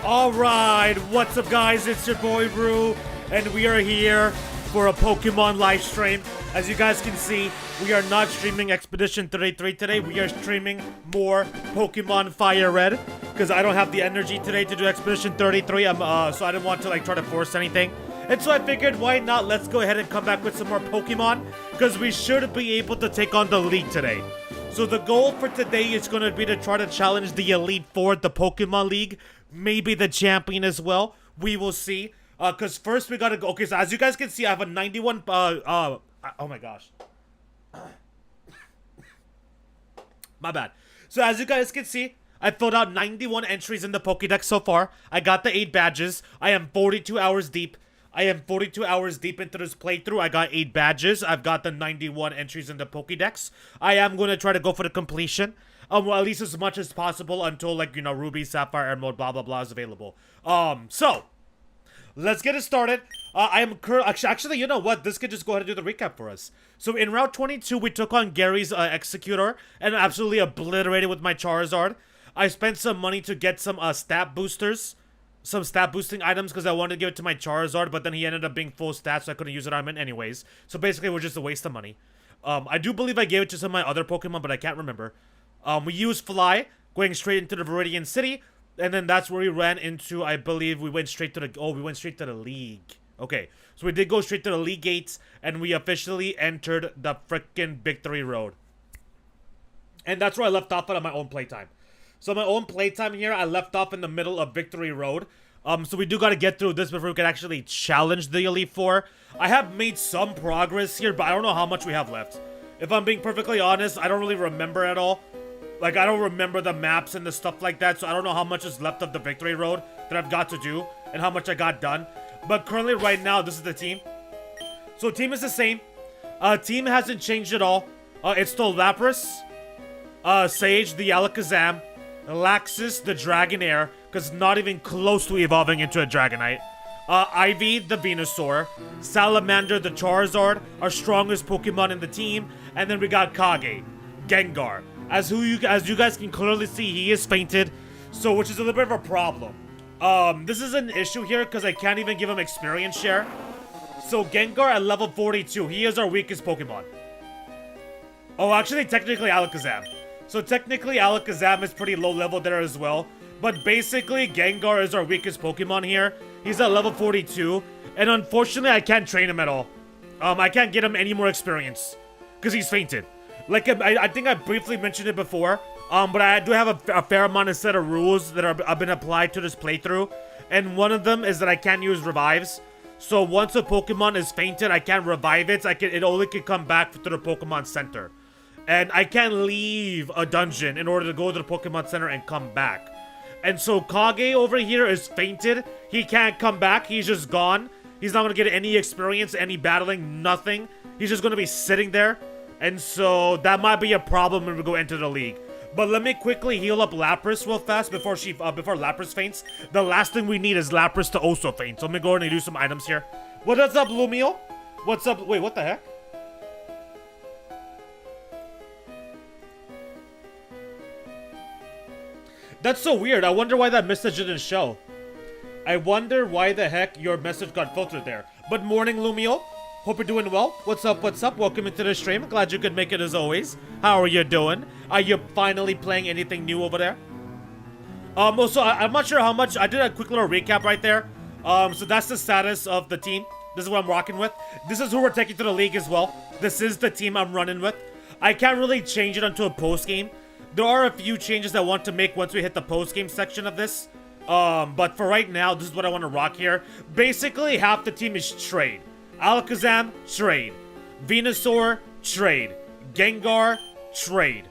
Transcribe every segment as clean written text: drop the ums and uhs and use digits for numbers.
Alright, what's up guys, it's your boy Rue, and we are here for a Pokemon live stream. As you guys can see, we are not streaming Expedition 33 today, we are streaming more Pokemon FireRed, because I don't have the energy today to do Expedition 33, so I didn't want to try to force anything. And so I figured, why not, let's go ahead and come back with some more Pokemon, because we should be able to take on the League today. So the goal for today is going to be to try to challenge the Elite Four at the Pokemon League. Maybe the champion as well. We will see. Because first we gotta go. Okay, so as you guys can see, I have a 91. Oh my gosh. My bad. So as you guys can see, I filled out 91 entries in the Pokédex so far. I got the 8 badges. I am 42 hours deep. I am 42 hours deep into this playthrough. I got 8 badges. I've got the 91 entries in the Pokédex. I am going to try to go for the completion. Well, at least as much as possible until, Ruby, Sapphire, Emerald, blah, blah, blah is available. So, let's get it started. I am actually, you know what? This could just go ahead and do the recap for us. So, in Route 22, we took on Gary's Executor and absolutely obliterated with my Charizard. I spent some money to get some stat boosters. Some stat boosting items because I wanted to give it to my Charizard, but then he ended up being full stats, so I couldn't use it on him anyways. So, basically, it was just a waste of money. I do believe I gave it to some of my other Pokemon, but I can't remember. We used Fly, going straight into the Viridian City, and then that's where we ran into, I believe, we went straight to the League. Okay, so we did go straight to the League gates, and we officially entered the frickin' Victory Road. And that's where I left off at on my own playtime. So my own playtime here, I left off in the middle of Victory Road. So we do gotta get through this before we can actually challenge the Elite Four. I have made some progress here, but I don't know how much we have left. If I'm being perfectly honest, I don't really remember at all. I don't remember the maps and the stuff like that, so I don't know how much is left of the Victory Road that I've got to do and how much I got done. But currently, right now, this is the team. So team is the same. Team hasn't changed at all. It's still Lapras, Sage, the Alakazam, Laxus, the Dragonair, because not even close to evolving into a Dragonite. Ivy, the Venusaur, Salamander, the Charizard, our strongest Pokemon in the team, and then we got Kage, Gengar. As you guys can clearly see, he is fainted, so which is a little bit of a problem. This is an issue here because I can't even give him experience share. So Gengar at level 42, he is our weakest Pokemon. Oh, actually, technically Alakazam. So technically Alakazam is pretty low level there as well. But basically, Gengar is our weakest Pokemon here. He's at level 42, and unfortunately, I can't train him at all. I can't get him any more experience because he's fainted. I think I briefly mentioned it before, but I do have a fair amount of set of rules that have been applied to this playthrough, and one of them is that I can't use revives. So once a Pokemon is fainted, I can't revive it. It only can come back to the Pokemon Center, and I can't leave a dungeon in order to go to the Pokemon Center and come back. And so Kage over here is fainted. He can't come back. He's just gone. He's not gonna get any experience, any battling, nothing. He's just gonna be sitting there. And so, that might be a problem when we go into the League. But let me quickly heal up Lapras real fast before Lapras faints. The last thing we need is Lapras to also faint. So let me go ahead and do some items here. What's up, Lumio? What's up? Wait, what the heck? That's so weird. I wonder why that message didn't show. I wonder why the heck your message got filtered there. But morning, Lumio. Hope you're doing well. What's up, what's up? Welcome into the stream. Glad you could make it as always. How are you doing? Are you finally playing anything new over there? Also, I'm not sure how much. I did a quick little recap right there. So that's the status of the team. This is what I'm rocking with. This is who we're taking to the League as well. This is the team I'm running with. I can't really change it until a post-game. There are a few changes I want to make once we hit the post-game section of this. But for right now, this is what I want to rock here. Basically, half the team is trade. Alakazam, trade. Venusaur, trade. Gengar, trade.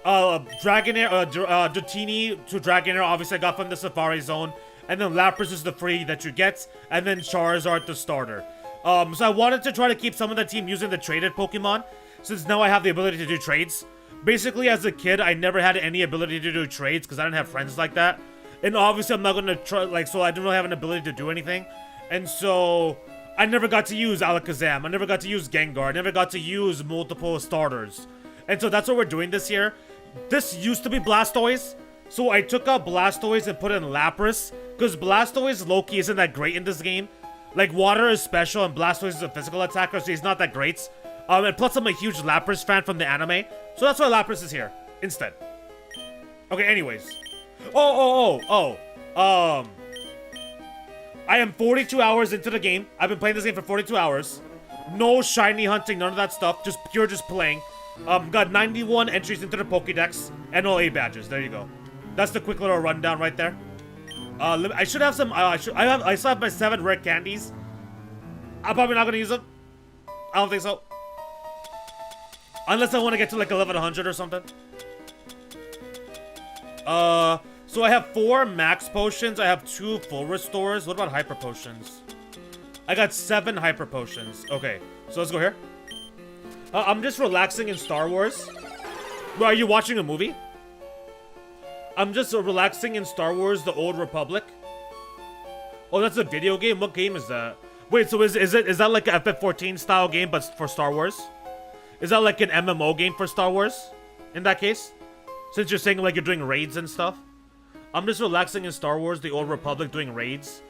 Dragonair, Dratini to Dragonair, obviously I got from the Safari Zone. And then Lapras is the free that you get. And then Charizard, the starter. So I wanted to try to keep some of the team using the traded Pokemon, since now I have the ability to do trades. Basically, as a kid, I never had any ability to do trades because I didn't have friends like that. And obviously, I'm not going to try, so I didn't really have an ability to do anything. And so, I never got to use Alakazam. I never got to use Gengar. I never got to use multiple starters. And so that's what we're doing this year. This used to be Blastoise. So I took out Blastoise and put in Lapras, because Blastoise low-key isn't that great in this game. Like, Water is special and Blastoise is a physical attacker, so he's not that great. And plus I'm a huge Lapras fan from the anime, so that's why Lapras is here, instead. Okay, anyways. I am 42 hours into the game. I've been playing this game for 42 hours. No shiny hunting, none of that stuff. Just pure playing. Got 91 entries into the Pokédex and all 8 badges. There you go. That's the quick little rundown right there. I should have some. I still have my 7 rare candies. I'm probably not gonna use them. I don't think so. Unless I want to get to like 1100 or something. So I have 4 max potions. I have 2 full restores. What about hyper potions? I got 7 hyper potions. Okay, so let's go here. I'm just relaxing in Star Wars. Well, are you watching a movie? I'm just relaxing in Star Wars: The Old Republic. Oh, that's a video game? What game is that? Wait, so is that like an FF14 style game but for Star Wars? Is that like an MMO game for Star Wars? In that case? Since you're saying like you're doing raids and stuff? I'm just relaxing in Star Wars: The Old Republic doing raids.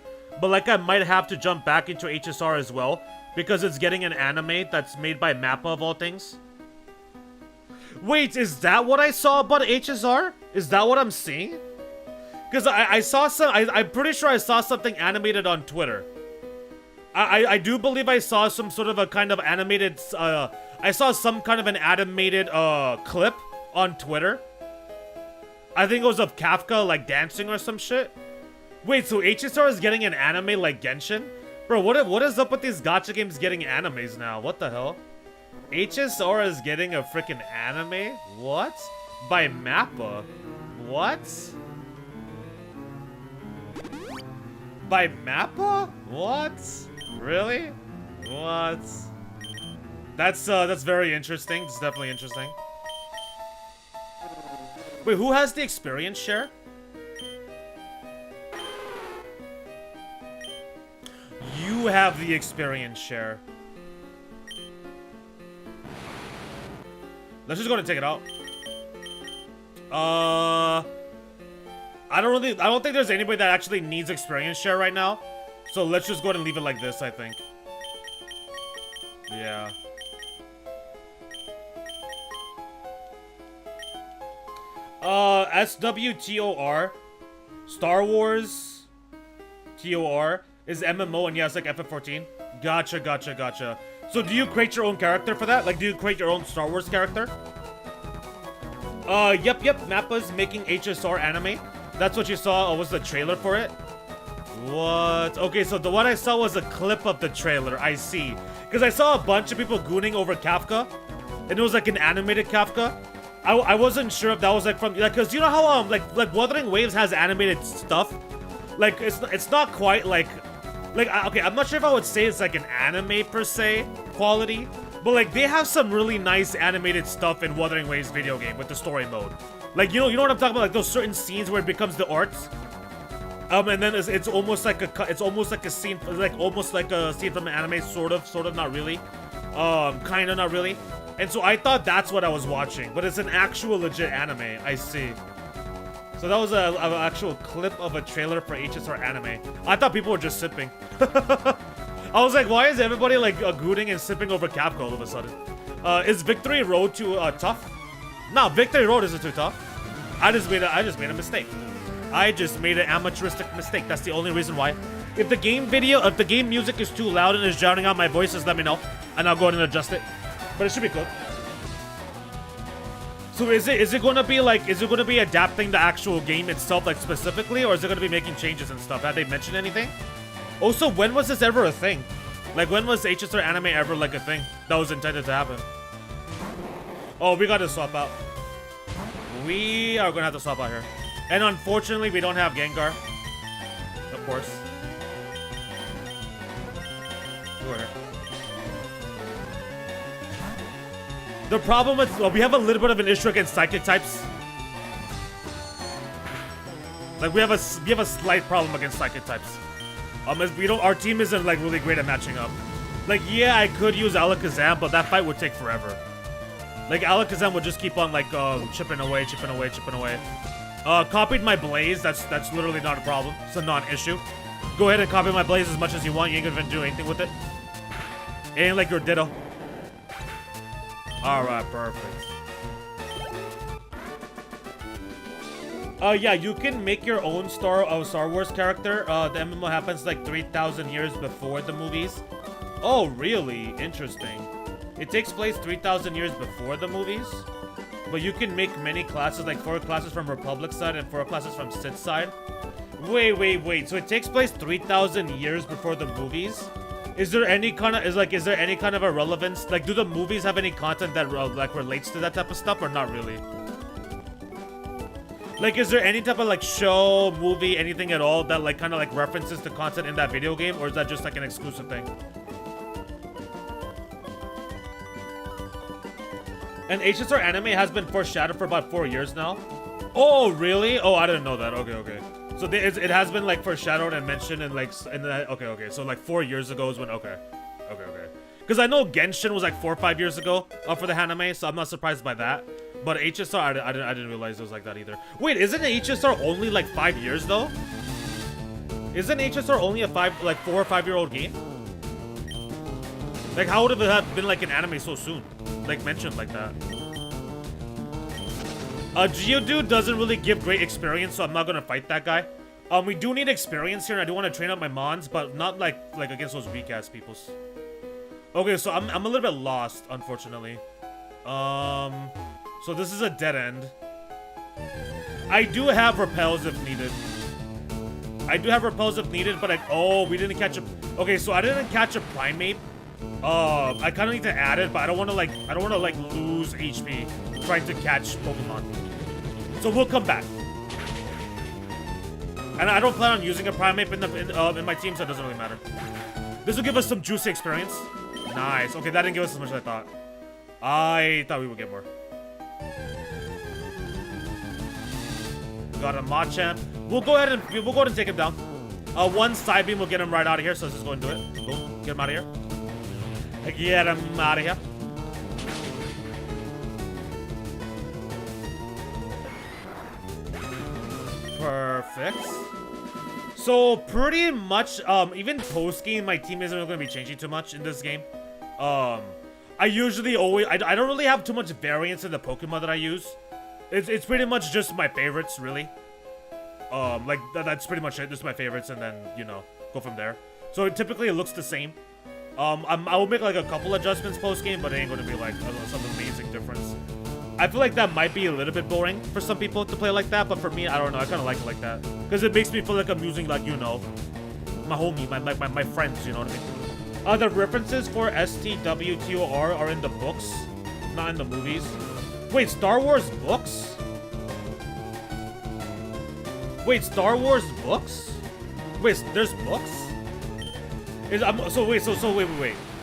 But like I might have to jump back into HSR as well, because it's getting an anime that's made by Mappa of all things. Wait, is that what I saw about HSR? Is that what I'm seeing? Because I saw some, I'm pretty sure I saw something animated on Twitter. I do believe I saw some sort of a kind of animated, I saw some kind of an animated clip on Twitter. I think it was of Kafka like dancing or some shit. Wait, so HSR is getting an anime like Genshin? Bro, what is up with these gacha games getting animes now? What the hell? HSR is getting a freaking anime? What? By Mappa? What? By Mappa? What? Really? What? That's very interesting. It's definitely interesting. Wait, who has the experience share? You have the experience share. Let's just go ahead and take it out. I don't think there's anybody that actually needs experience share right now. So let's just go ahead and leave it like this, I think. Yeah. SWTOR. Star Wars TOR is MMO, and yeah, it's like FF14. Gotcha. So do you create your own character for that? Like, do you create your own Star Wars character? Yep. Mappa's making HSR anime. That's what you saw, was the trailer for it? What? Okay, so the one I saw was a clip of the trailer. I see. Because I saw a bunch of people gooning over Kafka. And it was like an animated Kafka. I wasn't sure if that was like from, like, because you know how, like Wuthering Waves has animated stuff? Like, it's not quite like, okay, I'm not sure if I would say it's like an anime per se quality, but like they have some really nice animated stuff in Wuthering Waves video game with the story mode. Like, you know what I'm talking about? Like those certain scenes where it becomes the arts. And then it's almost like a scene, like almost like a scene from an anime, sort of, not really. Kind of, not really. And so I thought that's what I was watching, but it's an actual legit anime. I see. So that was an actual clip of a trailer for HSR anime. I thought people were just sipping. I was like, why is everybody like gooning and sipping over Capcom all of a sudden? Is Victory Road too tough? No, Victory Road isn't too tough. I just made a mistake. I just made an amateuristic mistake. That's the only reason why. If the game music is too loud and is drowning out my voice, just let me know, and I'll go ahead and adjust it. But it should be good. So is it gonna be adapting the actual game itself, like specifically, or is it gonna be making changes and stuff? Have they mentioned anything? Also, when was this ever a thing? Like, when was HSR anime ever like a thing that was intended to happen? Oh, we gotta swap out. We are gonna have to swap out here. And unfortunately, we don't have Gengar. Of course. Over here. The problem with, well, we have a little bit of an issue against psychic types. Like, we have a slight problem against psychic types. As we don't, our team isn't like really great at matching up. Like, yeah, I could use Alakazam, but that fight would take forever. Like, Alakazam would just keep on like chipping away. Copied my blaze. That's literally not a problem. It's a non-issue. Go ahead and copy my blaze as much as you want. You ain't gonna do anything with it. It ain't like your ditto. Alright, perfect. Yeah, you can make your own Star Wars character. The MMO happens like 3,000 years before the movies. Oh, really? Interesting. It takes place 3,000 years before the movies. But you can make many classes, like 4 classes from Republic side and 4 classes from Sith side. Wait. So it takes place 3,000 years before the movies? Is there any kind of a relevance? Like, do the movies have any content that like relates to that type of stuff, or not really? Like, is there any type of like show, movie, anything at all that like kind of like references to content in that video game, or is that just like an exclusive thing? And HSR anime has been foreshadowed for about 4 years now. Oh, really? Oh, I didn't know that. Okay. So it has been like foreshadowed and mentioned in like okay. So like 4 years ago is when okay. Because I know Genshin was like 4 or 5 years ago for the anime, so I'm not surprised by that. But HSR, I didn't realize it was like that either. Wait, isn't HSR only like 5 years though? Isn't HSR only a 4 or 5 year old game? Like, how would it have been like an anime so soon? Like mentioned like that. Geodude doesn't really give great experience, so I'm not gonna fight that guy. We do need experience here, and I do want to train up my mons, but not like against those weak ass peoples. Okay, so I'm a little bit lost, unfortunately. So this is a dead end. I do have repels if needed. But oh, we didn't catch a. Okay, so I didn't catch a primate. I kind of need to add it, but I don't want to lose HP trying to catch Pokemon. So we'll come back. And I don't plan on using a primate in my team, so it doesn't really matter. This will give us some juicy experience. Nice. Okay, that didn't give us as much as I thought. I thought we would get more. Got a Machamp. We'll go ahead and take him down. One side beam will get him right out of here, so let's just go and do it. Boom. Get him out of here. Get him out of here. Perfect. So pretty much, even post game, my team isn't going to be changing too much in this game. I usually I don't really have too much variance in the Pokemon that I use. It's pretty much just my favorites, really. Like that's pretty much it. Just my favorites, and then go from there. So typically it looks the same. I will make like a couple adjustments post game, but it ain't going to be like some amazing difference. I feel like that might be a little bit boring for some people to play like that, but for me, I don't know. I kind of like it like that because it makes me feel like I'm using like my homie, my friends. You know what I mean? The references for STWTOR are in the books, not in the movies. Wait, Star Wars books? Wait, Star Wars books? Wait, there's books? Wait.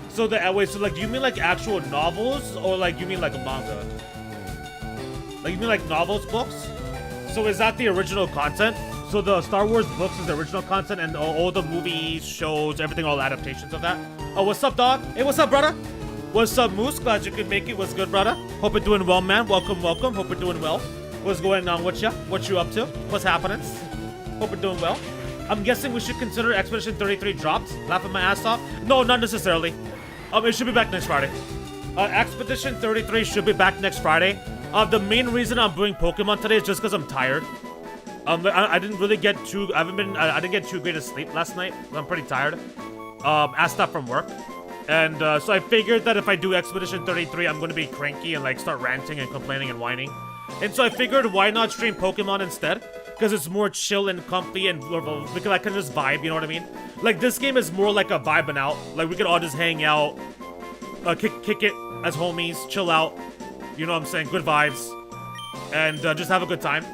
So like, do you mean like actual novels, or like you mean like a manga? Like you mean like novels books? So is that the original content? So the Star Wars books is the original content, and all the movies, shows, everything, all adaptations of that. Oh, what's up, dog? Hey, what's up, brother? What's up, Moose? Glad you could make it. What's good, brother? Hope you're doing well, man. Welcome. Hope you're doing well. What's going on with ya? What you up to? What's happening? Hope you're doing well. I'm guessing we should consider Expedition 33 dropped. Laughing my ass off. No, not necessarily. It should be back next Friday. Expedition 33 should be back next Friday. The main reason I'm doing Pokemon today is just because I'm tired. I didn't really get too. I didn't get too great of sleep last night. I'm pretty tired. Asked up from work, and so I figured that if I do Expedition 33, I'm gonna be cranky and like start ranting and complaining and whining. And so I figured, why not stream Pokemon instead? Because it's more chill and comfy, and because I can just vibe. You know what I mean? Like this game is more like a vibing out. Like we could all just hang out, kick it as homies, chill out. You know what I'm saying? Good vibes, and just have a good time.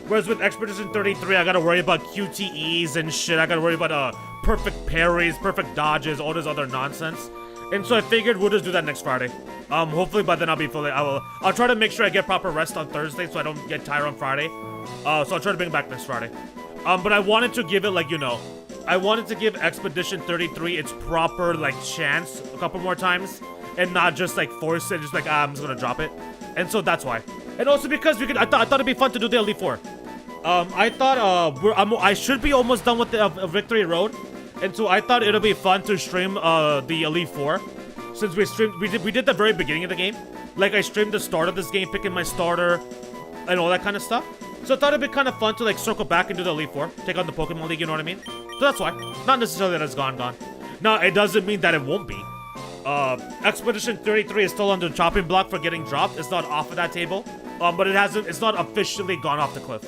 Whereas with Expedition 33, I gotta worry about QTEs and shit. I gotta worry about perfect parries, perfect dodges, all this other nonsense. And so I figured we'll just do that next Friday. Hopefully by then I'll be fully. I'll try to make sure I get proper rest on Thursday so I don't get tired on Friday. So I'll try to bring it back next Friday. But I wanted to give it I wanted to give Expedition 33 its proper chance a couple more times, and not just force it. Just I'm just gonna drop it. And so that's why. And also because I thought it'd be fun to do the Elite Four. I thought I should be almost done with the Victory Road, and so I thought it'll be fun to stream the Elite Four, since we did the very beginning of the game. Like I streamed the start of this game, picking my starter, and all that kind of stuff. So I thought it'd be kind of fun to like circle back into the Elite Four, take on the Pokemon League. You know what I mean? So that's why. Not necessarily that it's gone. Now it doesn't mean that it won't be. Expedition 33 is still on the chopping block for getting dropped. It's not off of that table. But it's not officially gone off the cliff.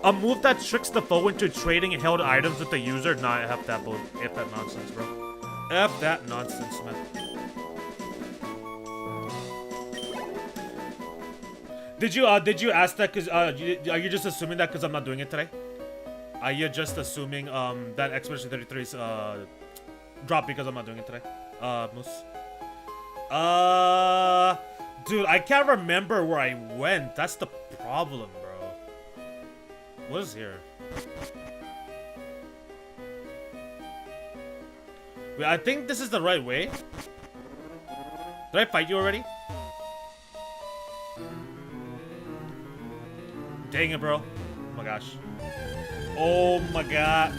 A move that tricks the foe into trading held items with the user. Nah, F that nonsense, bro. F that nonsense, man. Did you ask that because are you just assuming that because I'm not doing it today? Are you just assuming that Expedition 33 is dropped because I'm not doing it today? Moose. Dude, I can't remember where I went. That's the problem, bro. What is here? Wait, I think this is the right way. Did I fight you already? Dang it, bro. Oh my gosh. Oh my god.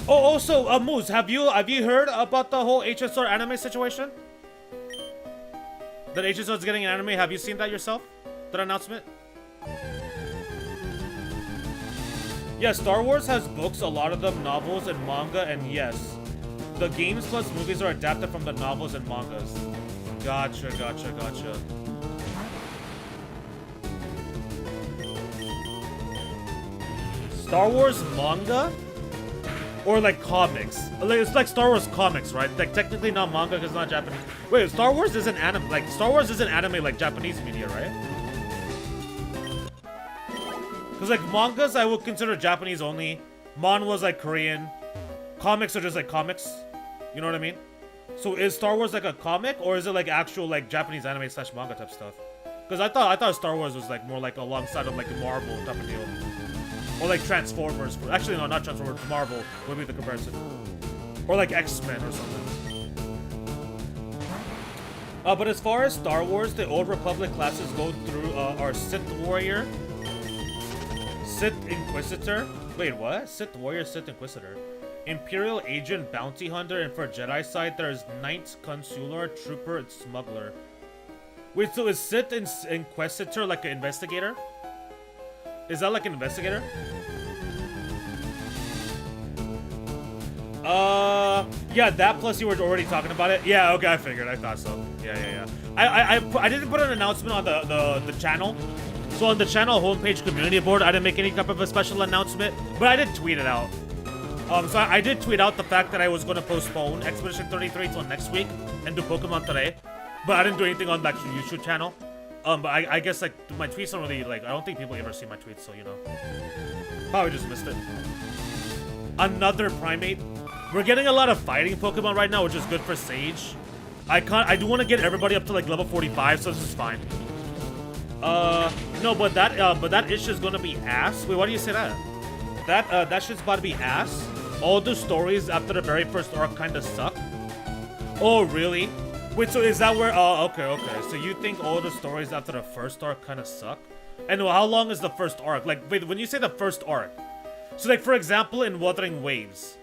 Oh, also, Moose, have you heard about the whole HSR anime situation? That HSR is getting an anime. Have you seen that yourself? That announcement? Yeah, Star Wars has books, a lot of them novels and manga, and yes, the games plus movies are adapted from the novels and mangas. Gotcha. Star Wars manga? Or like comics. Like, it's like Star Wars comics, right? Like technically not manga because it's not Japanese. Wait, Star Wars isn't anime. Like Star Wars isn't anime like Japanese media, right? Because like mangas I would consider Japanese only. Manhwas like Korean. Comics are just like comics. You know what I mean? So is Star Wars like a comic or is it like actual like Japanese anime / manga type stuff? Because I thought Star Wars was like more like alongside of like a Marvel type of deal. Or like Transformers. Actually, no, not Transformers. Marvel would be the comparison. Or like X-Men or something. But as far as Star Wars, the Old Republic classes go through are Sith Warrior, Sith Inquisitor. Wait, what? Sith Warrior, Sith Inquisitor. Imperial Agent, Bounty Hunter, and for Jedi side, there's Knight, Consular, Trooper, and Smuggler. Wait, so is Sith Inquisitor like an investigator? Is that like an investigator? Yeah, that plus you were already talking about it. Yeah, okay, I figured. I thought so. Yeah. I didn't put an announcement on the channel. So on the channel homepage community board, I didn't make any type of a special announcement, but I did tweet it out. So I did tweet out the fact that I was going to postpone Expedition 33 till next week and do Pokemon today, but I didn't do anything on the actual YouTube channel. But I guess like my tweets don't really like. I don't think people ever see my tweets, so you know. Probably just missed it. Another Primate. We're getting a lot of fighting Pokemon right now, which is good for Sage. I do want to get everybody up to like level 45, so this is fine. No, but that issue is gonna be ass. Wait, why do you say that? That shit's about to be ass. All the stories after the very first arc kind of suck. Oh, really? Wait, so is that where? Oh, okay. So you think all the stories after the first arc kind of suck? And how long is the first arc? Like, wait, when you say the first arc, so like for example, in Wuthering Waves,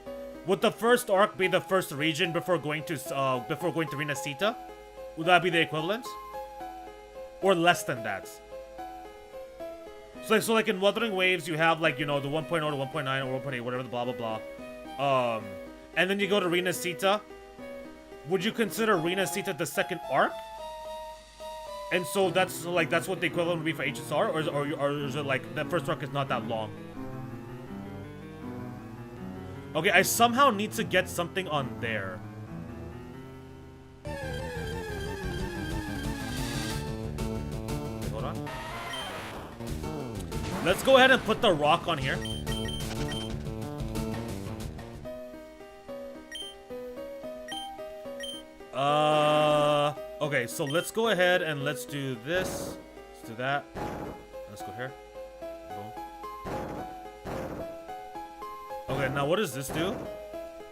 would the first arc be the first region before going to Renacita? Would that be the equivalent? Or less than that? So like in Wuthering Waves, you have like, you know, the 1.0 to 1.9 or 1.8, whatever, the blah blah blah. And then you go to Renacita. Would you consider Renacita the second arc? And so that's what the equivalent would be for HSR, or is it like that first arc is not that long? Okay, I somehow need to get something on there. Wait, hold on. Let's go ahead and put the rock on here. Okay, so let's go ahead and let's do this. Let's do that. Let's go here. Boom. Okay, now what does this do?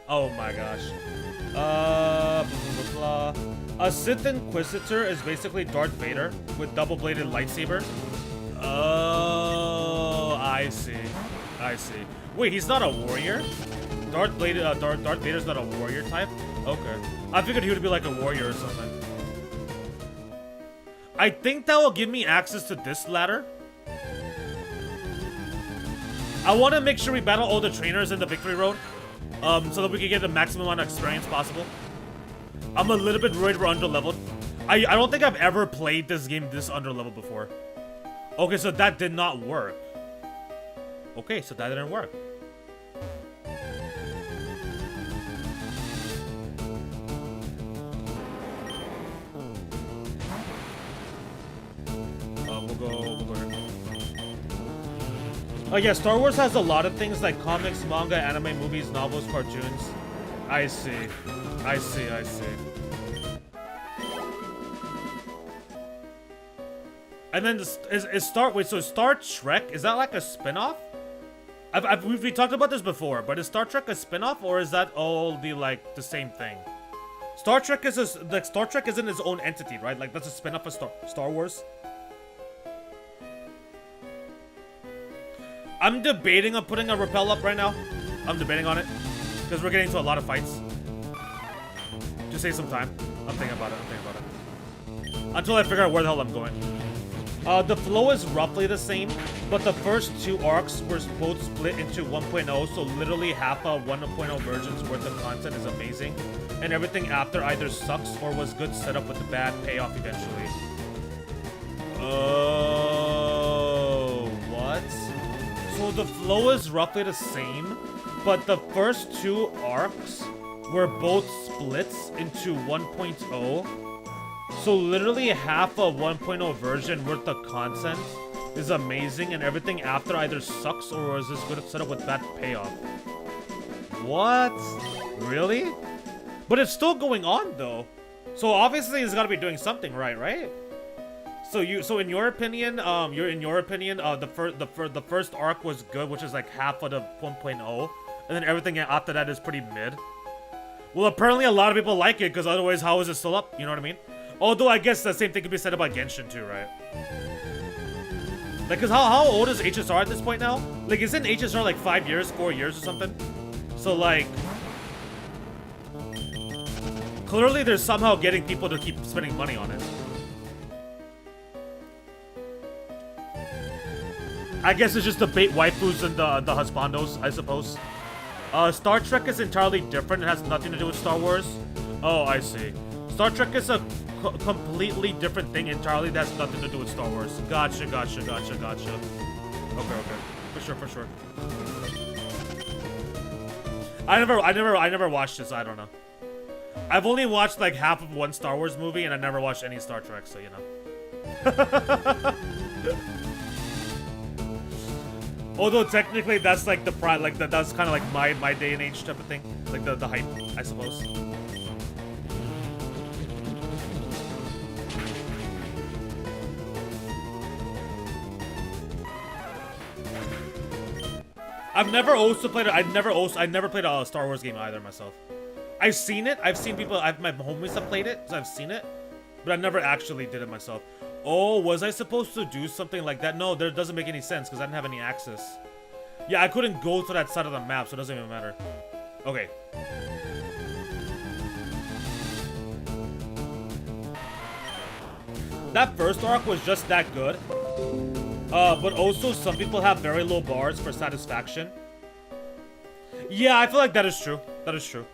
Oh my gosh. Blah, blah, blah. A Sith Inquisitor is basically Darth Vader with double-bladed lightsaber. Oh, I see. I see. Wait, he's not a warrior? Darth Vader's not a warrior type? Okay. I figured he would be like a warrior or something. I think that will give me access to this ladder. I want to make sure we battle all the trainers in the victory road. So that we can get the maximum amount of experience possible. I'm a little bit worried we're underleveled. I don't think I've ever played this game this underleveled before. Okay, so that did not work. Okay, so that didn't work. We'll go here. Oh yeah, Star Wars has a lot of things like comics, manga, anime, movies, novels, cartoons. I see. I see, I see. And then so Star Trek, is that like a spin-off? We talked about this before, but is Star Trek a spin-off or is that all the same thing? Star Trek Star Trek isn't its own entity, right? Like that's a spin-off of Star Wars. I'm debating on putting a rappel up right now. I'm debating on it. Because we're getting into a lot of fights. Just save some time. I'm thinking about it. Until I figure out where the hell I'm going. The flow is roughly the same, but the first two arcs were both split into 1.0, so literally half a 1.0 version's worth of content is amazing. And everything after either sucks or was good setup with a bad payoff eventually. Oh, what? So the flow is roughly the same, but the first two arcs were both splits into 1.0. So literally half a 1.0 version worth of content is amazing, and everything after either sucks or is just good setup with bad payoff. What? Really? But it's still going on though. So obviously it's gotta be doing something right? So in your opinion, the first arc was good, which is like half of the 1.0, and then everything after that is pretty mid. Well, apparently a lot of people like it, because otherwise how is it still up? You know what I mean? Although I guess the same thing could be said about Genshin too, right? Like, cause how old is HSR at this point now? Like, isn't HSR like 5 years, 4 years or something? So like, clearly they're somehow getting people to keep spending money on it. I guess it's just the bait waifus and the husbandos, I suppose. Star Trek is entirely different. It has nothing to do with Star Wars. Oh, I see. Star Trek is a completely different thing entirely that has nothing to do with Star Wars. Gotcha. Okay. For sure. I never watched this, I don't know. I've only watched like half of one Star Wars movie and I never watched any Star Trek, so you know. Although technically that's like the pride, like that's kind of like my day and age type of thing, like the hype, I suppose. I never played a Star Wars game either myself. I've seen it. I've seen people. My homies have played it, so I've seen it, but I never actually did it myself. Oh, was I supposed to do something like that? No, that doesn't make any sense because I didn't have any access. Yeah, I couldn't go to that side of the map, so it doesn't even matter. Okay. That first arc was just that good. But also some people have very low bars for satisfaction. Yeah, I feel like that is true. That is true.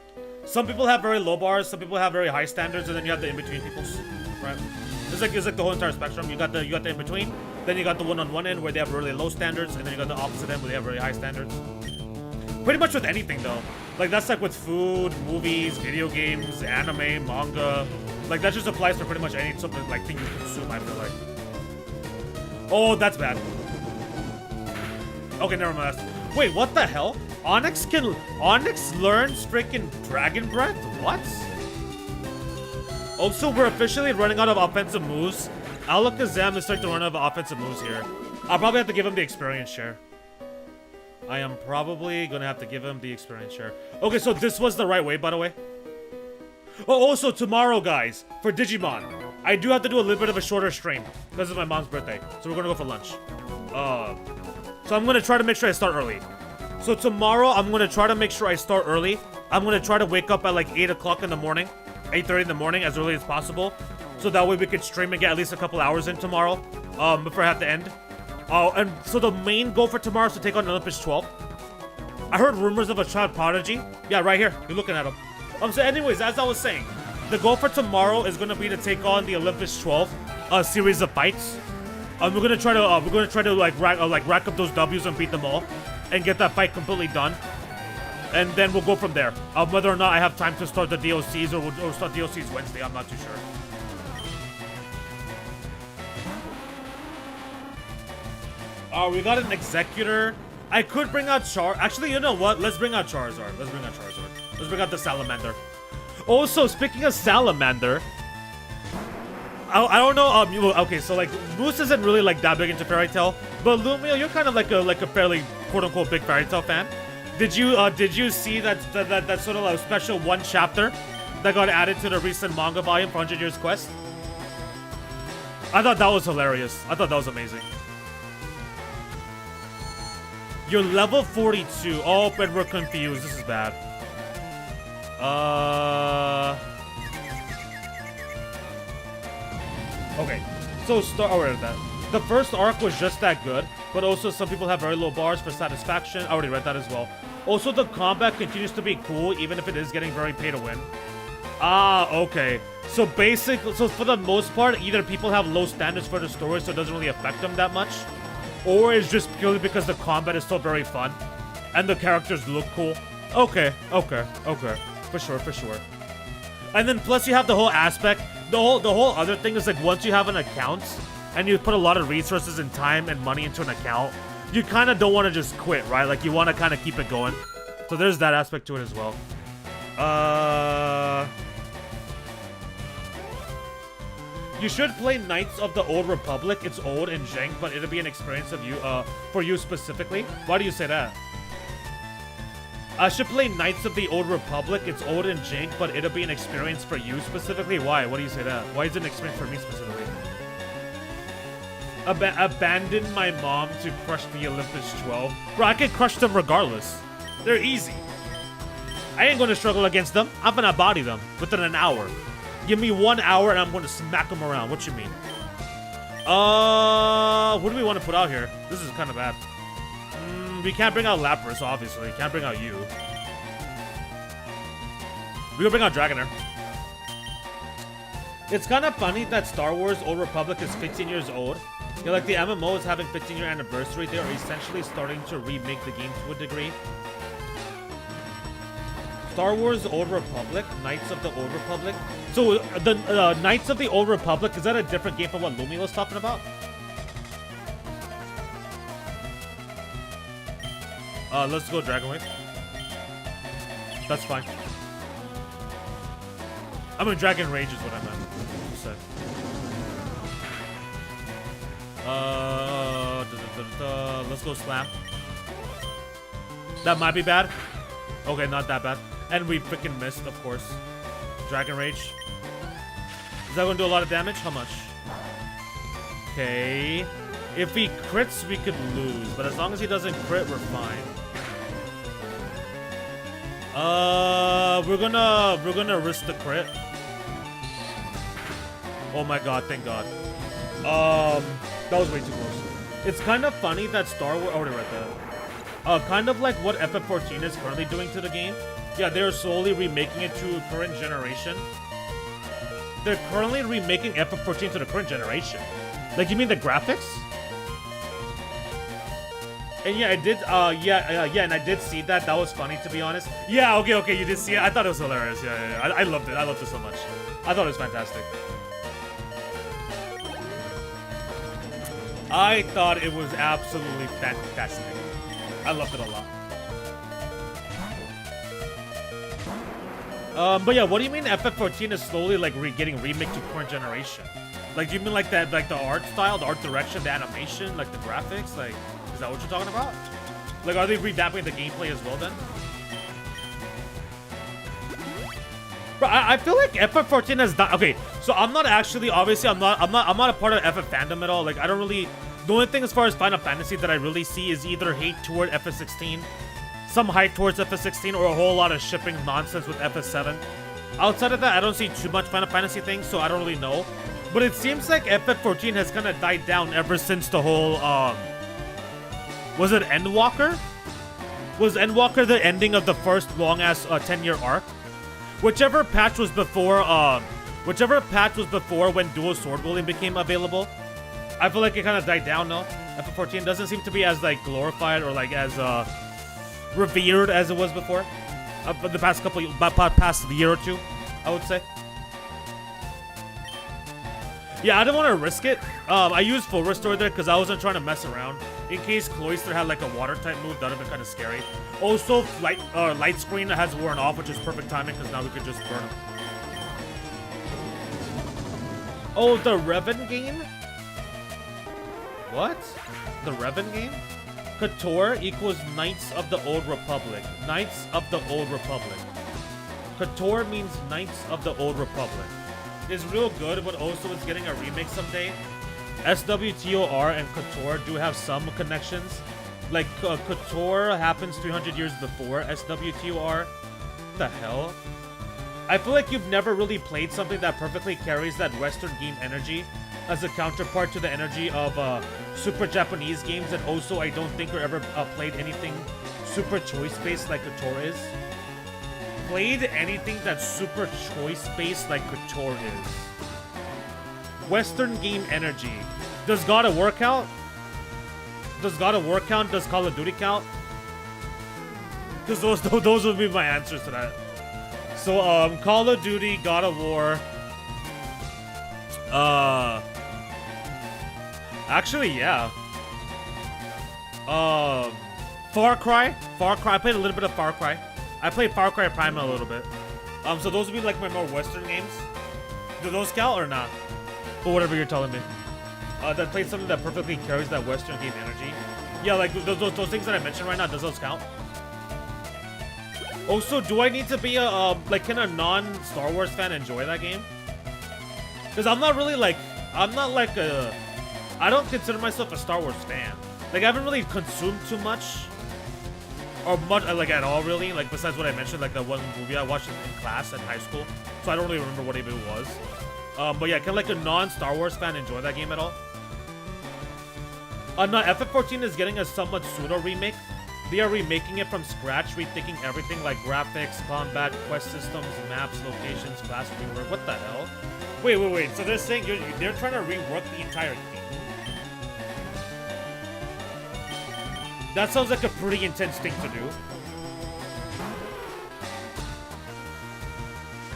Some people have very low bars, some people have very high standards, and then you have the in-between peoples, right? It's like the whole entire spectrum. You got the in-between, then you got the one on one end where they have really low standards, and then you got the opposite end where they have really high standards. Pretty much with anything though. Like that's like with food, movies, video games, anime, manga. Like that just applies for pretty much any something like thing you consume, I feel like. Oh, that's bad. Okay, never mind. Wait, what the hell? Onyx learns freaking Dragon Breath? What? Also, we're officially running out of offensive moves. Alakazam is starting to run out of offensive moves here. I'll probably have to give him the experience share. I am probably gonna have to give him the experience share. Okay, so this was the right way, by the way. Oh, also tomorrow, guys, for Digimon, I do have to do a little bit of a shorter stream because it's my mom's birthday. So we're gonna go for lunch. So I'm gonna try to make sure I start early. So tomorrow, I'm gonna try to make sure I start early. I'm gonna try to wake up at like 8 o'clock in the morning, 8:30 in the morning, as early as possible. So that way we could stream and get at least a couple hours in tomorrow, before I have to end. Oh, and so the main goal for tomorrow is to take on Olympus 12. I heard rumors of a child prodigy. Yeah, right here. You're looking at him. So anyways, as I was saying, the goal for tomorrow is gonna be to take on the Olympus 12 series of fights. We're gonna try to like rack up those W's and beat them all, and get that fight completely done. And then we'll go from there. Whether or not I have time to start the DLCs or we'll start DLCs Wednesday, I'm not too sure. We got an Executor. I could bring out Actually, you know what? Let's bring out Charizard. Let's bring out the Salamander. Also, speaking of Salamander, I don't know. Okay, so like Moose isn't really like that big into Fairy Tail, but Lumio, you're kind of like a fairly quote unquote big Fairy Tail fan. Did you see that sort of like special one chapter that got added to the recent manga volume for 100 Years Quest? I thought that was hilarious. I thought that was amazing. You're level 42. Oh, but we're confused. This is bad. Okay. So the first arc was just that good, but also some people have very low bars for satisfaction. I already read that as well. Also, the combat continues to be cool, even if it is getting very pay to win. Okay. So for the most part, either people have low standards for the story, so it doesn't really affect them that much, or it's just purely because the combat is still very fun and the characters look cool. Okay. For sure. And then plus you have the whole aspect. The whole other thing is like once you have an account and you put a lot of resources and time and money into an account, you kind of don't want to just quit, right? Like you want to kind of keep it going. So there's that aspect to it as well. You should play Knights of the Old Republic. It's old and jank, but it'll be an experience for you specifically. Why do you say that? I should play Knights of the Old Republic. It's old and jank, but it'll be an experience for you specifically. Why? Why do you say that? Why is it an experience for me specifically? Abandon my mom to crush the Olympus 12. Bro, I can crush them regardless. They're easy. I ain't gonna struggle against them. I'm gonna body them within an hour. Give me 1 hour and I'm going to smack them around. What you mean? What do we want to put out here? This is kind of bad. We can't bring out Lapras, obviously. Can't bring out you. We can bring out Dragonair. It's kind of funny that Star Wars Old Republic is 15 years old. Yeah, like the MMO is having 15-year anniversary. They are essentially starting to remake the game to a degree. Star Wars Old Republic, Knights of the Old Republic. So the Knights of the Old Republic, is that a different game from what Lumi was talking about? Let's go Dragon Wave. That's fine. I mean Dragon Rage is what I meant. Let's go Slam. That might be bad. Okay, not that bad. And we freaking missed, of course. Dragon Rage. Is that going to do a lot of damage? How much? Okay. If he crits, we could lose. But as long as he doesn't crit, we're fine. We're gonna risk the crit. Oh my god, thank god. That was way too close. It's kind of funny that Star Wars... I already read that. Kind of like what FF14 is currently doing to the game. Yeah, they're slowly remaking it to current generation. They're currently remaking FF14 to the current generation. Like, you mean the graphics? And yeah, I did, and I did see that. That was funny, to be honest. Yeah, okay, you did see it. I thought it was hilarious. Yeah. I loved it. I loved it so much. I thought it was fantastic. I thought it was absolutely fantastic. I loved it a lot. But yeah, what do you mean FF14 is slowly like getting remade to current generation? Like, do you mean like that, like the art style, the art direction, the animation, like the graphics? Like, is that what you're talking about? Like, are they revamping the gameplay as well then? Bro, I feel like FF14 has done. Okay, so I'm not actually, obviously, I'm not a part of FF fandom at all. Like, I don't really. The only thing as far as Final Fantasy that I really see is either hate toward FF16, some hype towards FF16, or a whole lot of shipping nonsense with FF7. Outside of that, I don't see too much Final Fantasy things, so I don't really know. But it seems like FF14 has kind of died down ever since the whole, was it Endwalker? Was Endwalker the ending of the first long-ass 10-year arc? Whichever patch was before when dual sword wielding became available, I feel like it kind of died down, no? FF14 doesn't seem to be as, like, glorified or, like, as, revered as it was before. But the past past year or two, I would say. Yeah, I didn't want to risk it. I used full restore there because I wasn't trying to mess around. In case Cloyster had like a water type move, that would have been kind of scary. Also, light screen has worn off, which is perfect timing because now we could just burn him. Oh, the Revan game? What? The Revan game? KOTOR equals Knights of the Old Republic. Knights of the Old Republic. KOTOR means Knights of the Old Republic. It's real good, but also it's getting a remake someday. SWTOR and KOTOR do have some connections. Like, KOTOR happens 300 years before SWTOR. What the hell? I feel like you've never really played something that perfectly carries that Western game energy as a counterpart to the energy of super Japanese games, and also I don't think you've ever played anything super choice-based like KOTOR is. Played anything that's super choice-based like KOTOR is. Western game energy. Does God of War count? Does God of War count? Does Call of Duty count? Because those would be my answers to that. So, Call of Duty, God of War. Actually, yeah. Far Cry. I played a little bit of Far Cry. I played Far Cry Primal a little bit. So those would be like my more Western games. Do those count or not? Or whatever you're telling me. That played something that perfectly carries that Western game energy. Yeah, like those things that I mentioned right now, does those count? Also, do I need to be a, like, can a non-Star Wars fan enjoy that game? Because I'm not really like, I don't consider myself a Star Wars fan. Like, I haven't really consumed too much. Or much, like, at all, really. Like, besides what I mentioned, like, the one movie I watched in class in high school. So I don't really remember what even it was. But yeah, can, like, a non-Star Wars fan enjoy that game at all? No, FF14 is getting a somewhat pseudo-remake. They are remaking it from scratch, rethinking everything like graphics, combat, quest systems, maps, locations, class rework. What the hell? Wait. So they're saying they're trying to rework the entire game? That sounds like a pretty intense thing to do.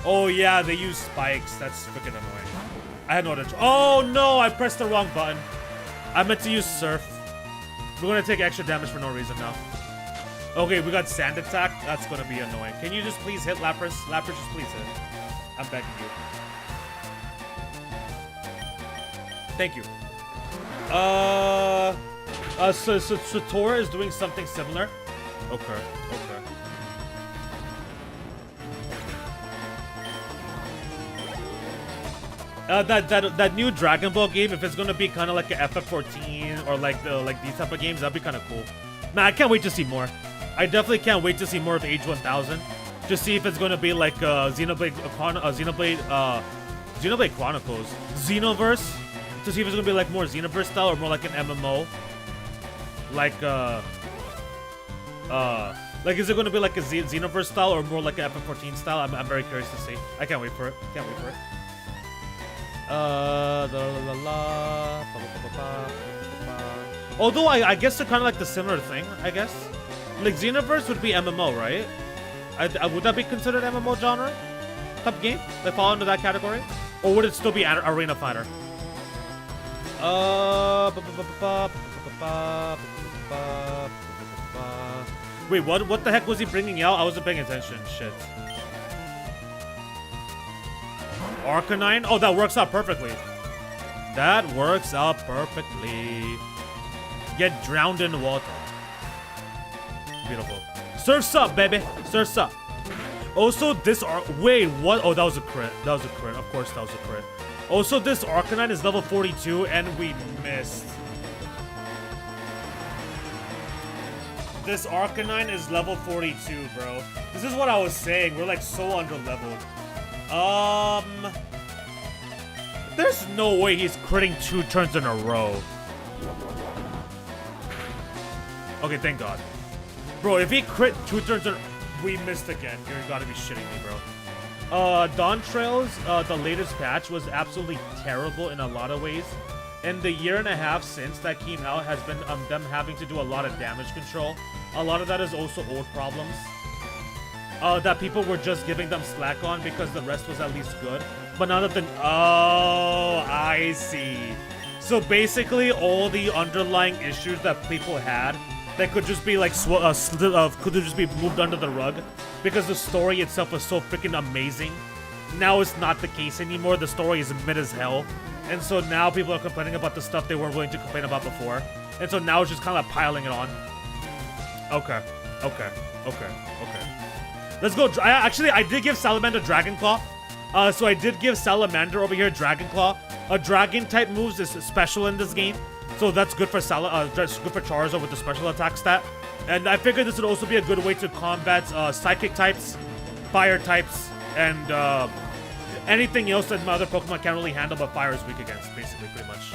Oh yeah, they use spikes. That's freaking annoying. I had no other. Oh no, I pressed the wrong button. I meant to use Surf. We're gonna take extra damage for no reason now. Okay, we got Sand Attack. That's gonna be annoying. Can you just please hit Lapras? Lapras, just please hit. I'm begging you. Thank you. So Tora is doing something similar. Okay. That new Dragon Ball game, if it's gonna be kind of like a FF14 or like these type of games, that'd be kind of cool. Man, I can't wait to see more. I definitely can't wait to see more of Age 1000. Just see if it's gonna be like Xenoblade Chronicles, Xenoverse. To see if it's gonna be like more Xenoverse style or more like an MMO. Like is it gonna be like a Xenoverse style or more like an FF14 style? I'm very curious to see. I can't wait for it. Although I guess they're kind of like the similar thing, I guess. Like Xenoverse would be MMO, right? Would that be considered MMO genre type game? They fall into that category? Or would it still be Arena Fighter? Wait, what the heck was he bringing out? I wasn't paying attention. Shit. Arcanine? Oh, that works out perfectly. Get drowned in water. Beautiful. Surf's up, baby. Surf's up. Also, this wait, what? Oh, that was a crit. That was a crit. Of course, that was a crit. Also, this Arcanine is level 42, and we missed. This Arcanine is level 42, bro. This is what I was saying. We're like so under-leveled. There's no way he's critting 2 turns in a row. Okay, thank God. Bro, if he crit 2 turns in... We missed again. You gotta be shitting me, bro. Dawn Trails, the latest patch was absolutely terrible in a lot of ways. And the year and a half since that came out has been them having to do a lot of damage control. A lot of that is also old problems. That people were just giving them slack on because the rest was at least good. But now that the... Oh, I see. So basically all the underlying issues that people had that could just be like could just be moved under the rug because the story itself was so freaking amazing. Now it's not the case anymore. The story is mid as hell. And so now people are complaining about the stuff they weren't willing to complain about before. And so now it's just kind of piling it on. Okay. Let's go. I did give Salamander Dragon Claw. So I did give Salamander over here Dragon Claw. Dragon type moves is special in this game. So that's good for good for Charizard with the special attack stat. And I figured this would also be a good way to combat Psychic types, Fire types, and anything else that my other Pokemon can't really handle, but Fire is weak against, basically, pretty much.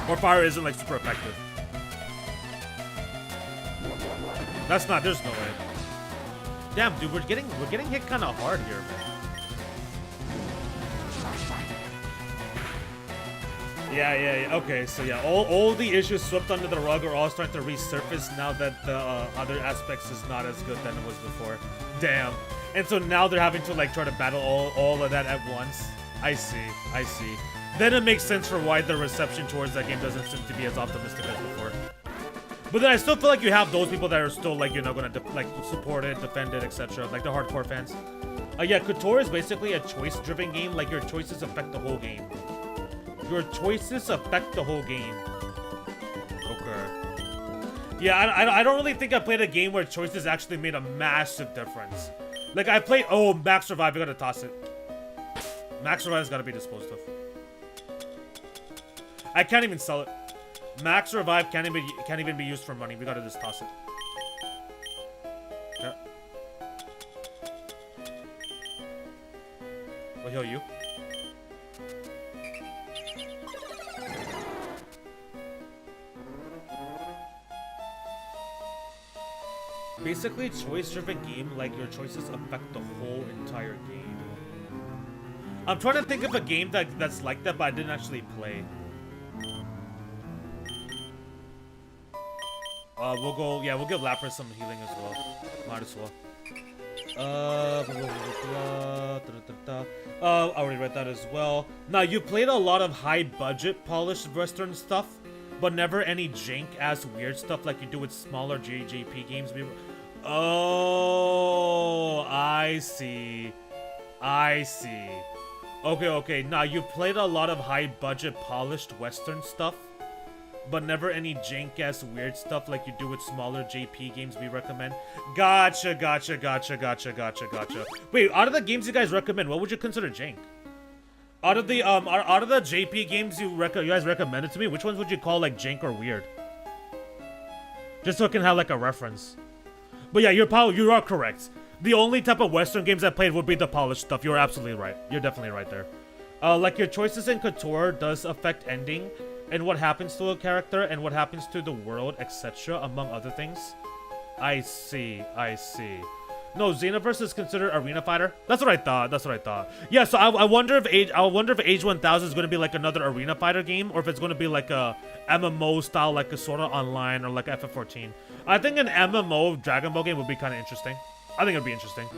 Or Fire isn't like super effective. That's not. There's no way. Damn, dude, we're getting hit kind of hard here, man. Yeah. Okay, so yeah, all the issues swept under the rug are all starting to resurface now that the other aspects is not as good than it was before. Damn. And so now they're having to like try to battle all of that at once. I see. Then it makes sense for why the reception towards that game doesn't seem to be as optimistic as before. But then I still feel like you have those people that are still like, you know, gonna support it, defend it, etc. Like the hardcore fans. Yeah, Couture is basically a choice-driven game. Like your choices affect the whole game. Your choices affect the whole game. Okay. Yeah, I don't really think I played a game where choices actually made a massive difference. Like I played. Oh, Max Revive. I gotta toss it. Max Revive's gotta be disposed of. I can't even sell it. Max Revive can't even be used for money. We gotta just toss it. Yeah. I'll heal you. Basically, choice-driven game, like your choices affect the whole entire game. I'm trying to think of a game that's like that, but I didn't actually play. We'll give Lapras some healing as well. Might as well. I already read that as well. Now, you played a lot of high-budget, polished Western stuff, but never any jank-ass weird stuff like you do with smaller JJP games. Oh, I see. Okay. Now, you played a lot of high-budget, polished Western stuff, but never any jank-ass weird stuff like you do with smaller JP games we recommend. Gotcha. Wait, out of the games you guys recommend, what would you consider jank? Out of the JP games you guys recommended to me, which ones would you call like jank or weird? Just so I can have like a reference. But yeah, you are correct. The only type of Western games I played would be the polished stuff. You're absolutely right. You're definitely right there. Like your choices in Couture does affect ending and what happens to a character and what happens to the world, etc., among other things. I see. No, Xenoverse is considered arena fighter. That's what I thought. Yeah, so I wonder if Age 1000 is going to be like another arena fighter game, or if it's going to be like a MMO style, like a Sword Art Online or like FF14. I think an MMO Dragon Ball game would be kind of interesting. I think it'd be interesting.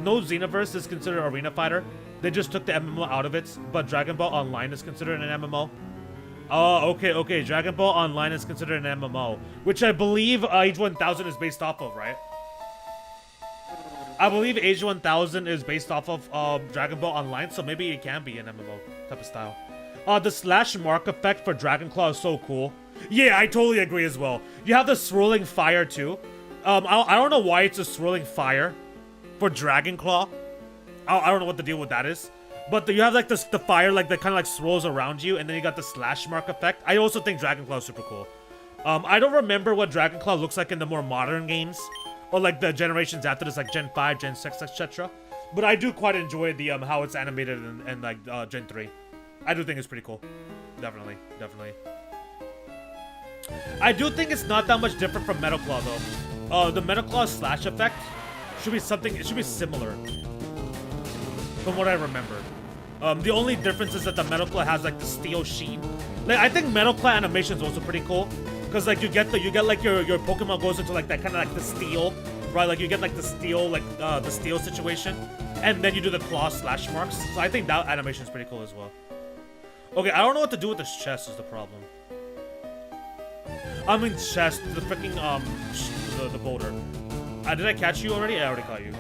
No, Xenoverse is considered arena fighter. They just took the MMO out of it, but Dragon Ball Online is considered an MMO. Oh, okay. Dragon Ball Online is considered an MMO, which I believe Age 1000 is based off of, right? I believe Age 1000 is based off of Dragon Ball Online, so maybe it can be an MMO type of style. The slash mark effect for Dragon Claw is so cool. Yeah, I totally agree as well. You have the swirling fire too. I don't know why it's a swirling fire for Dragon Claw. I don't know what the deal with that is. But you have like the fire like that kind of like swirls around you, and then you got the slash mark effect. I also think Dragon Claw is super cool. I don't remember what Dragon Claw looks like in the more modern games, or like the generations after this, like Gen 5, Gen 6, etc. But I do quite enjoy the how it's animated in like Gen 3. I do think it's pretty cool. Definitely. I do think it's not that much different from Metal Claw though. The Metal Claw slash effect should be something. It should be similar, from what I remember. The only difference is that the Metal Claw has like the steel sheen. Like I think Metal Claw animation is also pretty cool, because like you get like your Pokemon goes into like that kind of like the steel, right? Like you get like the steel the steel situation, and then you do the claw slash marks. So I think that animation is pretty cool as well. Okay, I don't know what to do with this chest is the problem. I mean chest, the freaking the boulder. Did I catch you already? I already caught you.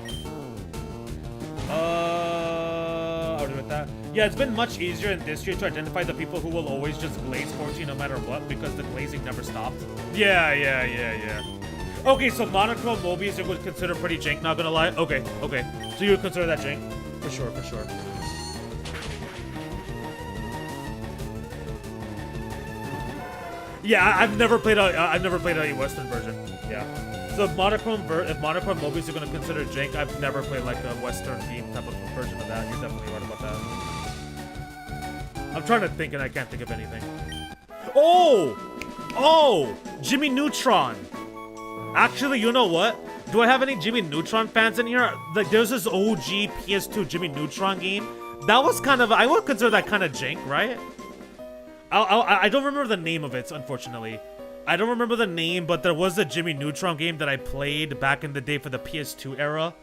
Already with that. Yeah, it's been much easier in this year to identify the people who will always just glaze 14 no matter what, because the glazing never stopped. Yeah. Okay, so monochrome Mobius you would consider pretty jank, not gonna lie. Okay. So you would consider that jank? For sure. Yeah, I've never played a Western version. Yeah. So if monochrome Mobius you're gonna consider jank, I've never played like a Western game type of version of that. You're definitely right about that. I'm trying to think and I can't think of anything. Oh! Jimmy Neutron! Actually, you know what? Do I have any Jimmy Neutron fans in here? Like, there's this OG PS2 Jimmy Neutron game. That was kind of, I would consider that kind of jank, right? I don't remember the name of it, unfortunately. I don't remember the name, but there was a Jimmy Neutron game that I played back in the day for the PS2 era.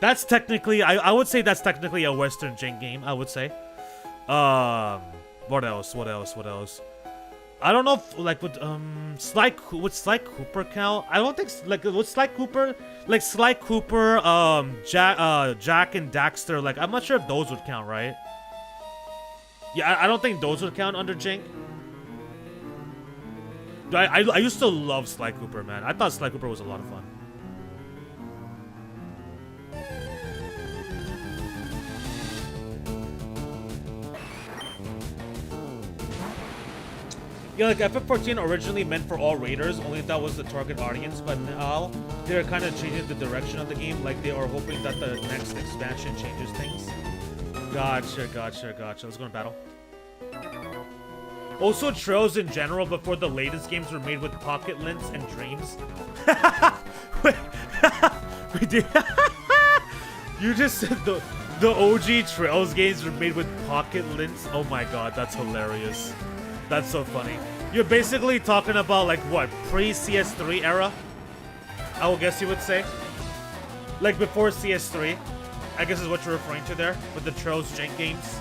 That's technically, I would say that's technically a Western jank game, I would say. What else? I don't know if, like, would Sly Cooper count? I don't think, like, would Sly Cooper, like, Sly Cooper, Jack and Daxter, like, I'm not sure if those would count, right? Yeah, I don't think those would count under jank. I used to love Sly Cooper, man. I thought Sly Cooper was a lot of fun. Yeah, like FF14 originally meant for all raiders, only that was the target audience, but now they're kind of changing the direction of the game, like they are hoping that the next expansion changes things. Gotcha. Let's go to battle. Also, trails in general before the latest games were made with pocket lints and dreams. Wait, we did. You just said the OG Trails games were made with pocket lints? Oh my god, that's hilarious. That's so funny. You're basically talking about like what, pre-CS3 era? I will guess you would say. Like before CS3, I guess is what you're referring to there with the Trails jank games.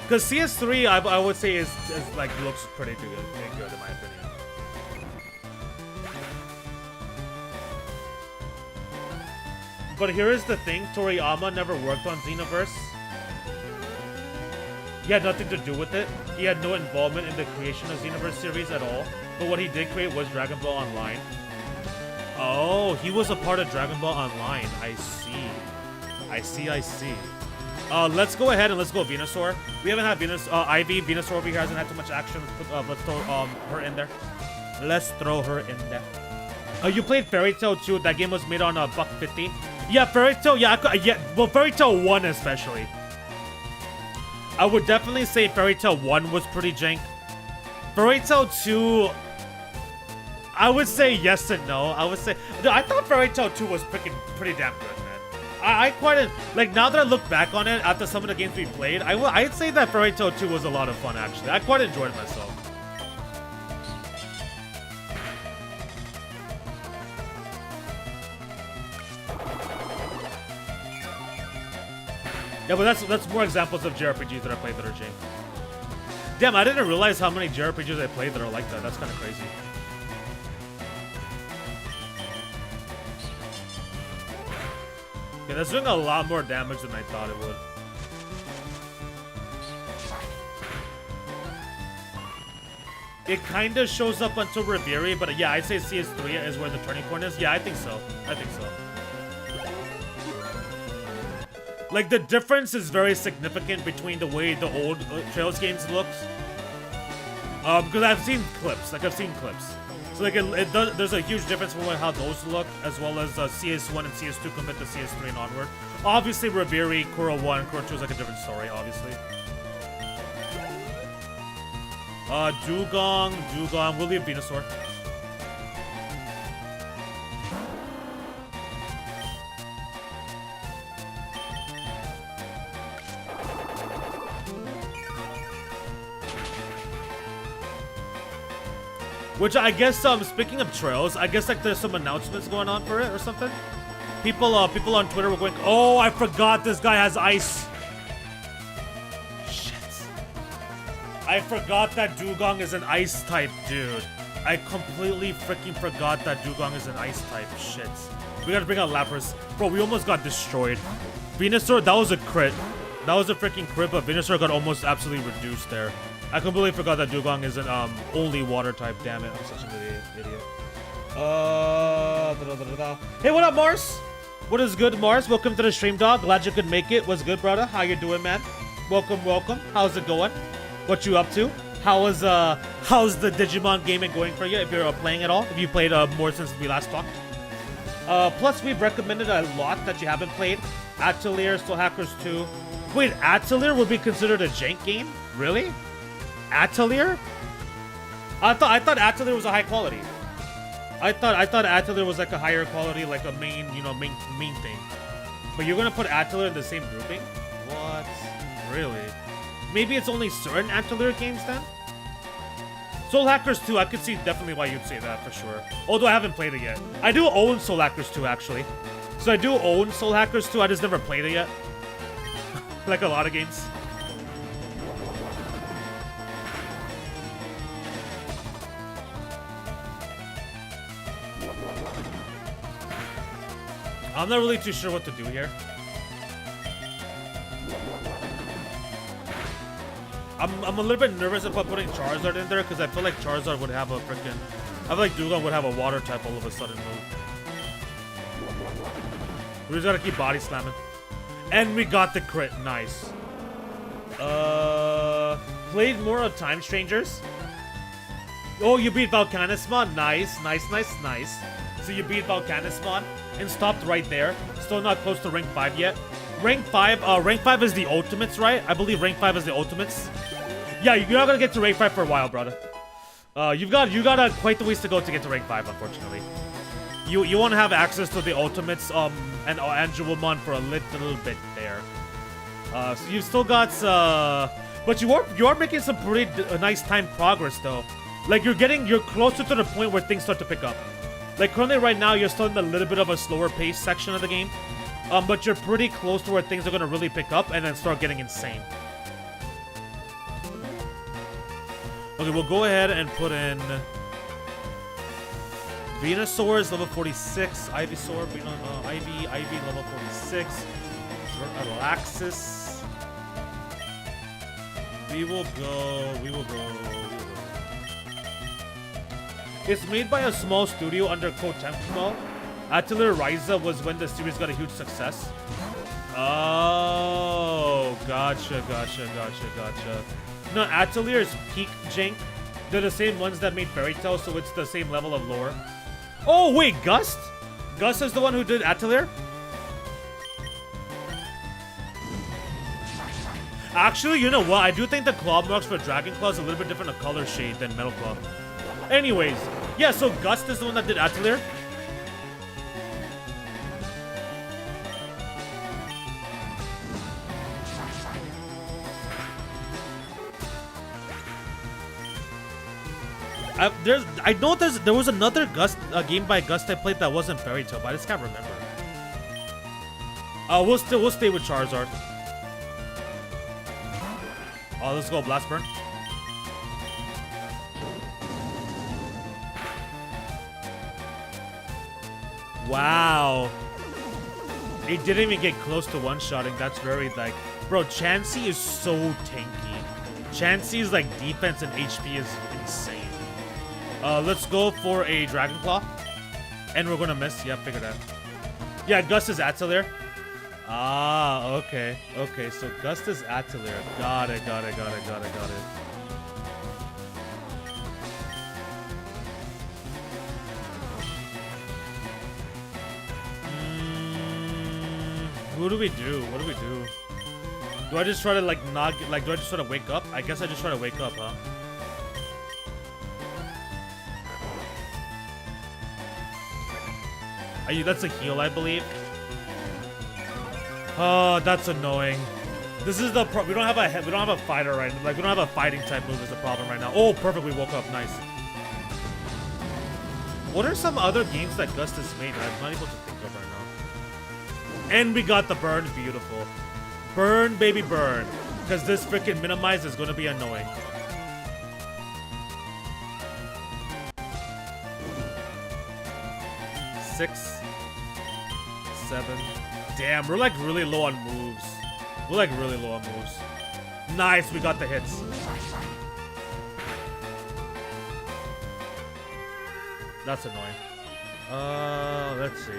Because CS3, I would say is like looks pretty good in my opinion. But here is the thing: Toriyama never worked on Xenoverse. He had nothing to do with it. He had no involvement in the creation of Xenoverse series at all. But what he did create was Dragon Ball Online. Oh, he was a part of Dragon Ball Online. I see. Let's go ahead and let's go Venusaur. We haven't had Ivy. Venusaur over here hasn't had too much action. Let's throw her in there. Let's throw her in there. You played Fairy Tail 2. That game was made on $1.50. Yeah, Fairy Tail. Yeah, well, Fairy Tail 1 especially. I would definitely say Fairy Tail 1 was pretty jank. Fairy Tail 2, I would say yes and no. I thought Fairy Tail 2 was pretty damn good, man. I quite like, now that I look back on it after some of the games we played, I'd say that Fairy Tail 2 was a lot of fun actually. I quite enjoyed myself. Yeah, but that's more examples of JRPGs that I played that are jank. Damn, I didn't realize how many JRPGs I played that are like that. That's kind of crazy. Okay, that's doing a lot more damage than I thought it would. It kind of shows up until Reverie, but yeah, I'd say CS3 is where the turning point is. Yeah, I think so. I think so. Like, the difference is very significant between the way the old Trails games looks. Because I've seen clips. Like, I've seen clips. So, like, there's a huge difference from how those look, as well as CS1 and CS2 compared to CS3 and onward. Obviously, Reverie, Kuro 1, Kuro 2 is like a different story, obviously. Dugong, we'll leave Venusaur. Which I guess, speaking of Trails, I guess like there's some announcements going on for it or something. People on Twitter were going, oh, I forgot this guy has ice. Shit. I forgot that Dugong is an ice type, dude. I completely freaking forgot that Dugong is an ice type. Shit. We gotta bring out Lapras. Bro, we almost got destroyed. Venusaur, that was a crit. That was a freaking crit, but Venusaur got almost absolutely reduced there. I completely forgot that Dugong isn't only water type. Damn it, I'm such an idiot. Hey, what up, Mars? What is good, Mars? Welcome to the stream, dog. Glad you could make it. What's good, brother? How you doing, man? Welcome, welcome. How's it going? What you up to? How's the Digimon gaming going for you? If you're playing at all, if you played more since we last talked. Plus, we've recommended a lot that you haven't played. Atelier, Soul Hackers 2. Wait, Atelier would be considered a jank game? Really? Atelier? I thought Atelier was a high quality. I thought Atelier was like a higher quality, like a main thing. But you're gonna put Atelier in the same grouping? What? Really? Maybe it's only certain Atelier games then? Soul Hackers 2, I could see definitely why you'd say that for sure. Although I haven't played it yet. I do own Soul Hackers 2 actually. So I do own Soul Hackers 2, I just never played it yet. Like a lot of games. I'm not really too sure what to do here. I'm a little bit nervous about putting Charizard in there because I feel like Charizard would have a freaking... I feel like Dugong would have a water type all of a sudden move. We just gotta keep body slamming. And we got the crit. Nice. Played more of Time Strangers. Oh, you beat Volcanismon. Nice, nice, nice, nice. So you beat Volcanismon and stopped right there. Still not close to rank 5 yet. Rank 5 is the ultimates, right? I believe rank 5 is the ultimates. Yeah, you're not gonna get to rank 5 for a while, brother. You got quite the ways to go to get to rank 5, unfortunately. You won't have access to the ultimates and Angelmon for a little bit there. So you've still got but you are making some pretty nice time progress though. Like you're closer to the point where things start to pick up. Like currently right now you're still in a little bit of a slower pace section of the game. But you're pretty close to where things are gonna really pick up and then start getting insane. Okay, we'll go ahead and put in Venusaur is level 46, Ivysaur, Ivy level 46, Relaxis. We will go. It's made by a small studio under code Tempo. Atelier Ryza was when the series got a huge success. Oh, gotcha. No, Atelier is Peak Jank. They're the same ones that made Fairy Tail, so it's the same level of lore. Oh, wait, Gust? Gust is the one who did Atelier? Actually, you know what? I do think the claw marks for Dragon Claw is a little bit different of color shade than Metal Claw. Anyways, yeah, so Gust is the one that did Atelier. I know there was another Gust game by Gust I played that wasn't Fairy Tail, but I just can't remember. We'll stay with Charizard. Oh, let's go Blast Burn. Wow. It didn't even get close to one-shotting. That's very like, bro. Chansey is so tanky. Chansey's like defense and HP is insane. Let's go for a Dragon Claw. And we're gonna miss. Yeah, figured that. Yeah, Gust is Atelier. Ah, okay. Okay, so Gust is Atelier. Got it. Who do we do? What do we do? Do I just try to like not get, like do I just try to wake up? I guess I just try to wake up, huh? That's a heal, I believe. Oh, that's annoying. This is the we don't have a fighter right now. Like we don't have a fighting type move is the problem right now. Oh, perfect, we woke up. Nice. What are some other games that Gust has made that I'm not able to think of right now? And we got the burn, beautiful. Burn, baby, burn. Because this freaking minimize is gonna be annoying. Six. 7. Damn, we're like really low on moves. We're like really low on moves. Nice, we got the hits. That's annoying. Let's see.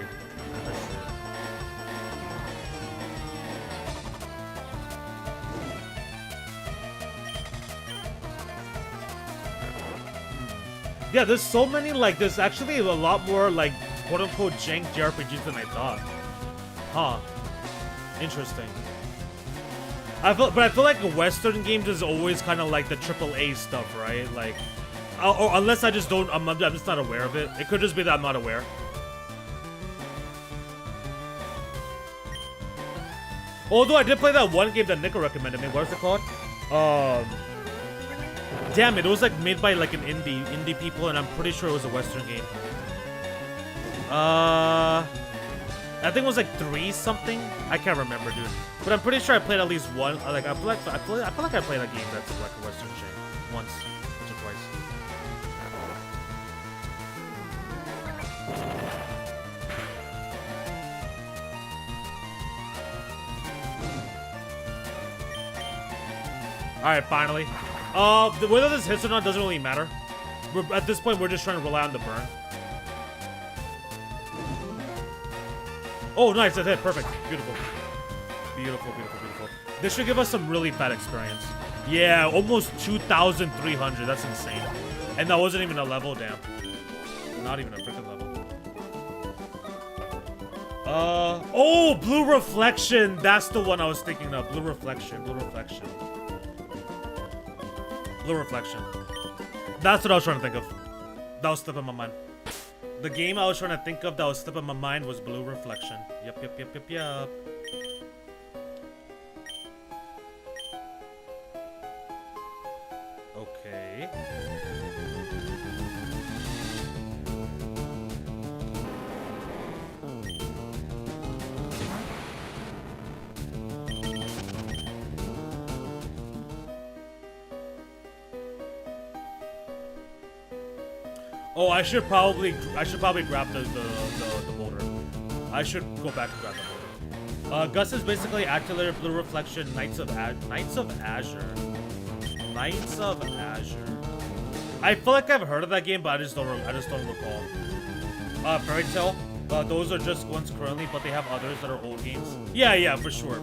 Yeah, there's so many, like, there's actually a lot more, like, quote-unquote jank JRPGs than I thought. Huh. Interesting. I feel like Western games is always kind of like the AAA stuff, right? Like, or unless I just don't, I'm just not aware of it. It could just be that I'm not aware. Although I did play that one game that Nico recommended me. What is it called? Damn it! It was like made by like an indie people, and I'm pretty sure it was a Western game. I think it was like 3 something. I can't remember, dude. But I'm pretty sure I played at least one. Like I feel like I played a game that's like a Western chain once or twice. All right, finally. Whether this hits or not doesn't really matter. At this point, we're just trying to rely on the burn. Oh, nice, that hit. Perfect. Beautiful. Beautiful. This should give us some really bad experience. Yeah, almost 2,300. That's insane. And that wasn't even a level, damn. Not even a freaking level. Oh, Blue Reflection. That's the one I was thinking of. Blue Reflection. That's what I was trying to think of. That was slipping my mind. The game I was trying to think of that was slipping my mind was Blue Reflection. Yep. Okay. Oh, I should probably grab the boulder. I should go back and grab the boulder. Gus is basically Atelier, Blue Reflection, Knights of Azure. I feel like I've heard of that game, but I just don't recall. Fairy Tail. Those are just ones currently, but they have others that are old games. Yeah, for sure.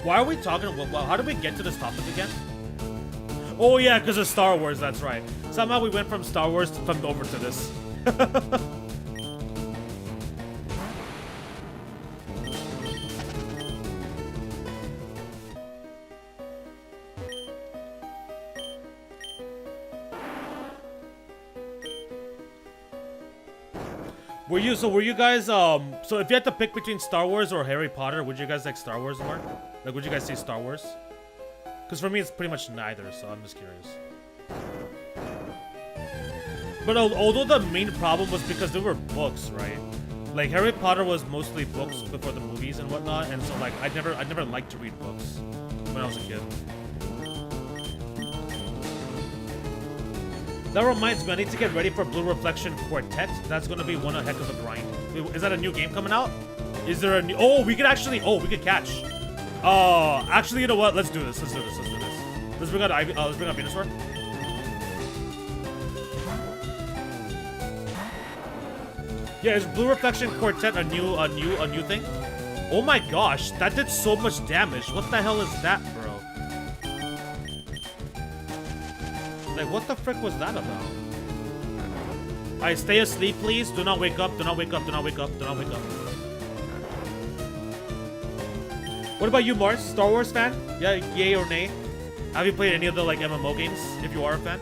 Why are we talking? Well, how did we get to this topic again? Oh yeah, because of Star Wars. That's right. Somehow we went from Star Wars over to this. Were you guys so if you had to pick between Star Wars or Harry Potter, would you guys like Star Wars more? Like, would you guys say Star Wars? Because for me, it's pretty much neither, so I'm just curious. But although the main problem was because they were books, right? Like, Harry Potter was mostly books before the movies and whatnot, and so like I never liked to read books when I was a kid. That reminds me, I need to get ready for Blue Reflection Quartet. That's gonna be one heck of a grind. Is that a new game coming out? Is there a new? Oh, we could catch. Oh, actually, you know what? Let's do this. Let's do this. Let's do this. Let's bring out Ivy. Let's bring out Venusaur. Yeah, is Blue Reflection Quartet a new thing? Oh my gosh, that did so much damage. What the hell is that, bro? Like, what the frick was that about? Alright, stay asleep, please. Do not wake up. Do not wake up. Do not wake up. Do not wake up. What about you, Mars? Star Wars fan? Yeah, yay or nay? Have you played any of the like MMO games? If you are a fan.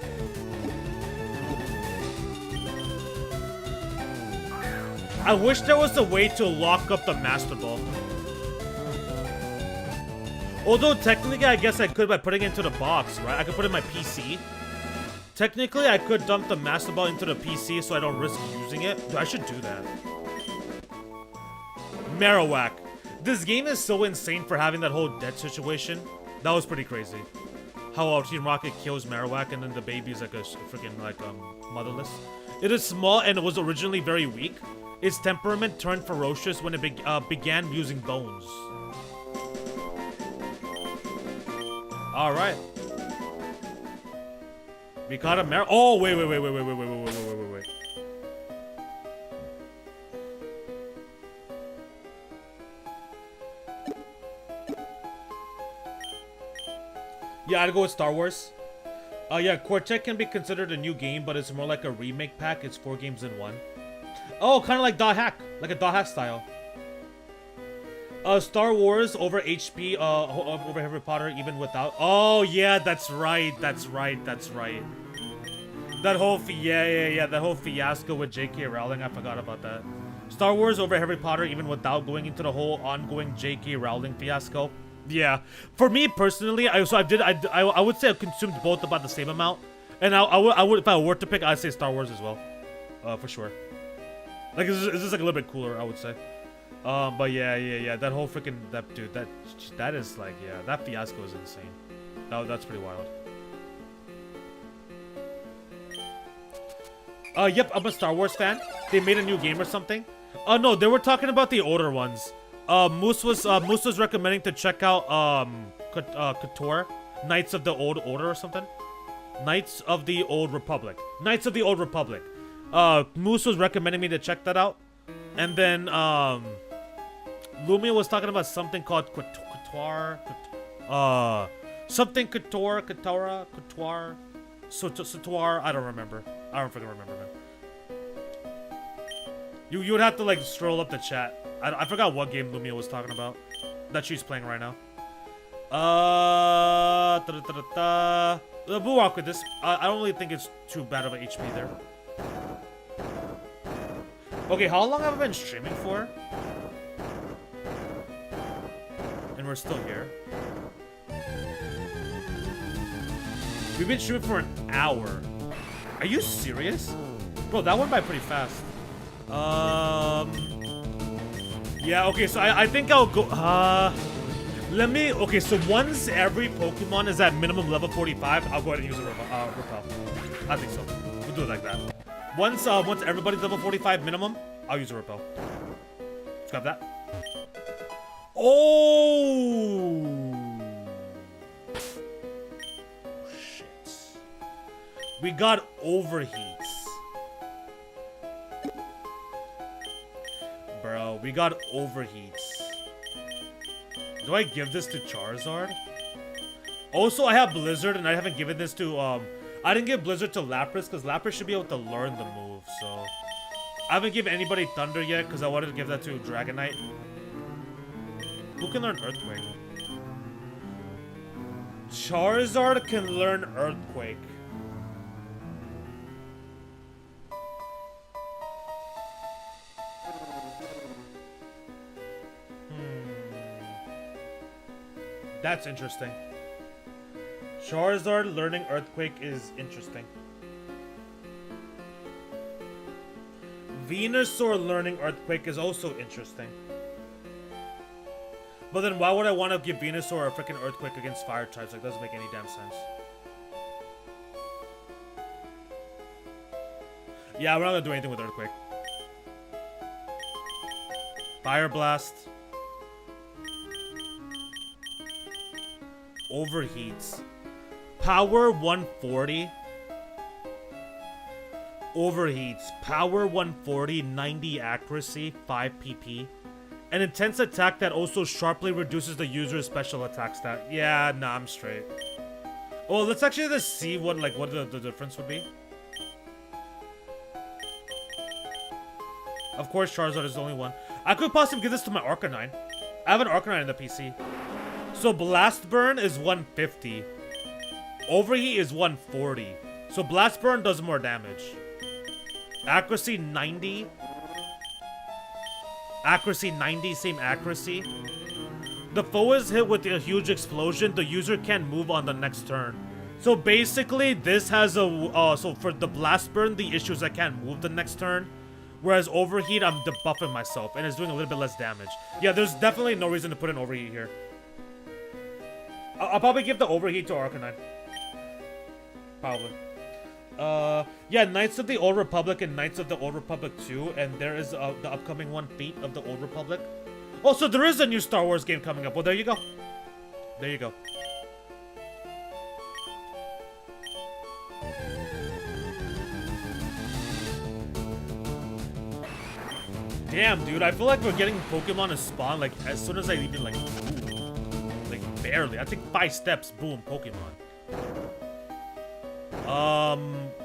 I wish there was a way to lock up the Master Ball. Although technically, I guess I could by putting it into the box, right? I could put it in my PC. Technically, I could dump the Master Ball into the PC so I don't risk using it. Dude, I should do that. Marowak. This game is so insane for having that whole death situation. That was pretty crazy. How Team Rocket kills Marowak and then the baby is like a freaking like motherless. It is small and it was originally very weak. Its temperament turned ferocious when it began using bones. Alright. We got a Oh, wait. Yeah, I'd go with Star Wars. Yeah, Quartet can be considered a new game, but it's more like a remake pack. It's 4 games in 1. Oh, kind of like Dot Hack. Like a Dot Hack style. Star Wars over HP, over Harry Potter, even without... Oh, yeah, that's right. That whole... Yeah. That whole fiasco with J.K. Rowling, I forgot about that. Star Wars over Harry Potter, even without going into the whole ongoing J.K. Rowling fiasco. Yeah. For me, personally, I would say I consumed both about the same amount. And I would, if I were to pick, I'd say Star Wars as well. For sure. Like, it's just like a little bit cooler, I would say. But yeah. That whole freaking dude, that is like, yeah, that fiasco is insane. That's pretty wild. Yep, I'm a Star Wars fan. They made a new game or something. No, they were talking about the older ones. Moose was recommending to check out KOTOR, Knights of the Old Order or something. Knights of the Old Republic. Moose was recommending me to check that out. And then Lumia was talking about something called KOTOR. Something KOTOR. I don't remember. I don't freaking remember, man. You would have to like scroll up the chat. I forgot what game Lumia was talking about that she's playing right now. We'll walk with this. I don't really think it's too bad of an HP there. Okay, how long have I been streaming for? And we're still here. We've been streaming for an hour. Are you serious? Bro, that went by pretty fast. Yeah, okay, so I think I'll go, okay, so once every Pokemon is at minimum level 45, I'll go ahead and use a Repel. I think so. We'll do it like that. Once everybody's level 45 minimum, I'll use a Repel. Let's grab that. Oh! Shit. We got Overheats. Bro, we got Overheats. Do I give this to Charizard? Also, I have Blizzard, and I haven't given this to, I didn't give Blizzard to Lapras, because Lapras should be able to learn the move, so... I haven't given anybody Thunder yet, because I wanted to give that to Dragonite. Who can learn Earthquake? Charizard can learn Earthquake. That's interesting. Charizard learning Earthquake is interesting. Venusaur learning Earthquake is also interesting. But then why would I want to give Venusaur a freaking Earthquake against Fire types? Like, doesn't make any damn sense. Yeah, we're not gonna do anything with Earthquake. Fire Blast. overheats. Power 140. Overheats. Power 140, 90 accuracy, 5 PP. An intense attack that also sharply reduces the user's special attack stat. Yeah, nah, I'm straight. Oh, let's actually just see what the difference would be. Of course, Charizard is the only one. I could possibly give this to my Arcanine. I have an Arcanine in the PC. So Blast Burn is 150. Overheat is 140. So Blast Burn does more damage. Accuracy 90. Accuracy 90, same accuracy. The foe is hit with a huge explosion. The user can't move on the next turn. So basically, this has a... so for the Blast Burn, the issue is I can't move the next turn. Whereas Overheat, I'm debuffing myself, and it's doing a little bit less damage. Yeah, there's definitely no reason to put an Overheat here. I'll probably give the Overheat to Arcanine. Probably. Yeah, Knights of the Old Republic and Knights of the Old Republic 2, and there is the upcoming one, Fate of the Old Republic. Oh, so there is a new Star Wars game coming up. Well, there you go. There you go. Damn, dude, I feel like we're getting Pokemon to spawn, like, as soon as I even, like, move. Like, barely. I think 5 steps, boom, Pokemon.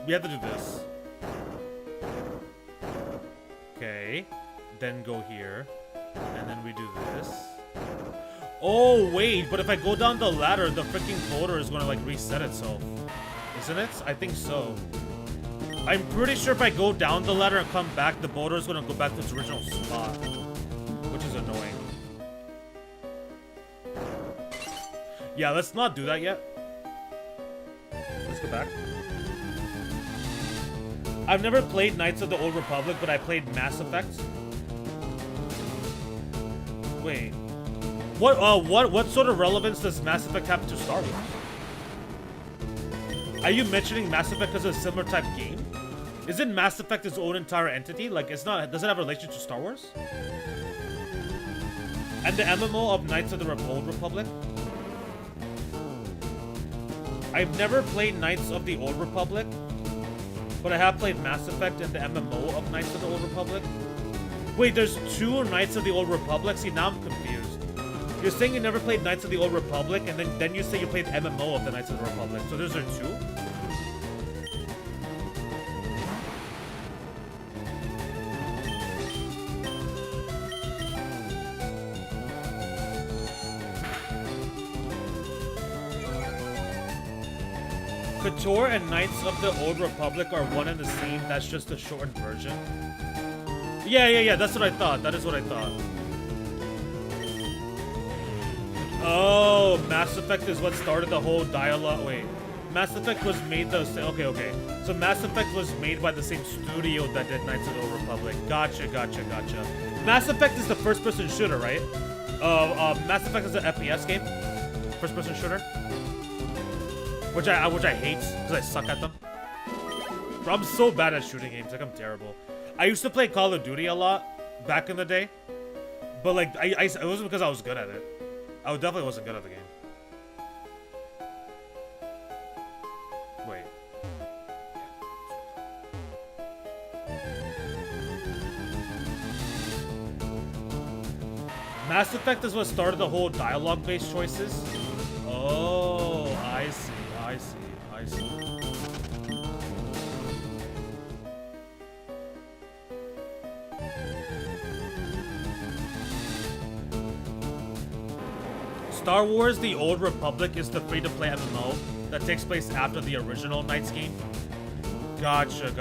We have to do this. Okay. Then go here. And then we do this. Oh, wait, but if I go down the ladder, the freaking boulder is gonna, like, reset itself. Isn't it? I think so. I'm pretty sure if I go down the ladder and come back, the boulder is gonna go back to its original spot. Which is annoying. Yeah, let's not do that yet. Let's go back. I've never played Knights of the Old Republic, but I played Mass Effect. Wait. What sort of relevance does Mass Effect have to Star Wars? Are you mentioning Mass Effect because it's a similar type game? Isn't Mass Effect its own entire entity? Like, it's not. Does it have a relationship to Star Wars? And the MMO of Knights of the Old Republic? I've never played Knights of the Old Republic, but I have played Mass Effect and the MMO of Knights of the Old Republic. Wait, there's 2 Knights of the Old Republic? See, now I'm confused. You're saying you never played Knights of the Old Republic, and then you say you played the MMO of the Knights of the Republic. So those are 2? KOTOR and Knights of the Old Republic are one and the same. That's just a shortened version. Yeah. That's what I thought. That is what I thought. Oh, Mass Effect is what started the whole dialogue. Wait, Mass Effect was made the same. Okay. So Mass Effect was made by the same studio that did Knights of the Old Republic. Gotcha. Mass Effect is the first-person shooter, right? Mass Effect is an FPS game, first-person shooter, which I hate because I suck at them. Bro, I'm so bad at shooting games. Like, I'm terrible. I used to play Call of Duty a lot back in the day, but like it wasn't because I was good at it. I definitely wasn't good at the game. Wait. Mass Effect is what started the whole dialogue-based choices. Oh, I see. Star Wars The Old Republic is the free-to-play MMO that takes place after the original Knights game. Gotcha.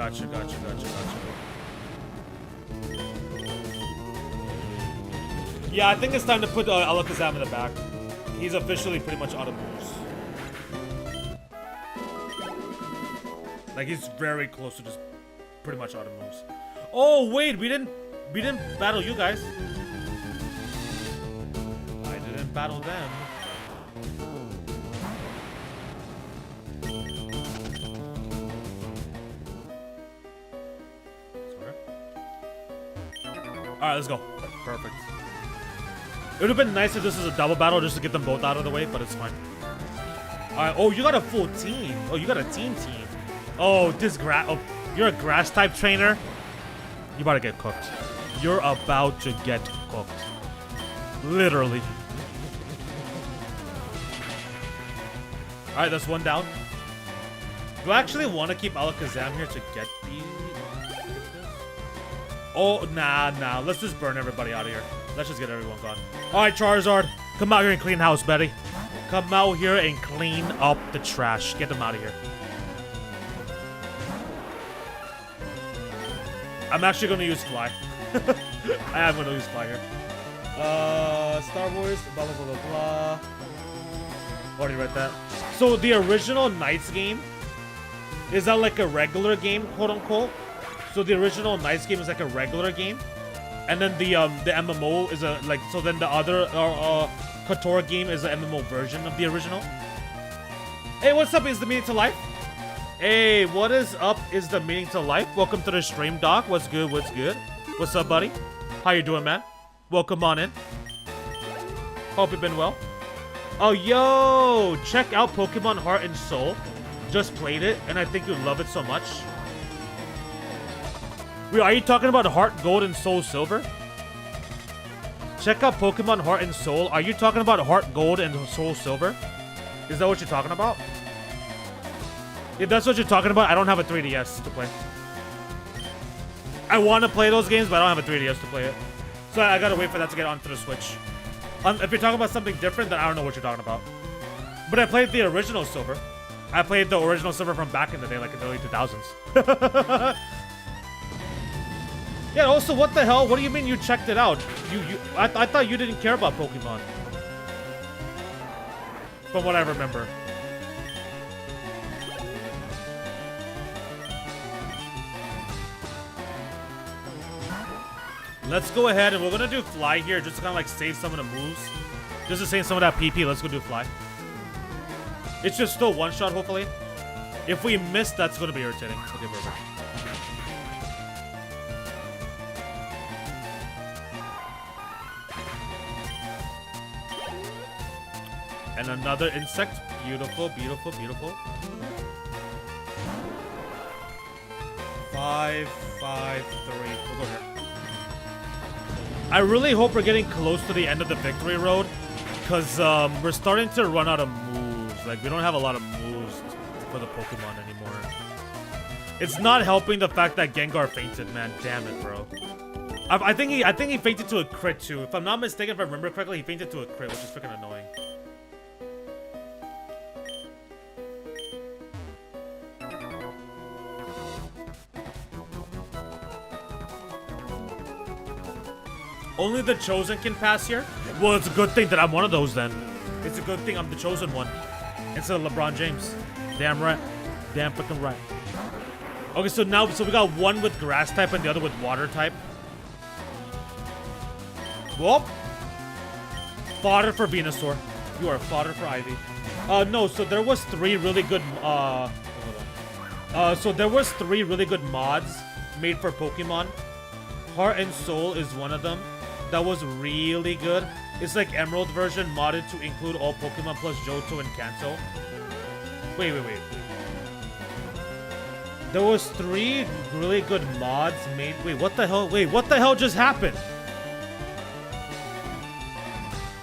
Yeah, I think it's time to put Alakazam in the back. He's officially pretty much out of moves. Like, he's very close to just pretty much out of moves. Oh wait, we didn't battle you guys. I didn't battle them. Alright, let's go. Perfect. It would have been nice if this was a double battle just to get them both out of the way, but it's fine. Alright, oh, you got a full team. Oh, you got a team. Oh, this you're a grass type trainer? You about to get cooked. You're about to get cooked. Literally. Alright, that's one down. Do I actually want to keep Alakazam here to get the... Oh, nah. Let's just burn everybody out of here. Let's just get everyone gone. Alright, Charizard. Come out here and clean house, Betty. Come out here and clean up the trash. Get them out of here. I'm actually going to use Fly. I am going to use Fly here. Star Wars, blah, blah, blah, blah, blah. Already read that. So the original Knights game, is that like a regular game, quote unquote? So the original Knights game is like a regular game. And then the MMO is a, like, so then the other, KOTOR game is an MMO version of the original. Hey, what's up? Is the meaning to life? Hey, what is up? Is the meaning to life? Welcome to the stream, Doc. What's good? What's good? What's up, buddy? How you doing, man? Welcome on in. Hope you've been well. Oh, yo! Check out Pokemon Heart and Soul. Just played it, and I think you'd love it so much. Wait, are you talking about Heart Gold and Soul Silver? Check out Pokemon Heart and Soul. Are you talking about Heart Gold and Soul Silver? Is that what you're talking about? If that's what you're talking about, I don't have a 3DS to play. I want to play those games, but I don't have a 3DS to play it. So I gotta wait for that to get onto the Switch. If you're talking about something different, then I don't know what you're talking about. But I played the original Silver. I played the original Silver from back in the day, like in the early 2000s. Yeah, also, what the hell? What do you mean you checked it out? I thought you didn't care about Pokemon. From what I remember. Let's go ahead and we're gonna do Fly here just to kind of like save some of the moves. Just to save some of that PP, let's go do Fly. It's just still one shot, hopefully. If we miss, that's gonna be irritating. Okay, perfect. And another insect. Beautiful, beautiful, beautiful. 5, 5, 3. We'll go here. I really hope we're getting close to the end of the victory road, because we're starting to run out of moves. Like, we don't have a lot of moves for the Pokemon anymore. It's not helping the fact that Gengar fainted, man. Damn it, bro. I think he fainted to a crit too. If I'm not mistaken, if I remember correctly, he fainted to a crit, which is freaking annoying. Only the chosen can pass here? Well, it's a good thing that I'm one of those then. It's a good thing I'm the chosen one. Instead of LeBron James. Damn right. Damn freaking right. Okay, so now, we got one with grass type and the other with water type. Whoop. Fodder for Venusaur. You are fodder for Ivy. No, so there was 3 really good, so there was 3 really good mods made for Pokemon. Heart and Soul is one of them. That was really good. It's like Emerald version modded to include all Pokemon plus Johto and Kanto. Wait. There was 3 really good mods made. Wait, what the hell? Wait, what the hell just happened?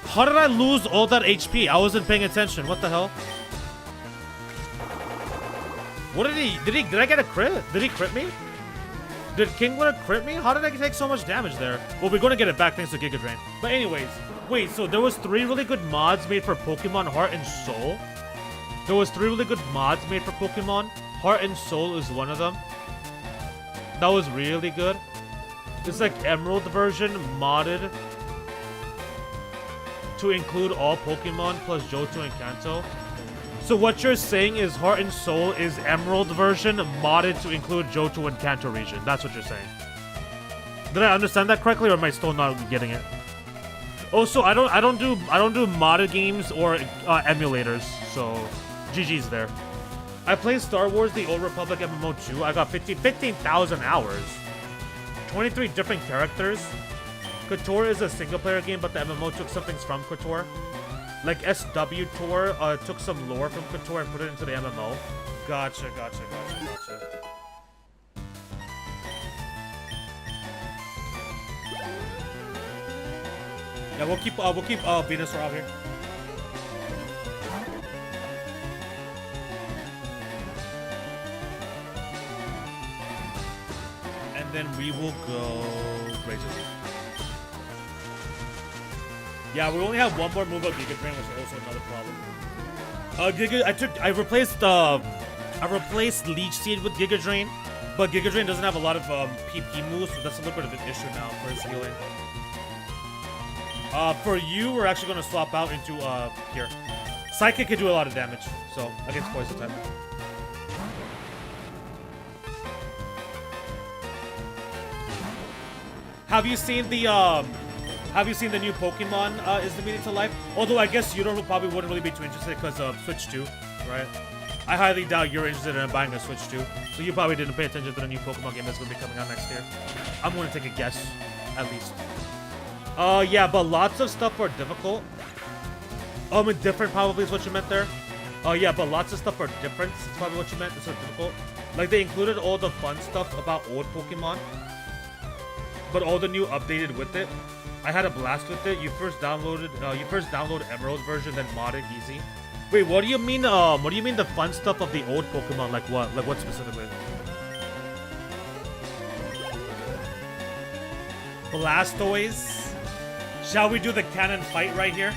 How did I lose all that HP? I wasn't paying attention. What the hell? What did he? Did I get a crit? Did he crit me? Did King Winner crit me? How did I take so much damage there? Well, we're going to get it back thanks to Giga Drain. But anyways, wait, so there was 3 really good mods made for Pokemon Heart and Soul. There was 3 really good mods made for Pokemon. Heart and Soul is one of them. That was really good. It's like Emerald version modded to include all Pokemon plus Johto and Kanto. So what you're saying is Heart and Soul is Emerald version modded to include Johto and Kanto region. That's what you're saying. Did I understand that correctly, or am I still not getting it? Also, I don't do modded games or emulators, so GG's there. I played Star Wars: The Old Republic MMO 2. I got 15,000 hours. 23 different characters. KOTOR is a single-player game, but the MMO took some things from KOTOR. Like SW Tour took some lore from Couture and put it into the MMO. Gotcha. Yeah, we'll keep Venusaur out here. And then we will go Razor Leaf. Yeah, we only have one more move of Giga Drain, which is also another problem. I replaced Leech Seed with Giga Drain, but Giga Drain doesn't have a lot of PP moves, so that's a little bit of an issue now for his healing. For you, we're actually gonna swap out into here. Psychic can do a lot of damage, so against poison type. Have you seen the new Pokemon is the meaning to life? Although I guess you probably wouldn't really be too interested because of Switch 2, right? I highly doubt you're interested in buying a Switch 2, so you probably didn't pay attention to the new Pokemon game that's gonna be coming out next year. I'm gonna take a guess, at least. Yeah, but lots of stuff are difficult. Different probably is what you meant there. Yeah, but lots of stuff are different. It's probably what you meant. It's so difficult. Like they included all the fun stuff about old Pokemon, but all the new updated with it. I had a blast with it. You first download Emerald version, then mod it easy. Wait, what do you mean? What do you mean the fun stuff of the old Pokemon? Like what? Like what specifically? Blastoise. Shall we do the cannon fight right here?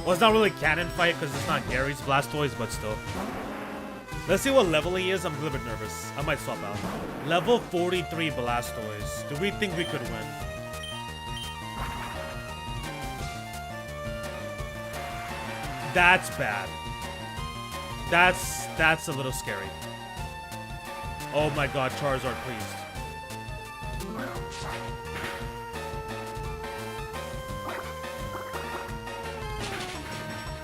Well, it's not really cannon fight because it's not Gary's Blastoise, but still. Let's see what level he is. I'm a little bit nervous. I might swap out. Level 43 Blastoise. Do we think we could win? That's bad. That's a little scary. Oh my god, Charizard, please.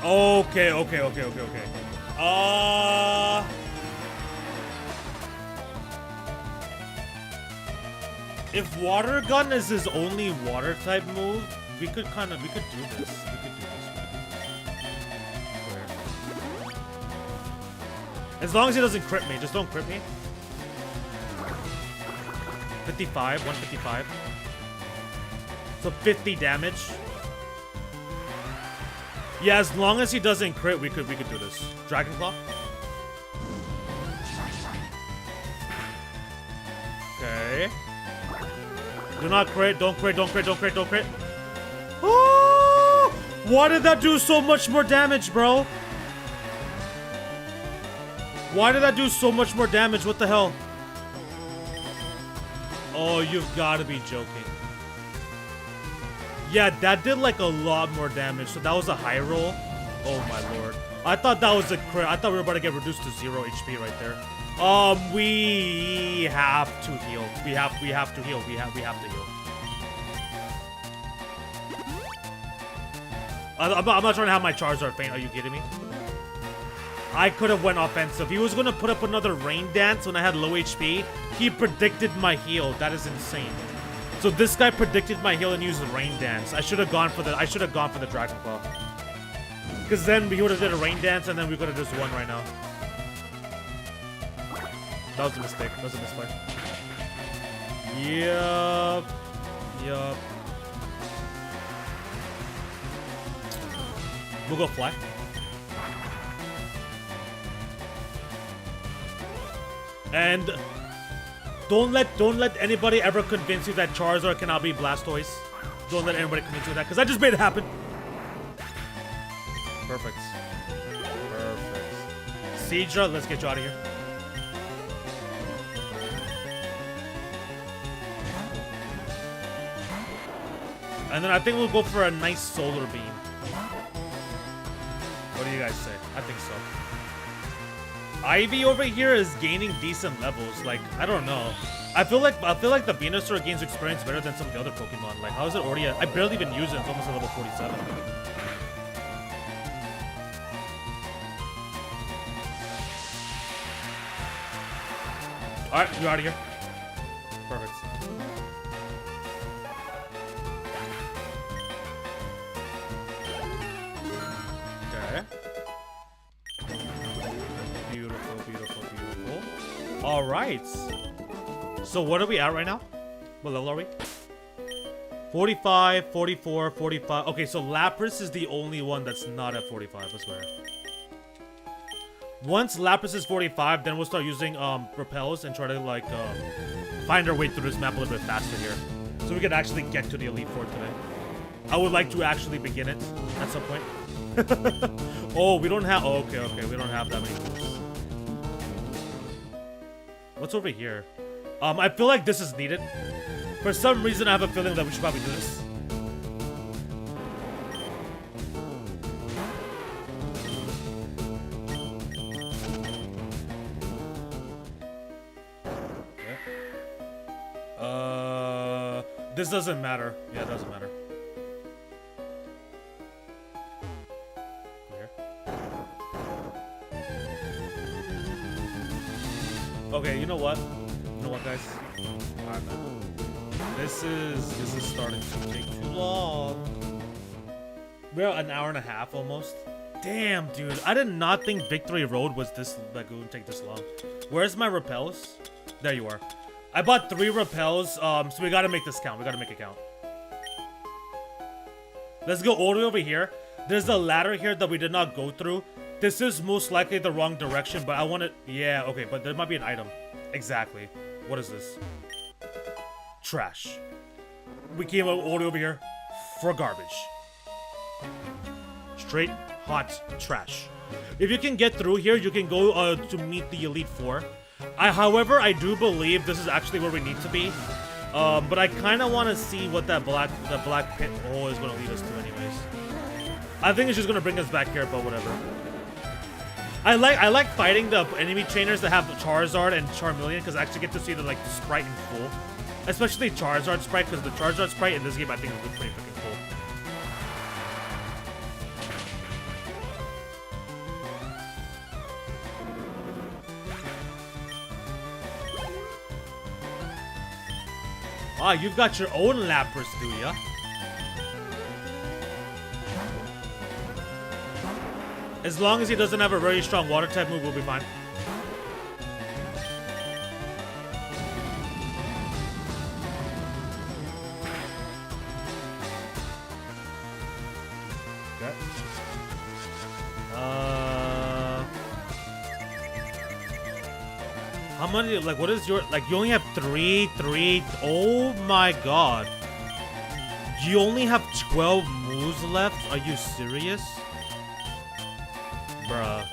Okay. If Water Gun is his only water type move, we could do this. As long as he doesn't crit me, just don't crit me. 55, 155. So 50 damage. Yeah, as long as he doesn't crit, we could do this. Dragon Claw. Okay. Do not crit, don't crit. Oh! Why did that do so much more damage, bro? Why did that do so much more damage? What the hell? Oh, you've got to be joking. Yeah, that did like a lot more damage. So that was a high roll. Oh my lord. I thought that was a crit. I thought we were about to get reduced to 0 HP right there. We have to heal. We have to heal. We have to heal. I'm not trying to have my Charizard faint. Are you kidding me? I could have went offensive. He was going to put up another Rain Dance when I had low HP. He predicted my heal. That is insane. So this guy predicted my heal and used the Rain Dance. I should have gone for the Dragon Claw. Because then we would have did a Rain Dance and then we could have just won right now. That was a mistake. That was a misplay. Yup. We'll go fly. And don't let anybody ever convince you that Charizard cannot be Blastoise. Don't let anybody convince you of that, because I just made it happen. Perfect. Seadra, let's get you out of here. And then I think we'll go for a nice Solar Beam. What do you guys say? I think so. Ivy over here is gaining decent levels. Like, I don't know. I feel like the Venusaur gains experience better than some of the other Pokemon. Like, how is it already I barely even use it. It's almost at level 47. Alright, you're out of here. Perfect. Alright. So what are we at right now? What level are we? 45, 44, 45. Okay, so Lapras is the only one that's not at 45, I swear. Once Lapras is 45, then we'll start using repels and try to like find our way through this map a little bit faster here. So we can actually get to the Elite Four today. I would like to actually begin it at some point. Oh, we don't have... Oh, okay, we don't have that many moves. What's over here? I feel like this is needed. For some reason, I have a feeling that we should probably do this. Okay. This doesn't matter. Yeah, it doesn't matter. Okay, you know what? You know what, guys? Alright, man. This is starting to take too long. We're an hour and a half almost. Damn, dude. I did not think Victory Road was this like it would take this long. Where's my repels? There you are. I bought 3 repels, so we gotta make this count. We gotta make it count. Let's go all the way over here. There's a ladder here that we did not go through. This is most likely the wrong direction, but I want it. Yeah, okay, but there might be an item. Exactly. What is this? Trash. We came all the way over here for garbage. Straight, hot trash. If you can get through here, you can go to meet the Elite Four. However, I do believe this is actually where we need to be. But I kind of want to see what that black pit hole is going to lead us to anyways. I think it's just going to bring us back here, but whatever. I like fighting the enemy trainers that have Charizard and Charmeleon because I actually get to see the like the sprite in full. Especially Charizard sprite, because the Charizard sprite in this game I think is pretty freaking cool. Ah, you've got your own Lapras, do ya? As long as he doesn't have a very strong water type move, we'll be fine. Okay. How many, like, what is your, like, you only have three, oh my god. You only have 12 moves left? Are you serious? Bruh.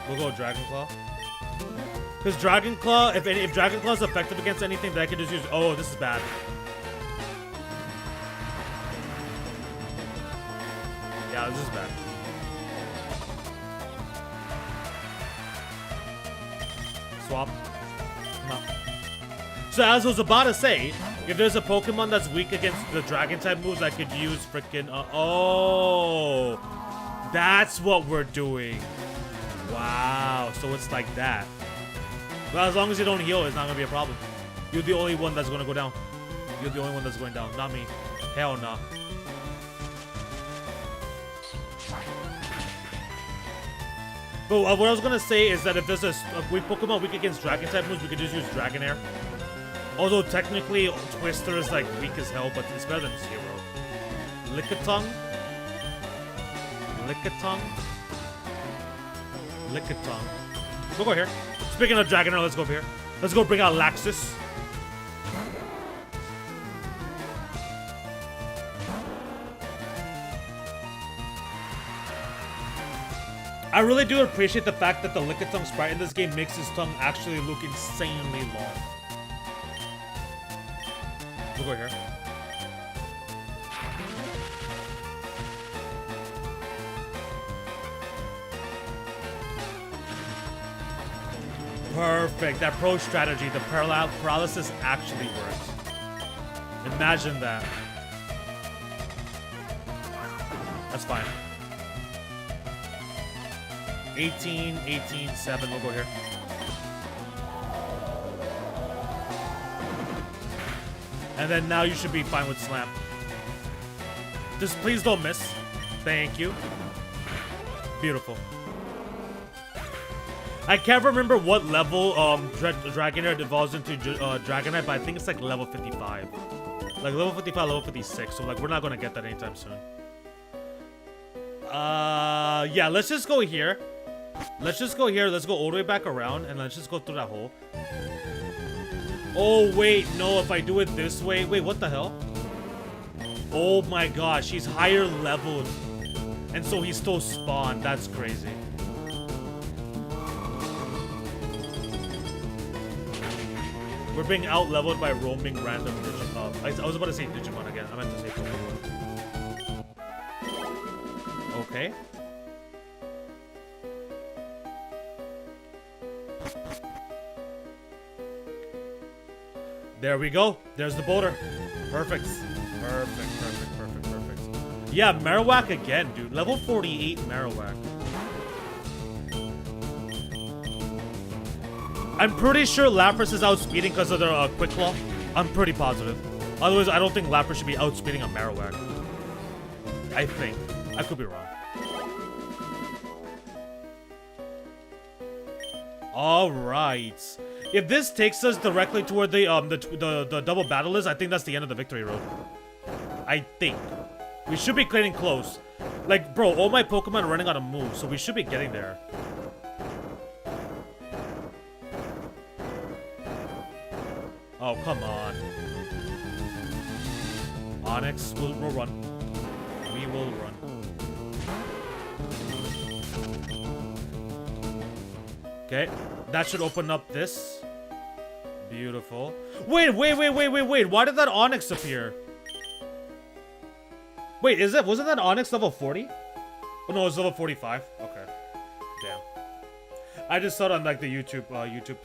We'll go Dragon Claw. Because Dragon Claw, if Dragon Claw is effective against anything, then I can just use... Oh, this is bad. Yeah, this is bad. Swap. No. So as I was about to say, if there's a Pokemon that's weak against the Dragon type moves, I could use freaking... oh! That's what we're doing. Wow. So it's like that. Well, as long as you don't heal, it's not going to be a problem. You're the only one that's going to go down. You're the only one that's going down. Not me. Hell no. But what I was going to say is that if there's a weak Pokemon weak against Dragon type moves, we could just use Dragonair. Although technically Twister is like weak as hell, but it's better than Zero. Lickitung. Lickitung. Lickitung. We'll go here. Speaking of Dragonair, let's go over here. Let's go bring out Laxus. I really do appreciate the fact that the Lickitung sprite in this game makes his tongue actually look insanely long. We'll go here. Perfect. That pro strategy, the paralysis actually works. Imagine that. That's fine. 18, 18, 7. We'll go here. And then now you should be fine with Slam. Just please don't miss. Thank you. Beautiful. I can't remember what level Dragonite evolves into Dragonite, but I think it's like level 55. Like level 55, level 56. So like we're not gonna get that anytime soon. Yeah, let's just go here. Let's just go here. Let's go all the way back around and let's just go through that hole. Oh wait, no, if I do it this way. Wait, what the hell? Oh my gosh, he's higher leveled. And so he's still spawned. That's crazy. We're being out-leveled by roaming random Digimon. I was about to say Digimon again. I meant to say Pokemon. Okay. There we go. There's the boulder. Perfect. Perfect. Yeah, Marowak again, dude. Level 48 Marowak. I'm pretty sure Lapras is outspeeding because of their Quick Claw. I'm pretty positive. Otherwise, I don't think Lapras should be outspeeding a Marowak. I think. I could be wrong. Alright. If this takes us directly toward the double battle is, I think that's the end of the victory road. I think. We should be getting close. Like, bro, all my Pokemon are running out of moves, so we should be getting there. Oh, come on. Onyx, we'll run. We will run. Okay, that should open up this. Beautiful. Wait. Why did that Onyx appear? Wait, wasn't that Onyx level 40? Oh no, it's level 45. Okay. Damn. I just saw it on like the YouTube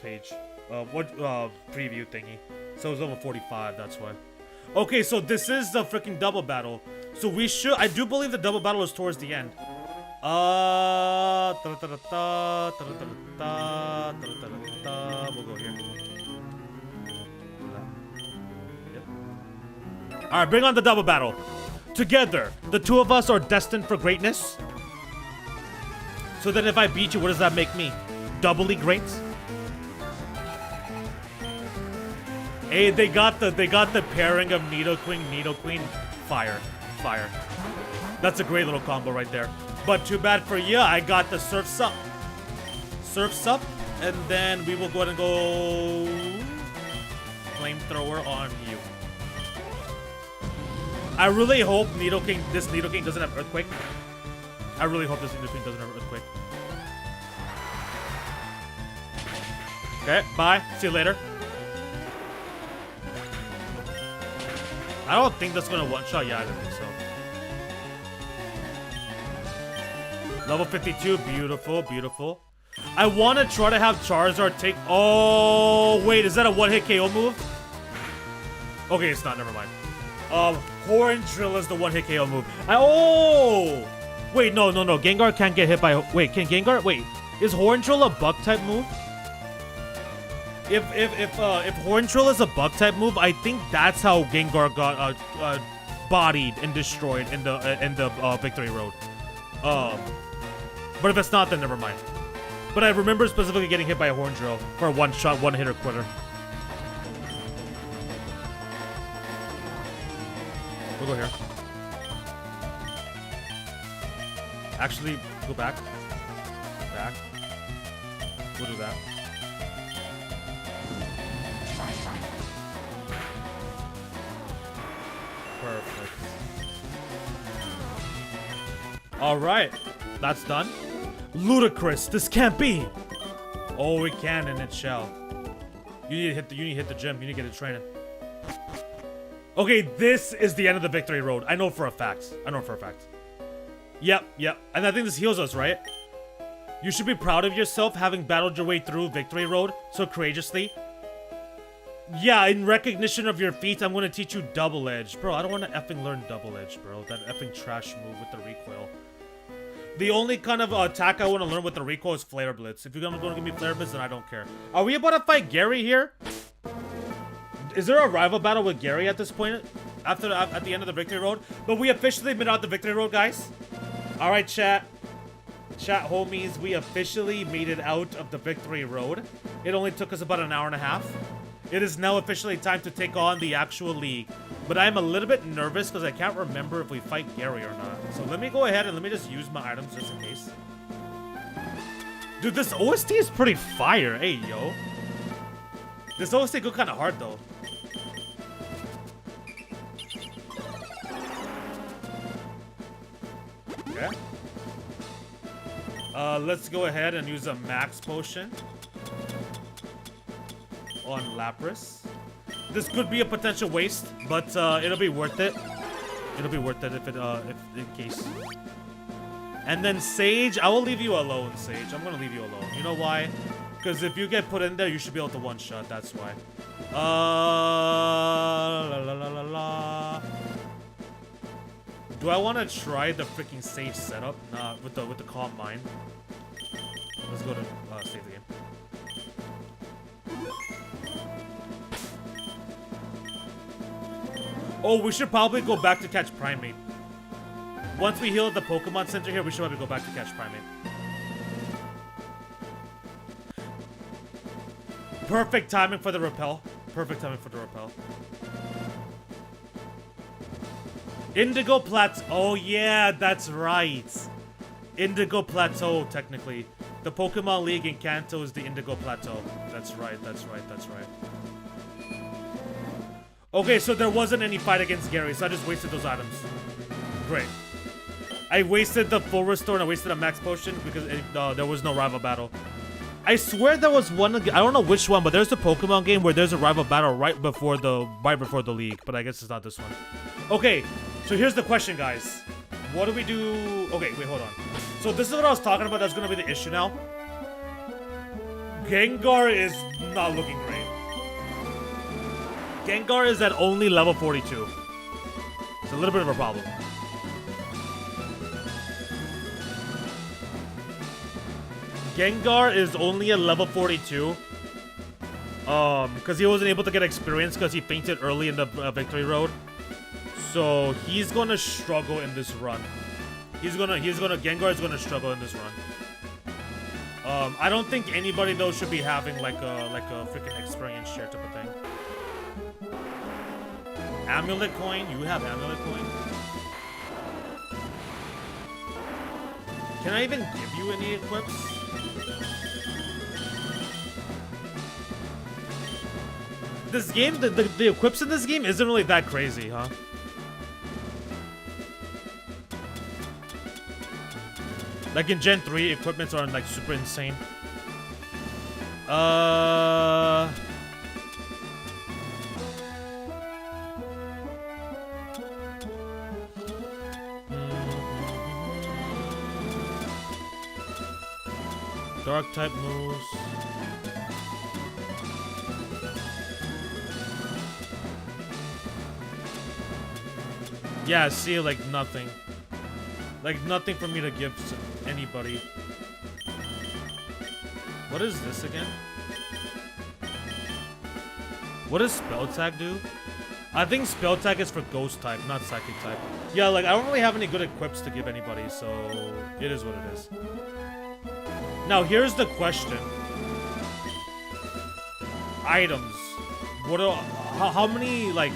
page. Preview thingy. So it was level 45, that's why. Okay, so this is the freaking double battle. So I do believe the double battle is towards the end. We'll go here. Yep. Alright, bring on the double battle. Together, the two of us are destined for greatness. So then if I beat you, what does that make me? Doubly great? Hey, they got the pairing of Nidoqueen, Fire. That's a great little combo right there. But too bad for you, I got the Surf's Up. And then we will go ahead and go Flamethrower on you. I really hope this Nidoking doesn't have Earthquake. I really hope this Nidoking doesn't have Earthquake. Okay, bye. See you later. I don't think that's gonna one-shot. Yeah, I don't think so. Level 52, beautiful. I want to try to have Charizard take... Oh, wait, is that a one-hit KO move? Okay, it's not, never mind. Horn Drill is the one-hit KO move. Oh! Wait, no. Gengar can't get hit by... Wait, can Gengar... Wait, is Horn Drill a bug-type move? If Horn Drill is a bug-type move, I think that's how Gengar got bodied and destroyed in the victory road. But if it's not, then never mind. But I remember specifically getting hit by a Horn Drill for a one-shot, one-hitter quitter. We'll go here. Actually, go back. Back. We'll do that. Perfect. Alright. That's done. Ludicrous. This can't be. Oh, it can and it shall. You need to hit the gym. You need to get it training. Okay, this is the end of the victory road. I know for a fact. Yep. And I think this heals us, right? You should be proud of yourself having battled your way through victory road so courageously. Yeah, in recognition of your feats, I'm going to teach you Double Edge. Bro, I don't want to effing learn Double Edge, bro. That effing trash move with the recoil. The only kind of attack I want to learn with the recoil is Flare Blitz. If you're going to give me Flare Blitz, then I don't care. Are we about to fight Gary here? Is there a rival battle with Gary at this point? At the end of the victory road? But we officially been out the victory road, guys. Alright, chat. Chat homies, we officially made it out of the victory road. It only took us about an hour and a half. It is now officially time to take on the actual league. But I'm a little bit nervous because I can't remember if we fight Gary or not. So let me go ahead and let me just use my items just in case. Dude, this OST is pretty fire. Hey, yo. This OST go kind of hard, though. Okay. Let's go ahead and use a max potion on Lapras. This could be a potential waste, but it'll be worth it. It'll be worth it if in case. And then Sage, I will leave you alone, Sage. I'm gonna leave you alone. You know why? Because if you get put in there, you should be able to one-shot. That's why. La la la la la. Do I want to try the freaking Sage setup? Nah, with the calm mind. Let's go to save the game. Oh, we should probably go back to catch Primate. Once we heal at the Pokemon Center here, we should probably go back to catch Primate. Perfect timing for the repel. Perfect timing for the repel. Indigo Plateau. Oh yeah, that's right. Indigo Plateau, technically. The Pokemon League in Kanto is the Indigo Plateau. That's right, that's right, that's right. Okay, so there wasn't any fight against Gary, so I just wasted those items. Great. I wasted the full restore and I wasted a max potion because there was no rival battle. I swear there was one. I don't know which one, but there's a Pokemon game where there's a rival battle right before the league. But I guess it's not this one. Okay, so here's the question, guys. What do we do? Okay, wait, hold on. So this is what I was talking about. That's gonna be the issue now. Gengar is not looking great. Gengar is at only level 42. It's a little bit of a problem. Gengar is only at level 42. Because he wasn't able to get experience because he fainted early in the victory road. So he's gonna struggle in this run. Gengar is gonna struggle in this run. I don't think anybody though should be having like a freaking experience share type of thing. Amulet coin? You have amulet coin? Can I even give you any equips? This game, the equips in this game isn't really that crazy, huh? Like in Gen 3, equipments aren't like super insane. Dark type moves. Yeah, see, like nothing. Like nothing for me to give to anybody. What is this again? What does spell tag do? I think spell tag is for ghost type, not psychic type. Yeah, like I don't really have any good equips to give anybody, so it is what it is. Now here's the question. Items. How many like?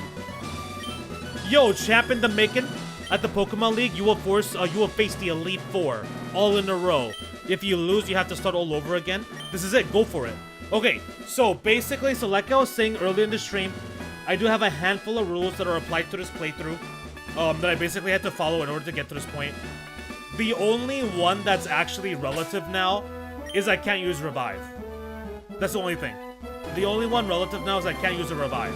Yo, champion the making at the Pokemon League, you will face the Elite Four all in a row. If you lose, you have to start all over again. This is it. Go for it. Okay, so basically, like I was saying earlier in the stream, I do have a handful of rules that are applied to this playthrough that I basically had to follow in order to get to this point. The only one that's actually relative now is I can't use Revive. That's the only thing. The only one relative now is I can't use a Revive.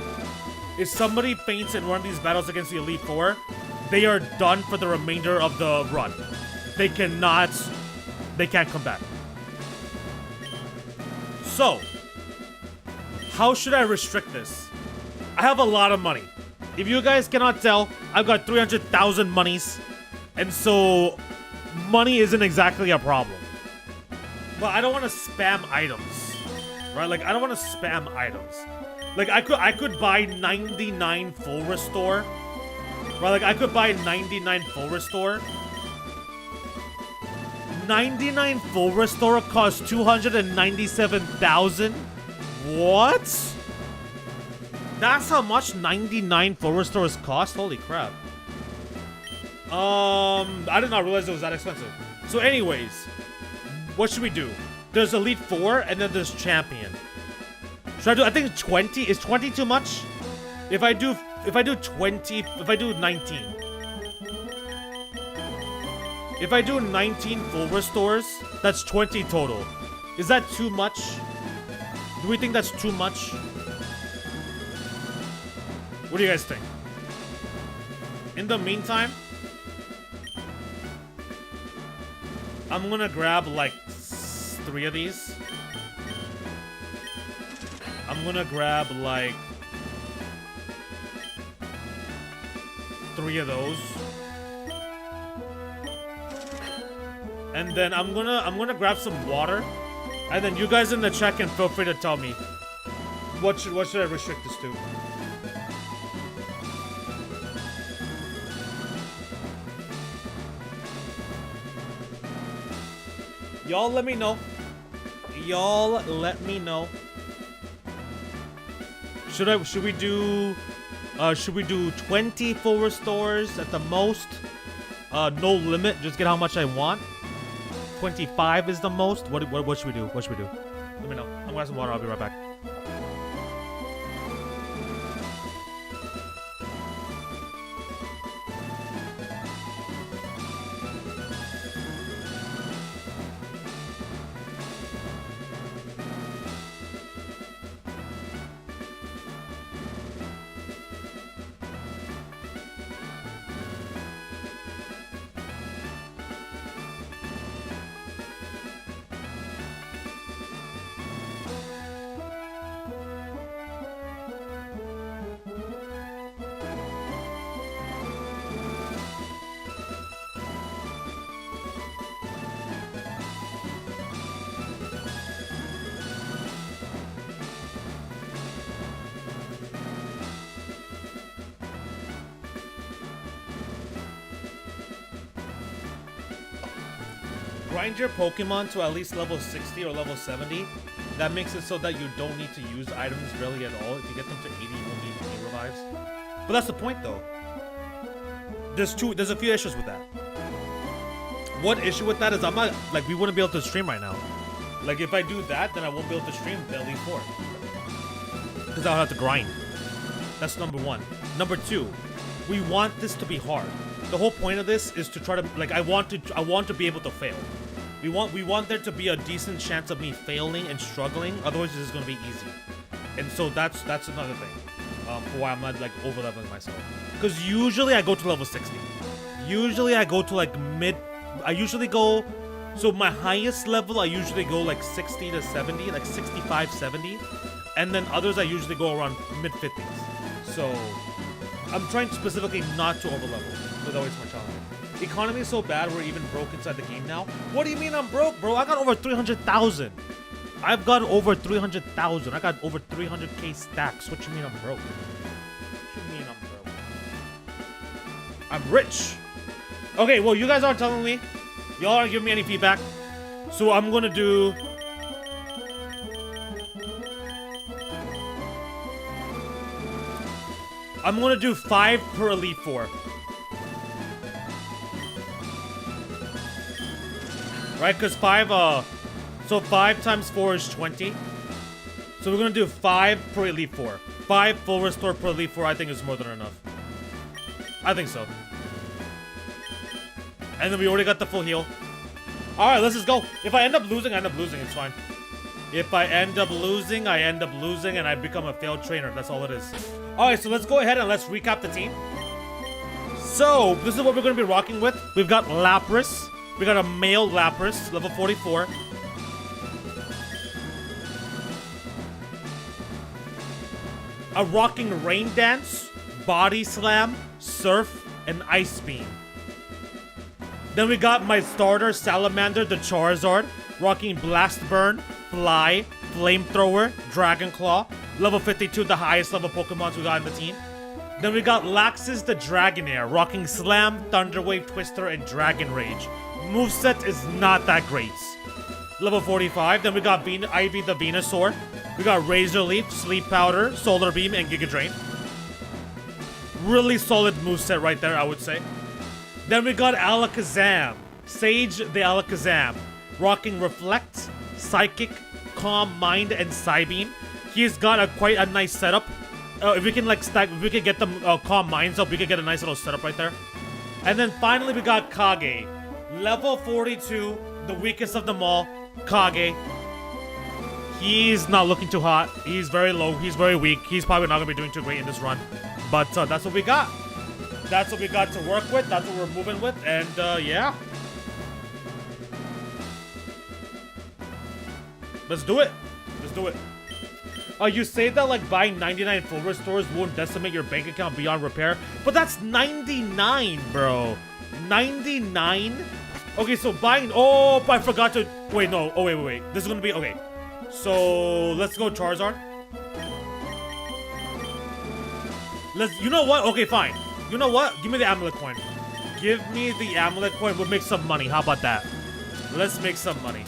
If somebody faints in one of these battles against the Elite Four, they are done for the remainder of the run. They can't come back. So, how should I restrict this? I have a lot of money. If you guys cannot tell, I've got 300,000 monies. And so, money isn't exactly a problem. But I don't want to spam items. Right? Like, I don't want to spam items. Like, I could buy 99 full restore. Right? Like, I could buy 99 full restore. 99 full restore costs 297,000? What? That's how much 99 full restores cost? Holy crap. I did not realize it was that expensive. So anyways, what should we do? There's Elite 4 and then there's Champion. Should I do, I think 20? Is 20 too much? If I do 20, if I do 19. If I do 19 full restores, that's 20 total. Is that too much? Do we think that's too much? What do you guys think? In the meantime, I'm gonna grab like 3 of these. I'm gonna grab like 3 of those. And then I'm gonna grab some water. And then you guys in the chat can feel free to tell me what should I restrict this to? Y'all let me know. Y'all let me know. Should we do 20 full restores at the most? No limit, just get how much I want. 25 is the most. What should we do? What should we do? Let me know. I'm gonna have some water, I'll be right back. Grind your Pokemon to at least level 60 or level 70. That makes it so that you don't need to use items really at all. If you get them to 80, you won't need any revives. But that's the point though. There's a few issues with that. One issue with that is I'm not, like, we wouldn't be able to stream right now. Like, if I do that, then I won't be able to stream the Elite 4. Because I'll have to grind. That's number one. Number two, we want this to be hard. The whole point of this is to try to, like, I want to be able to fail. We want there to be a decent chance of me failing and struggling. Otherwise, this is gonna be easy. And so that's another thing for why I'm not like over leveling myself. Because usually I go to level 60. Usually I go to like mid. I usually go. So my highest level I usually go like 60 to 70, like 65, 70, and then others I usually go around mid 50s. So I'm trying specifically not to over level. So that way it's more challenging. The economy is so bad we're even broke inside the game now. What do you mean I'm broke, bro? I got over 300,000. I've got over 300,000. I got over 300k stacks. What you mean I'm broke? What you mean I'm broke? I'm rich. Okay, well you guys aren't telling me. Y'all aren't giving me any feedback. So I'm gonna do... I'm gonna do 5 per Elite 4. Right, because 5, so 5 times 4 is 20. So we're gonna do 5 per Elite 4. 5 full restore per Elite 4, I think is more than enough. I think so. And then we already got the full heal. Alright, let's just go. If I end up losing, I end up losing, it's fine. If I end up losing, I end up losing, and I become a failed trainer. That's all it is. Alright, so let's go ahead and let's recap the team. So, this is what we're gonna be rocking with. We've got Lapras. We got a male Lapras, level 44. A rocking Rain Dance, Body Slam, Surf, and Ice Beam. Then we got my starter Salamander, the Charizard, rocking Blast Burn, Fly, Flamethrower, Dragon Claw. Level 52, the highest level Pokemons we got in the team. Then we got Laxus, the Dragonair, rocking Slam, Thunder Wave, Twister, and Dragon Rage. Moveset is not that great. Level 45. Then we got Ivy the Venusaur. We got Razor Leaf, Sleep Powder, Solar Beam, and Giga Drain. Really solid moveset right there, I would say. Then we got Alakazam. Sage the Alakazam. Rocking Reflect, Psychic, Calm Mind, and Psybeam. He's got quite a nice setup. If we can like stack, if we can get them Calm Minds up, we can get a nice little setup right there. And then finally we got Kage. Level 42, the weakest of them all, Kage. He's not looking too hot. He's very low. He's very weak. He's probably not going to be doing too great in this run. But that's what we got. That's what we got to work with. That's what we're moving with. And yeah. Let's do it. Let's do it. You say that like buying 99 full restores won't decimate your bank account beyond repair. But that's 99, bro. 99? Okay, so buying... Oh, I forgot to... Wait, no. Oh, wait. This is going to be... Okay. So, let's go Charizard. You know what? Okay, fine. You know what? Give me the Amulet Coin. Give me the Amulet Coin. We'll make some money. How about that? Let's make some money.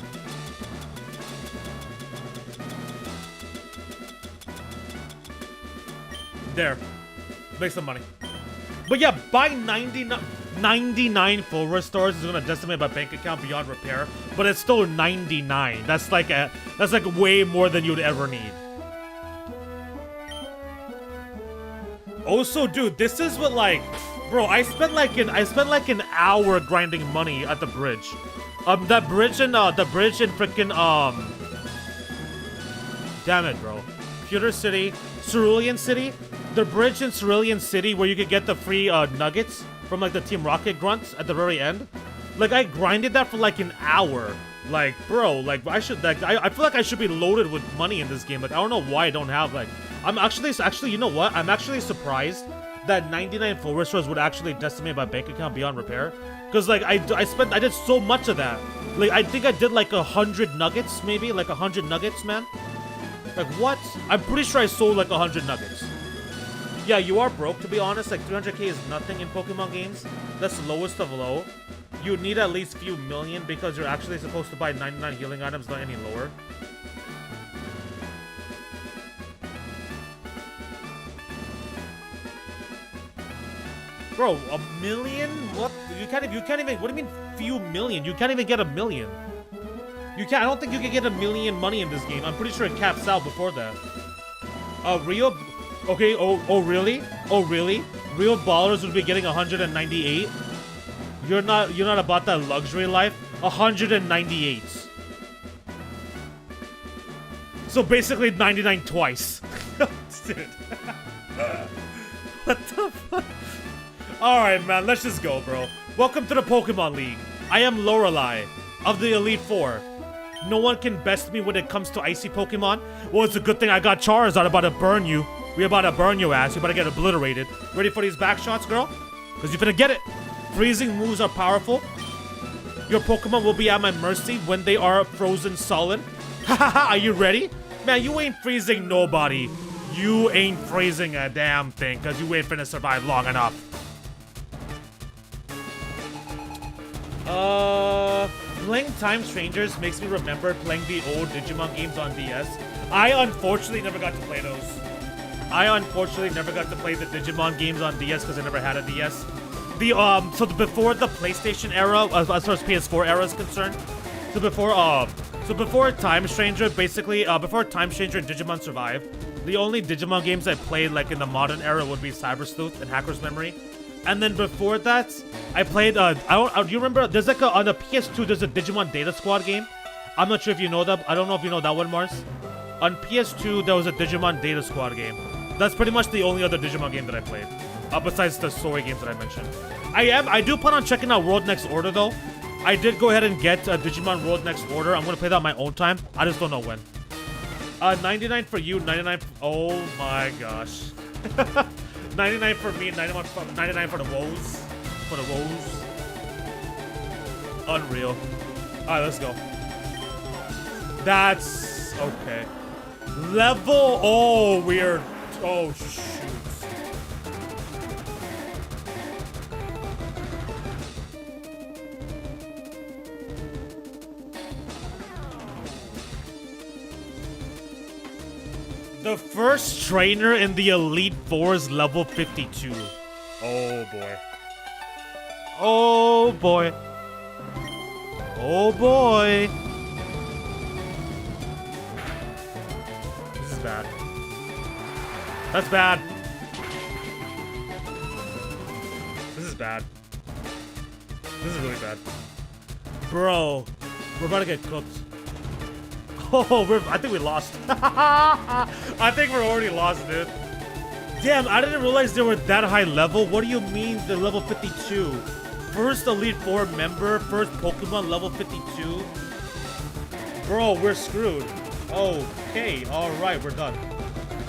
There. Make some money. But yeah, buying 99 full restores is gonna decimate my bank account beyond repair, but it's still 99. That's like way more than you'd ever need. Also, dude, this is what like, bro, I spent like an hour grinding money at the bridge. That bridge in freaking damn it, bro. Pewter City, Cerulean City. The bridge in Cerulean City where you could get the free nuggets from like the Team Rocket grunts at the very end. Like I grinded that for like an hour. Like, bro, like I should like I feel like I should be loaded with money in this game. Like I don't know why I don't have like I'm actually you know what? I'm actually surprised that 99 full restores would actually decimate my bank account beyond repair. Cause like I did so much of that. Like I think I did like 100 nuggets, maybe like 100 nuggets, man. Like what? I'm pretty sure I sold like 100 nuggets. Yeah, you are broke, to be honest. Like, 300k is nothing in Pokemon games. That's the lowest of low. You need at least few million because you're actually supposed to buy 99 healing items, not any lower. Bro, a million? What? You can't even, what do you mean few million? You can't even get a million. I don't think you can get a million money in this game. I'm pretty sure it caps out before that. Rio... Okay, oh really? Oh really? Real ballers would be getting 198. You're not about that luxury life. 198. So basically 99 twice. Dude. What the fuck? Alright man, let's just go, bro. Welcome to the Pokémon League. I am Lorelei of the Elite Four. No one can best me when it comes to icy Pokemon. Well, it's a good thing I got Charizard about to burn you. We about to burn your ass. You about to get obliterated. Ready for these back shots, girl? Because you're finna get it. Freezing moves are powerful. Your Pokemon will be at my mercy when they are frozen solid. Hahaha, are you ready? Man, you ain't freezing nobody. You ain't freezing a damn thing because you ain't finna survive long enough. Playing Time Strangers makes me remember playing the old Digimon games on DS. I unfortunately never got to play those. I unfortunately never got to play the Digimon games on DS because I never had a DS. So before the PlayStation era, as far as PS4 era is concerned, so before Time Stranger, basically, before Time Stranger and Digimon Survive, the only Digimon games I played like in the modern era would be Cyber Sleuth and Hacker's Memory. And then before that, I played, do you remember, there's like on the PS2, there's a Digimon Data Squad game. I'm not sure if you know that. I don't know if you know that one, Mars. On PS2, there was a Digimon Data Squad game. That's pretty much the only other Digimon game that I played. Besides the story games that I mentioned. I do plan on checking out World Next Order though. I did go ahead and get Digimon World Next Order. I'm gonna play that on my own time. I just don't know when. 99 for you, 99 oh my gosh. 99 for me, 99 for the woes. For the woes. Unreal. Alright, let's go. That's okay. Level, oh weird. Oh shoot. The first trainer in the Elite Four is level 52. Oh boy. Oh boy. Oh boy. This is bad. That's bad. This is bad. This is really bad. Bro, we're about to get cooked. Oh, I think we lost. I think we're already lost, dude. Damn, I didn't realize they were that high level. What do you mean they're level 52? First Elite Four member, first Pokemon level 52? Bro, we're screwed. Okay, alright, we're done.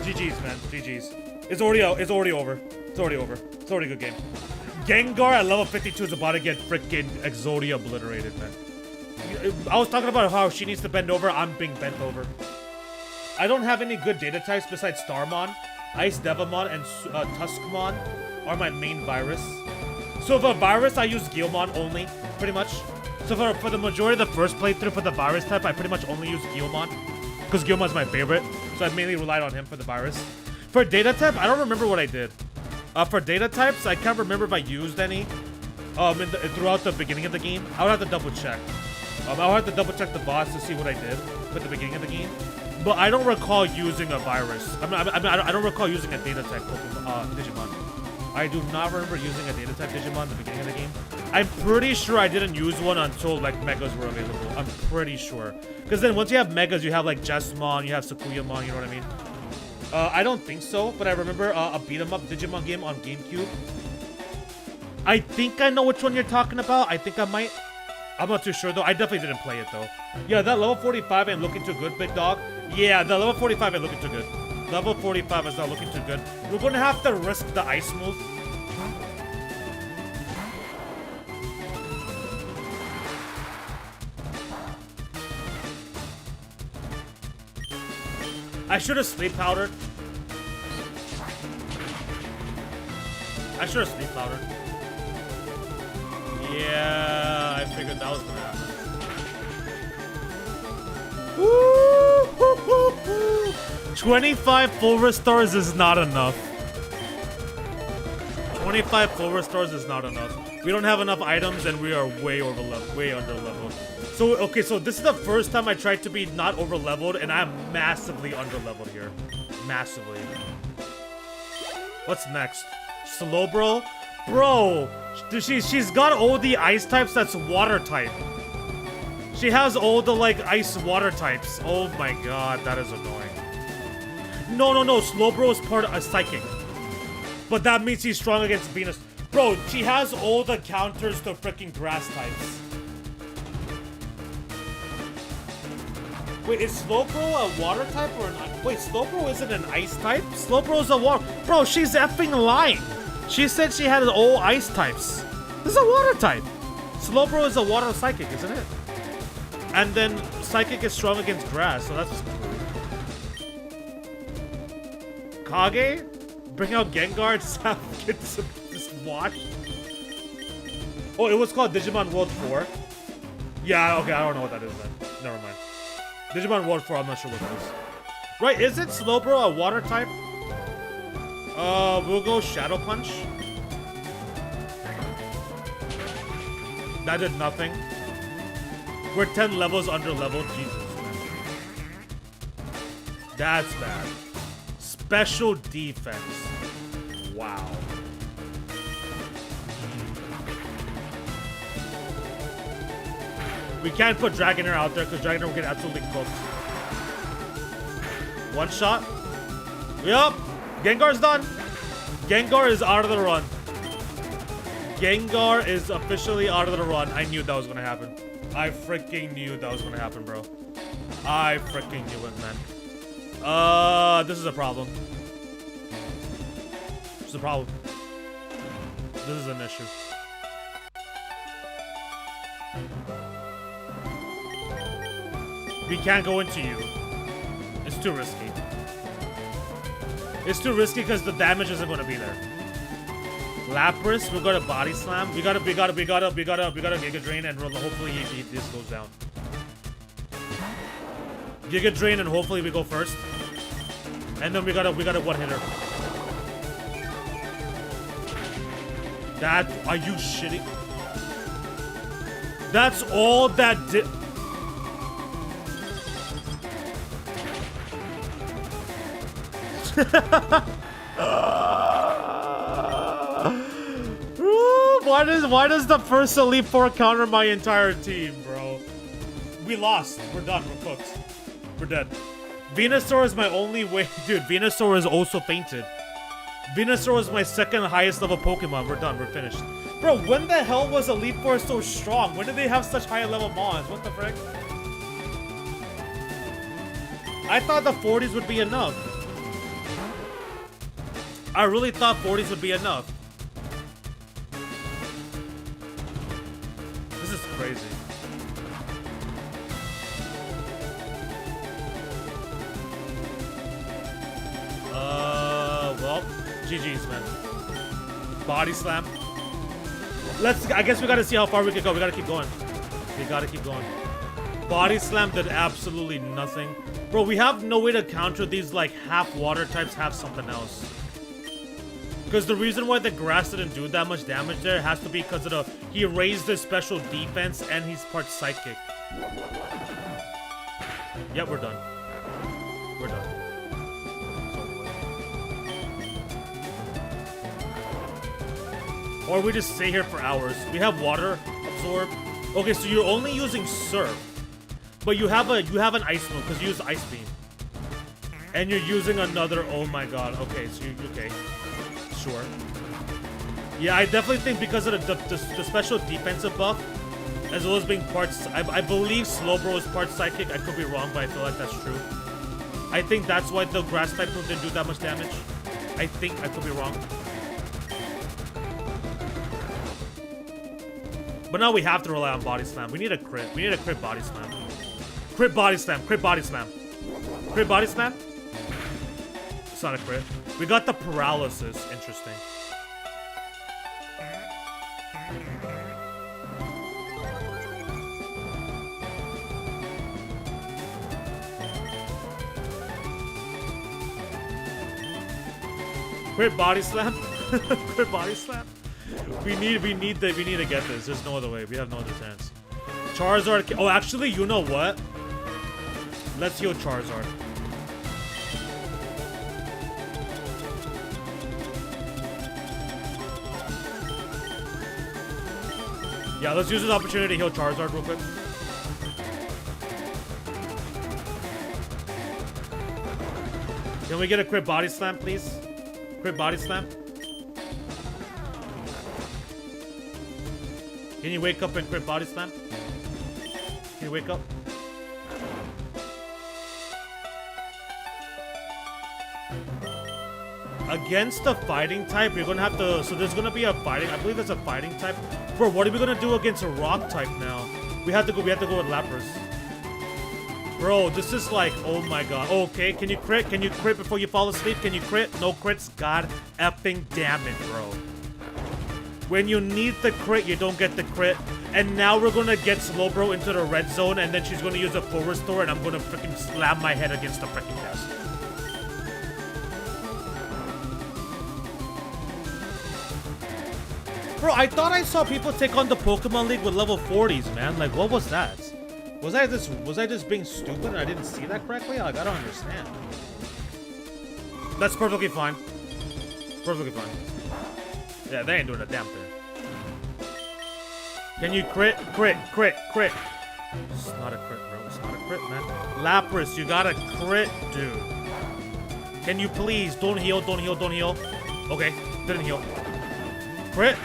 GG's, man, GG's. It's already over. It's already over. It's already a good game. Gengar at level 52 is about to get freaking Exodia obliterated, man. I was talking about how she needs to bend over. I'm being bent over. I don't have any good data types besides Starmon, Ice Devamon, and Tuskmon are my main virus. So for virus, I use Guilmon only, pretty much. So for the majority of the first playthrough for the virus type, I pretty much only use Guilmon. Because Guilmon's my favorite, so I mainly relied on him for the virus. For data type, I don't remember what I did. For data types, I can't remember if I used any throughout the beginning of the game. I would have to double check. I would have to double check the boss to see what I did at the beginning of the game. But I don't recall using a virus. I don't recall using a data type Digimon. I do not remember using a data type Digimon at the beginning of the game. I'm pretty sure I didn't use one until like Megas were available. I'm pretty sure. Because then once you have Megas, you have like Jesmon, you have Sakuyamon, you know what I mean? I don't think so, but I remember a beat-em-up Digimon game on GameCube. I think I know which one you're talking about. I think I might. I'm not too sure though. I definitely didn't play it though. Yeah, that level 45 ain't looking too good, big dog. Yeah, the level 45 ain't looking too good. Level 45 is not looking too good. We're gonna have to risk the ice move. I should have sleep powdered. Yeah, I figured that was gonna happen. Woo! 25 full restores is not enough. 25 full restores is not enough. We don't have enough items and we are way over leveled, way under leveled. So, okay, so this is the first time I tried to be not over leveled and I'm massively under leveled here. Massively. What's next? Slowbro? Bro, she's got all the ice types that's water type. She has all the like ice water types. Oh my god, that is annoying. No, Slowbro is part of a psychic. But that means he's strong against Venus. Bro, she has all the counters to freaking grass types. Wait, is Slowbro a water type or an ice? Wait, Slowbro isn't an ice type? Slowbro's a water. Bro, she's effing lying. She said she had all ice types. This is a water type. Slowbro is a water psychic, isn't it? And then psychic is strong against grass, so that's Kage? Bring out Gengar and get just watch. Oh, it was called Digimon World 4? Yeah, okay, I don't know what that is then. Never mind. Digimon World 4, I'm not sure what that is. Right, is it Slowbro a water type? We'll go Shadow Punch. That did nothing. We're 10 levels under level. Jesus, man. That's bad. Special defense. Wow. We can't put Dragonair out there because Dragonair will get absolutely cooked. One shot. Yup. Gengar's done. Gengar is out of the run. Gengar is officially out of the run. I knew that was going to happen. I freaking knew that was going to happen, bro. I freaking knew it, man. This is a problem. This is a problem. This is an issue. We can't go into you. It's too risky. It's too risky because the damage isn't going to be there. Lapras, we got a body slam. We gotta Giga Drain and hopefully this goes down. Giga Drain and hopefully we go first. And then we got a one hitter. That, are you shitting? That's all that did. Why does the first Elite Four counter my entire team, bro? We lost. We're done. We're cooked. We're dead. Venusaur is my only way. Dude, Venusaur is also fainted. Venusaur is my second highest level Pokemon. We're done. We're finished. Bro, when the hell was Elite Four so strong? When did they have such high level mons? What the frick? I thought the 40s would be enough. I really thought 40s would be enough. This is crazy. Well, GG's, man. Body slam. I guess we gotta see how far we can go. We gotta keep going. We gotta keep going. Body slam did absolutely nothing. Bro, we have no way to counter these, like, half water types, half something else. Because the reason why the grass didn't do that much damage there has to be because of the... He raised his special defense and he's part psychic. Yep, we're done. We're done. Or we just stay here for hours. We have water, absorb. Okay, so you're only using Surf. But you have an ice move because you use Ice Beam. And you're using another, oh my god. Okay, so you okay. Sure. Yeah, I definitely think because of the special defensive buff, as well as being parts, I believe Slowbro is part psychic. I could be wrong, but I feel like that's true. I think that's why the grass type move didn't do that much damage. I think I could be wrong. But now we have to rely on Body Slam. We need a crit. We need a crit Body Slam. Crit Body Slam. Crit Body Slam. Crit Body Slam? It's not a crit. We got the paralysis. Interesting. Crit Body Slam? Crit Body Slam? We need to get this. There's no other way. We have no other chance. Charizard. Oh, actually, you know what? Let's heal Charizard. Yeah, let's use this opportunity to heal Charizard real quick. Can we get a crit Body Slam, please? Crit Body Slam? Can you wake up and crit Body Slam? Can you wake up? Against the fighting type, you're gonna have to... So there's gonna be a fighting... I believe there's a fighting type. Bro, what are we gonna do against a rock type now? We have to go with Lapras. Bro, this is like... Oh my god. Okay, can you crit? Can you crit before you fall asleep? Can you crit? No crits? God effing damn it, bro. When you need the crit, you don't get the crit. And now we're gonna get Slowbro into the red zone, and then she's gonna use a full restore, and I'm gonna freaking slam my head against the freaking desk. Bro, I thought I saw people take on the Pokémon League with level 40s, man. Like, what was that? Was I just being stupid and I didn't see that correctly? Like, I don't understand. That's perfectly fine. Perfectly fine. Yeah, they ain't doing a damn thing. Can you crit? Crit, crit, crit. It's not a crit, bro. It's not a crit, man. Lapras, you got a crit, dude. Can you please? Don't heal, don't heal, don't heal. Okay, didn't heal. Crit?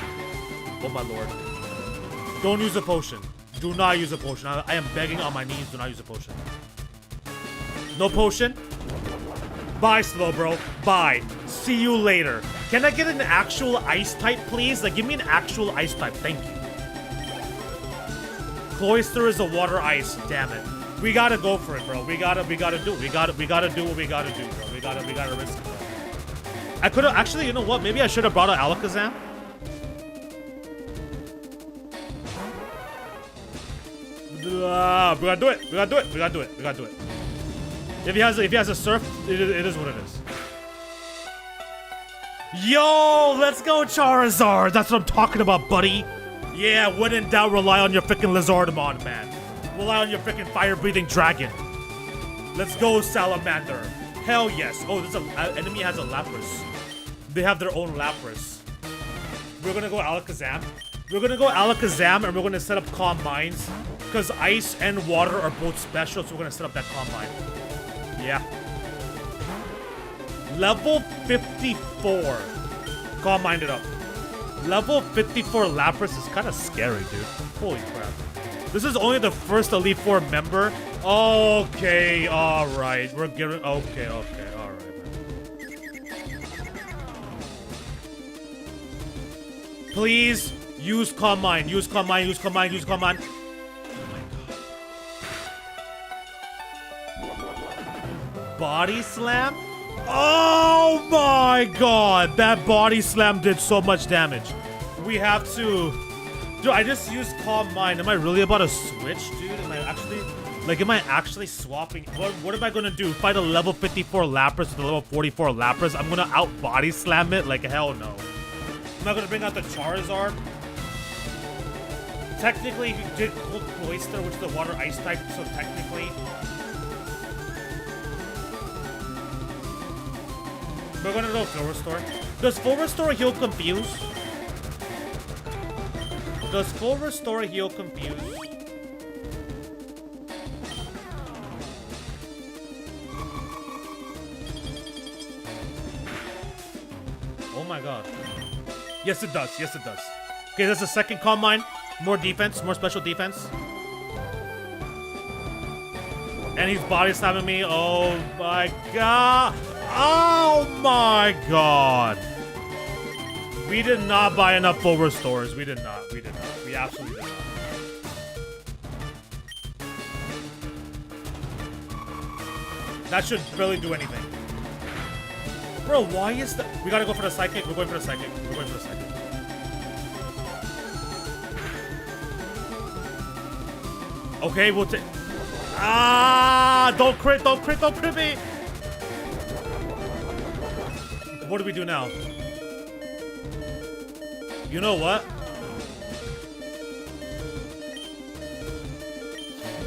Oh my lord. Don't use a potion. Do not use a potion. I am begging on my knees, do not use a potion. No potion? Bye, Slowbro. Bye. See you later. Can I get an actual ice type, please? Like, give me an actual ice type. Thank you. Cloyster is a water ice. Damn it. We gotta go for it, bro. We gotta do what we gotta do, bro. We gotta risk it, bro. I could've, actually, you know what? Maybe I should've brought an Alakazam. We gotta do it. We gotta do it. We gotta do it. We gotta do it. If he has a surf, it is what it is. Yo, let's go Charizard. That's what I'm talking about, buddy. Yeah, when in doubt, rely on your freaking Lizardmon, man. Rely on your freaking fire-breathing dragon. Let's go Salamander. Hell yes. Oh, this enemy has a Lapras. They have their own Lapras. We're gonna go Alakazam. We're gonna go Alakazam and we're gonna set up Calm Minds. Because ice and water are both special, so we're gonna set up that Calm Mind. Yeah. Level 54. Calm Minded up. Level 54 Lapras is kind of scary, dude. Holy crap. This is only the first Elite Four member. Okay, alright. We're getting... Okay, alright, man. Please, use Calm Mind. Use Calm Mind, use Calm Mind, use Calm Mind. Body Slam? Oh my god! That Body Slam did so much damage. We have to... Dude, I just used Calm Mind. Am I really about to switch, dude? Am I actually swapping? What am I gonna do? Fight a level 54 Lapras with a level 44 Lapras? I'm gonna out Body Slam it? Like, hell no. I'm not gonna bring out the Charizard. Technically, he did Cold Cloister, which is the water ice type, so technically... We're gonna go Full Restore. Does Full Restore heal Confuse? Does Full Restore heal Confuse? Oh my god. Yes it does, yes it does. Okay, that's the second Calm Mind. More defense, more special defense. And he's body slamming me. Oh my god. Oh my god. We did not buy enough Full Restores. We did not. We absolutely did not. That should barely do anything. Bro, why is that? We gotta go for the Psychic. We're going for the Psychic. We're going for the Psychic. Okay, we'll take... Ah! Don't crit me! What do we do now? You know what?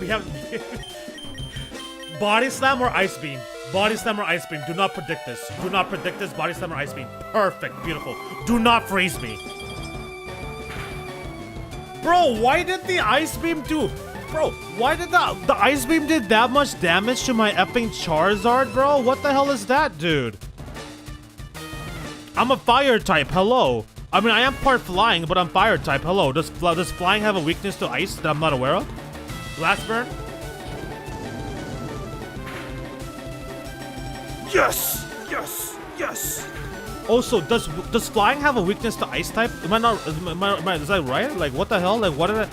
We have... Body Slam or Ice Beam? Body Slam or Ice Beam? Do not predict this. Do not predict this. Body Slam or Ice Beam. Perfect. Beautiful. Do not freeze me. Bro, why did the Ice Beam do... Bro, why did the Ice Beam did that much damage to my effing Charizard, bro? What the hell is that, dude? I'm a fire type, hello. I mean, I am part flying, but I'm fire type, hello. Does flying have a weakness to ice that I'm not aware of? Blast Burn? Yes! Yes! Yes! Also, does flying have a weakness to ice type? Am I not, is that right? Like, what the hell? Like, what did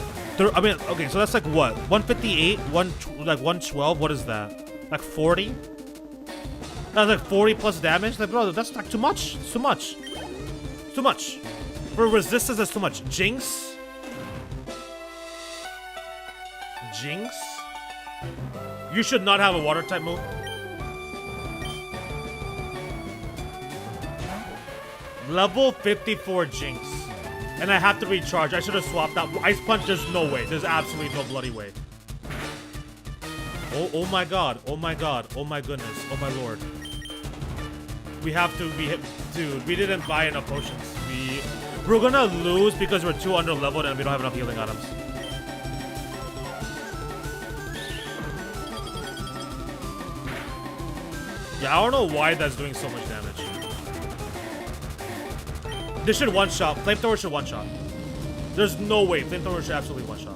I mean, okay, so that's like what? 158? 112? What is that? Like 40? That's like 40 plus damage? Like, bro, that's like too much. It's too much. It's too much. For resistance, that's too much. Jinx? Jinx? You should not have a water type move. Level 54 Jinx. And I have to recharge. I should have swapped out. Ice Punch, there's no way. There's absolutely no bloody way. Oh my god. Oh my god. Oh my goodness. Oh my lord. We have to dude, we didn't buy enough potions. We're gonna lose because we're too under leveled and we don't have enough healing items. Yeah, I don't know why that's doing so much damage. This should one-shot. Flamethrower should one-shot. There's no way. Flamethrower should absolutely one-shot.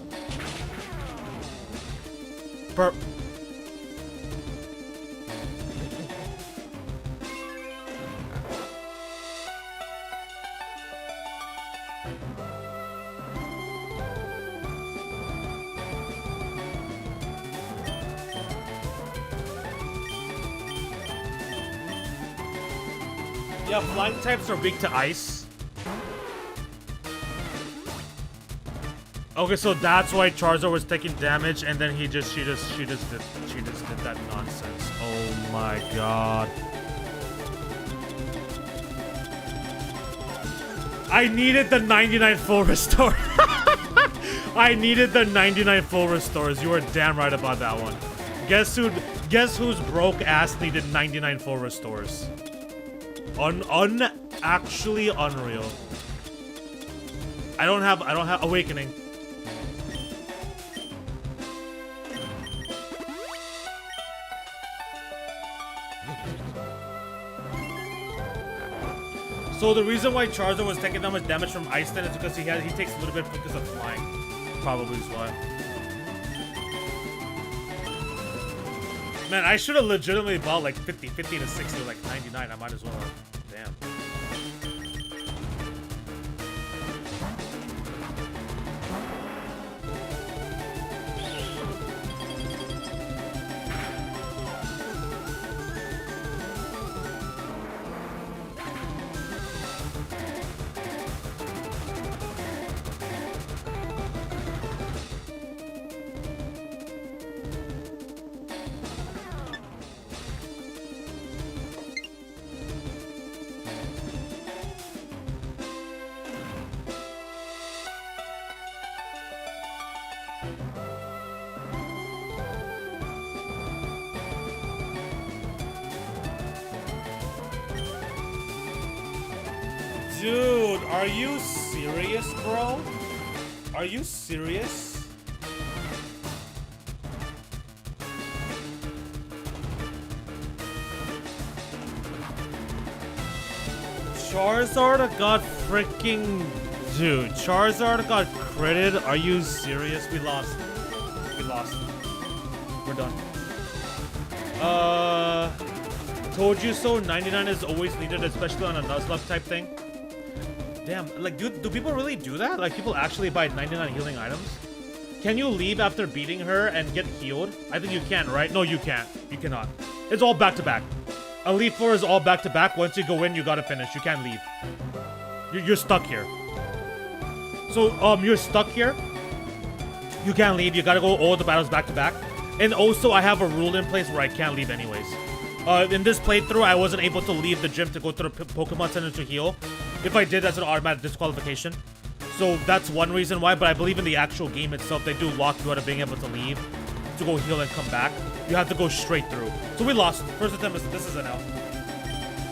Yeah, flying types are weak to ice. Okay, so that's why Charizard was taking damage, and then she just did that nonsense. Oh my god. I needed the 99 full restore. I needed the 99 full restores. You were damn right about that one. Guess whose broke ass needed 99 full restores? Actually unreal. I don't have awakening. So the reason why Charizard was taking that much damage from Ice then is because he takes a little bit because of flying. Probably is why. Man, I should have legitimately bought like 50 to 60 or like 99. I might as well have. Damn. Dude, are you serious, bro? Are you serious? Charizard got freaking... Dude, Charizard got critted? Are you serious? We lost. We lost. We're done. Told you so. 99 is always needed, especially on a Nuzlocke type thing. Damn, like, do people really do that? Like, people actually buy 99 healing items? Can you leave after beating her and get healed? I think you can, right? No, you can't. You cannot. It's all back-to-back. Elite Four is all back-to-back. Once you go in, you gotta finish. You can't leave. You're stuck here. So, you're stuck here. You can't leave. You gotta go all the battles back-to-back. And also, I have a rule in place where I can't leave anyways. In this playthrough, I wasn't able to leave the gym to go to the Pokemon Center to heal. If I did, that's an automatic disqualification. So that's one reason why, but I believe in the actual game itself, they do lock you out of being able to leave to go heal and come back. You have to go straight through. So we lost. First attempt, this is an L.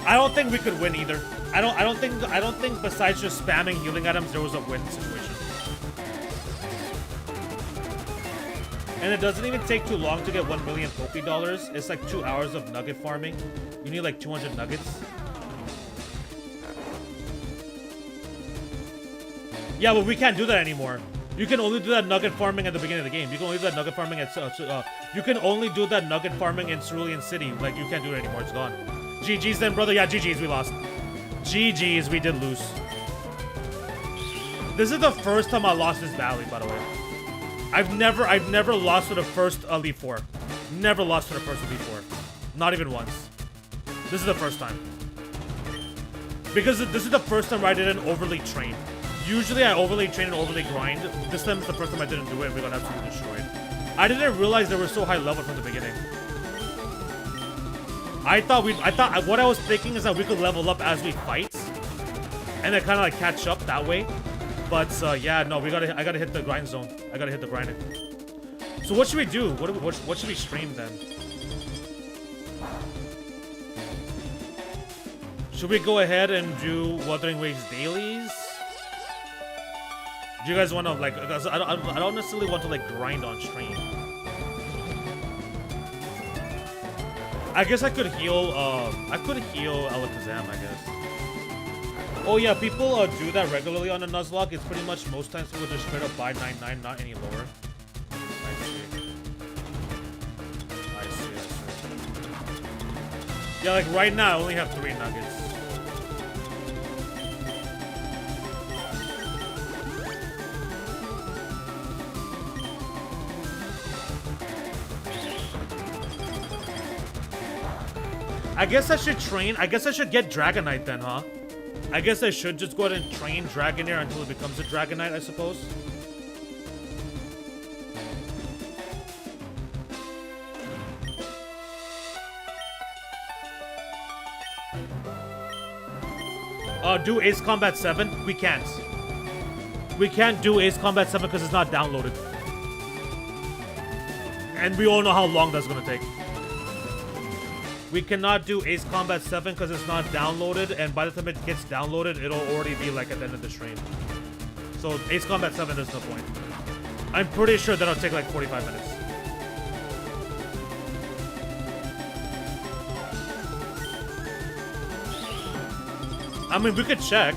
I don't think we could win either. I don't think besides just spamming healing items, there was a win situation. And it doesn't even take too long to get 1 million Poké Dollars. It's like 2 hours of nugget farming. You need like 200 nuggets. Yeah, but we can't do that anymore. You can only do that nugget farming at the beginning of the game. You can only do that nugget farming at you can only do that nugget farming in Cerulean City. Like, you can't do it anymore. It's gone. GG's then, brother. Yeah, GG's. We lost. GG's. We did lose. This is the first time I lost this valley, by the way. I've never lost to the first Elite Four. Never lost to the first Elite Four. Not even once. This is the first time. Because this is the first time where I didn't overly train. Usually I overly train and overly grind. This time is the first time I didn't do it and we got absolutely destroyed. I didn't realize they were so high level from the beginning. I thought what I was thinking is that we could level up as we fight. And then kind of like catch up that way. But yeah, no, I gotta hit the grind zone. I gotta hit the grinding. So what should we do? What should we stream then? Should we go ahead and do Wuthering Waves dailies? Do you guys want to like? I don't necessarily want to like grind on stream. I guess I could heal. I could heal Alakazam, I guess. Oh yeah, people do that regularly on a Nuzlocke. It's pretty much most times people just straight up buy 99, not any lower. I see. Yeah, like right now I only have 3 nuggets. I guess I should train. I guess I should get Dragonite then, huh? I guess I should just go ahead and train Dragonair until it becomes a Dragonite, I suppose. Do Ace Combat 7? We can't. We can't do Ace Combat 7 because it's not downloaded. And we all know how long that's gonna take. We cannot do Ace Combat 7 because it's not downloaded, and by the time it gets downloaded, it'll already be like at the end of the stream. So Ace Combat 7, there's no point. I'm pretty sure that'll take like 45 minutes. I mean, we could check.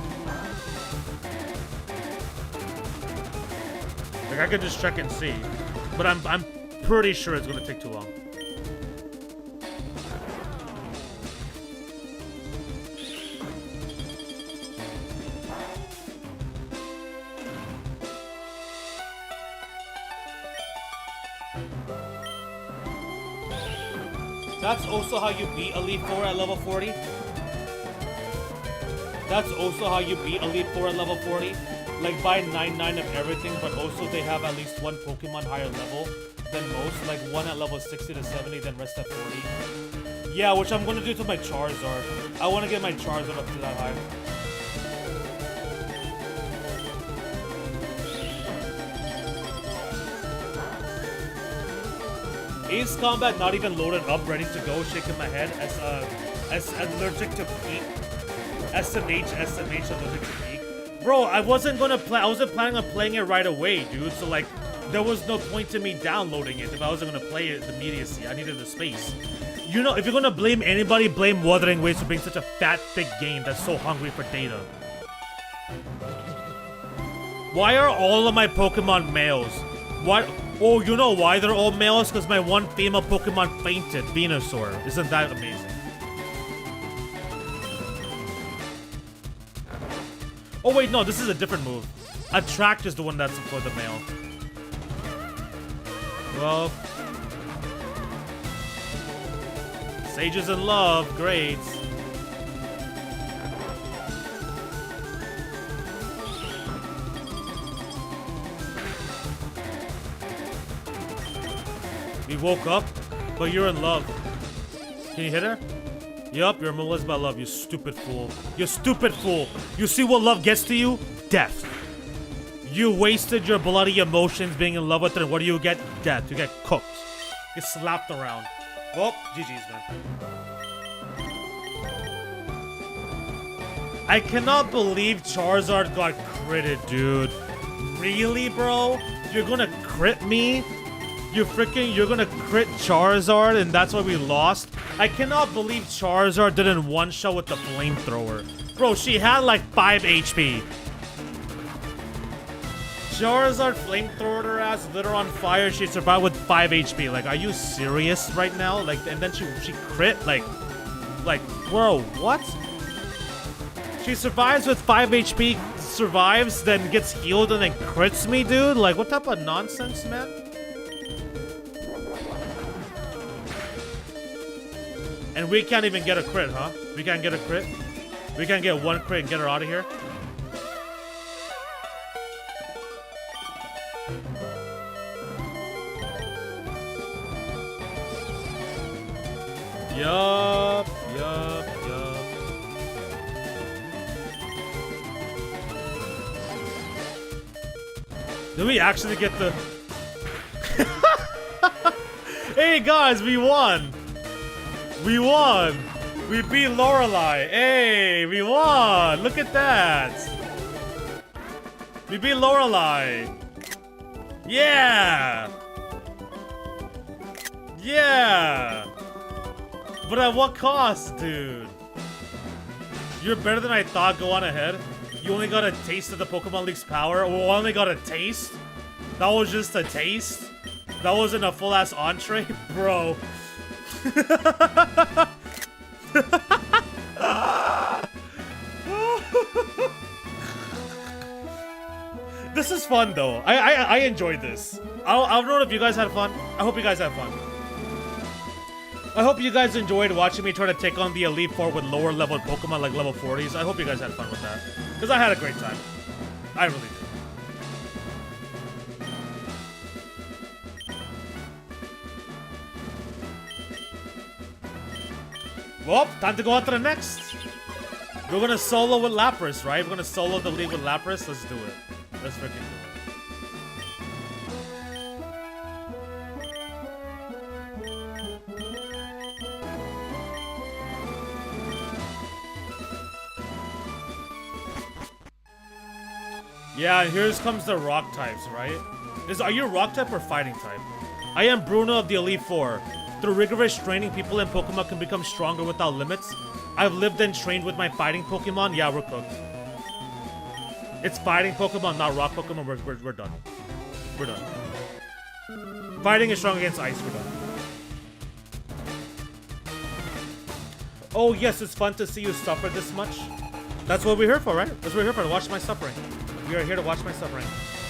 Like, I could just check and see. But I'm pretty sure it's gonna take too long. That's also how you beat Elite 4 at level 40? That's also how you beat Elite 4 at level 40? Like, buy 9-9 of everything, but also they have at least one Pokemon higher level than most. Like, one at level 60 to 70, then rest at 40. Yeah, which I'm gonna do to my Charizard. I wanna get my Charizard up to that high. Ace Combat not even loaded up, ready to go, shaking my head as allergic to peak. SMH, allergic to peak. Bro, I wasn't planning on playing it right away, dude. So like, there was no point to me downloading it if I wasn't gonna play it immediately. I needed the space. You know, if you're gonna blame anybody, blame Wuthering Waves for being such a fat, thick game that's so hungry for data. Why are all of my Pokemon males? What? Oh, you know why they're all males? Because my one female Pokemon fainted, Venusaur. Isn't that amazing? Oh wait, no, this is a different move. Attract is the one that's for the male. Well, Sages in love, great. We woke up, but you're in love. Can you hit her? Yup, you're molested by love, you stupid fool. You stupid fool. You see what love gets to you? Death. You wasted your bloody emotions being in love with her. What do you get? Death. You get cooked. You get slapped around. Well, GG's, man. I cannot believe Charizard got critted, dude. Really, bro? You're gonna crit me? You're gonna crit Charizard and that's why we lost? I cannot believe Charizard didn't one-shot with the flamethrower. Bro, she had like 5 HP. Charizard flamethrowered her ass, lit her on fire, she survived with 5 HP. Like, are you serious right now? Like, and then she crit? Like, bro, what? She survives with 5 HP, survives, then gets healed and then crits me, dude? Like, what type of nonsense, man? And we can't even get a crit, huh? We can't get a crit? We can't get one crit and get her out of here? Yup. Did we actually get the... Hey guys, we won! We won! We beat Lorelei! Hey, we won! Look at that! We beat Lorelei! Yeah! Yeah! But at what cost, dude? You're better than I thought, go on ahead. You only got a taste of the Pokemon League's power? Well, only got a taste? That was just a taste? That wasn't a full-ass entree? Bro. This is fun though. I enjoyed this. I don't know if you guys had fun. I hope you guys had fun. I hope you guys enjoyed watching me try to take on the Elite Four with lower level Pokemon like level 40s. I hope you guys had fun with that. Because I had a great time. I really did. Well, time to go on to the next. We're gonna solo with Lapras, right? We're gonna solo the league with Lapras. Let's do it. Let's freaking do it. Yeah, here comes the rock types, right? Are you rock type or fighting type? I am Bruno of the Elite Four. Through rigorous training, people in Pokemon can become stronger without limits. I've lived and trained with my fighting Pokemon. Yeah, we're cooked. It's fighting Pokemon, not rock Pokemon. We're done. We're done. Fighting is strong against ice. We're done. Oh yes, it's fun to see you suffer this much. That's what we're here for, right? That's what we're here for, to watch my suffering. We are here to watch my suffering.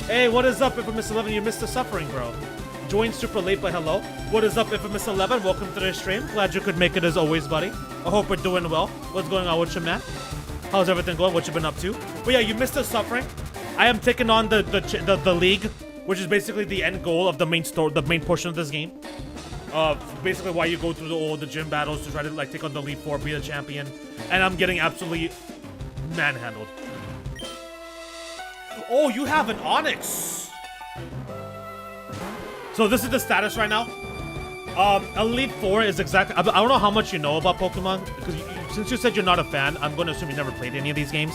Hey, what is up, Infamous 11? You missed the suffering, bro. Joined super late, but hello. What is up, Infamous 11? Welcome to the stream. Glad you could make it as always, buddy. I hope we're doing well. What's going on with you, man? How's everything going? What you been up to? But yeah, you missed the suffering. I am taking on the league, which is basically the end goal of the main portion of this game. Basically why you go through all the gym battles to try to like take on the Elite Four, be the champion, and I'm getting absolutely manhandled. Oh, you have an Onyx. So this is the status right now. Elite Four is exactly. I don't know how much you know about Pokemon because since you said you're not a fan, I'm going to assume you never played any of these games.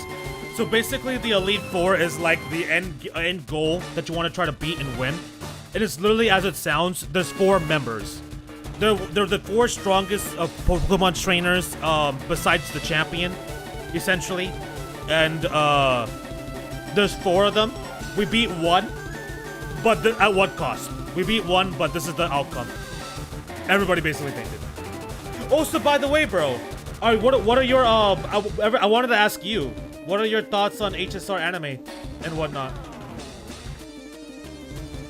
So basically, the Elite Four is like the end goal that you want to try to beat and win. It is literally as it sounds. There's 4 members. They're the 4 strongest Pokemon trainers besides the champion, essentially. And there's 4 of them. We beat 1, but at what cost? We beat 1, but this is the outcome. Everybody basically fainted. Oh, so by the way, bro, what are your I wanted to ask you, what are your thoughts on HSR anime and whatnot?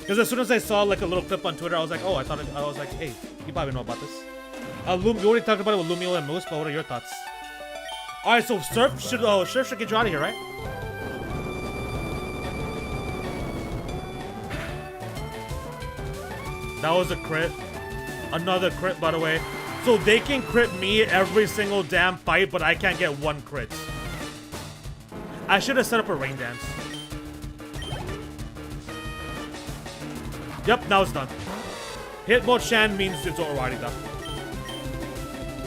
Because as soon as I saw like a little clip on Twitter, I was like, oh, I was like, hey, you probably know about this. We already talked about it with Lumio and Moose, but what are your thoughts? All right, so Surf should get you out of here, right? That was a crit. Another crit, by the way. So they can crit me every single damn fight, but I can't get 1 crit. I should have set up a rain dance. Yep, now it's done. Hit mode Shan means it's already done.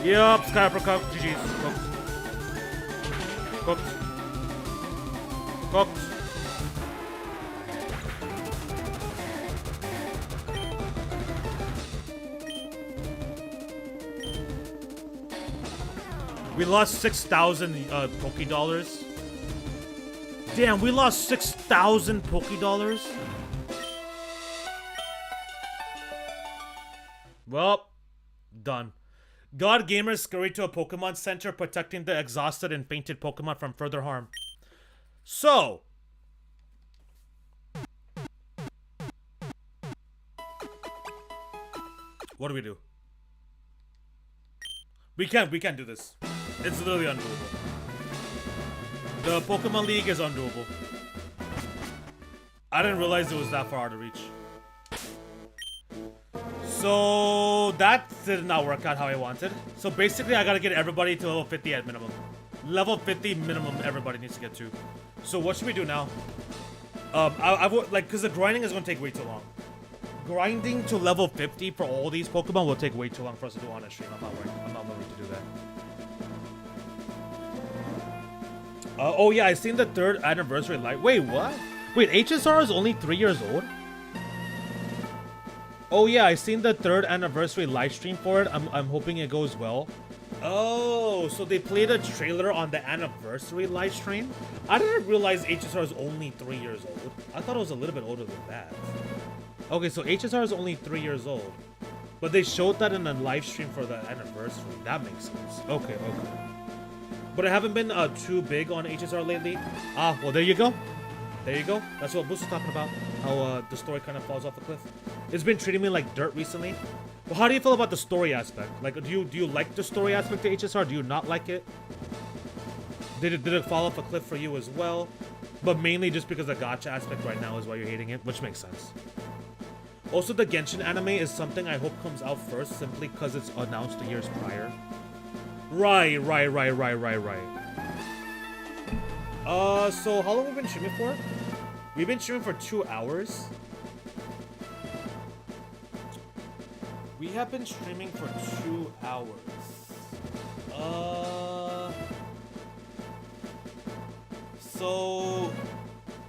Yep, Sky Uppercut. GG's. Cooked. Cooked. Cooked. We lost 6,000 Poké Dollars. Damn, we lost 6,000 Poké Dollars. Well, done. God Gamers scurried to a Pokemon Center, protecting the exhausted and fainted Pokemon from further harm. So, what do we do? We can't do this. It's literally undoable. The Pokémon League is undoable. I didn't realize it was that far to reach. So that did not work out how I wanted. So basically I gotta get everybody to level 50 at minimum. Level 50 minimum everybody needs to get to. So what should we do now? I would like, cause the grinding is gonna take way too long. Grinding to level 50 for all these Pokemon will take way too long for us to do on a stream. I'm not willing to do that. Oh yeah, I seen the 3rd anniversary live. Wait, what? Wait, HSR is only 3 years old? Oh yeah, I seen the 3rd anniversary live stream for it. I'm hoping it goes well. Oh, so they played a trailer on the anniversary live stream? I didn't realize HSR is only 3 years old. I thought it was a little bit older than that. Okay, so HSR is only 3 years old. But they showed that in a live stream for the anniversary. That makes sense. Okay. But I haven't been too big on HSR lately. Ah, well, there you go. There you go. That's what Moose was talking about. How the story kind of falls off a cliff. It's been treating me like dirt recently. Well, how do you feel about the story aspect? Like, do you like the story aspect of HSR? Do you not like it? Did it fall off a cliff for you as well? But mainly just because the gacha aspect right now is why you're hating it, which makes sense. Also, the Genshin anime is something I hope comes out first, simply because it's announced the years prior. Right. So how long have we been streaming for? We've been streaming for 2 hours. We have been streaming for 2 hours. So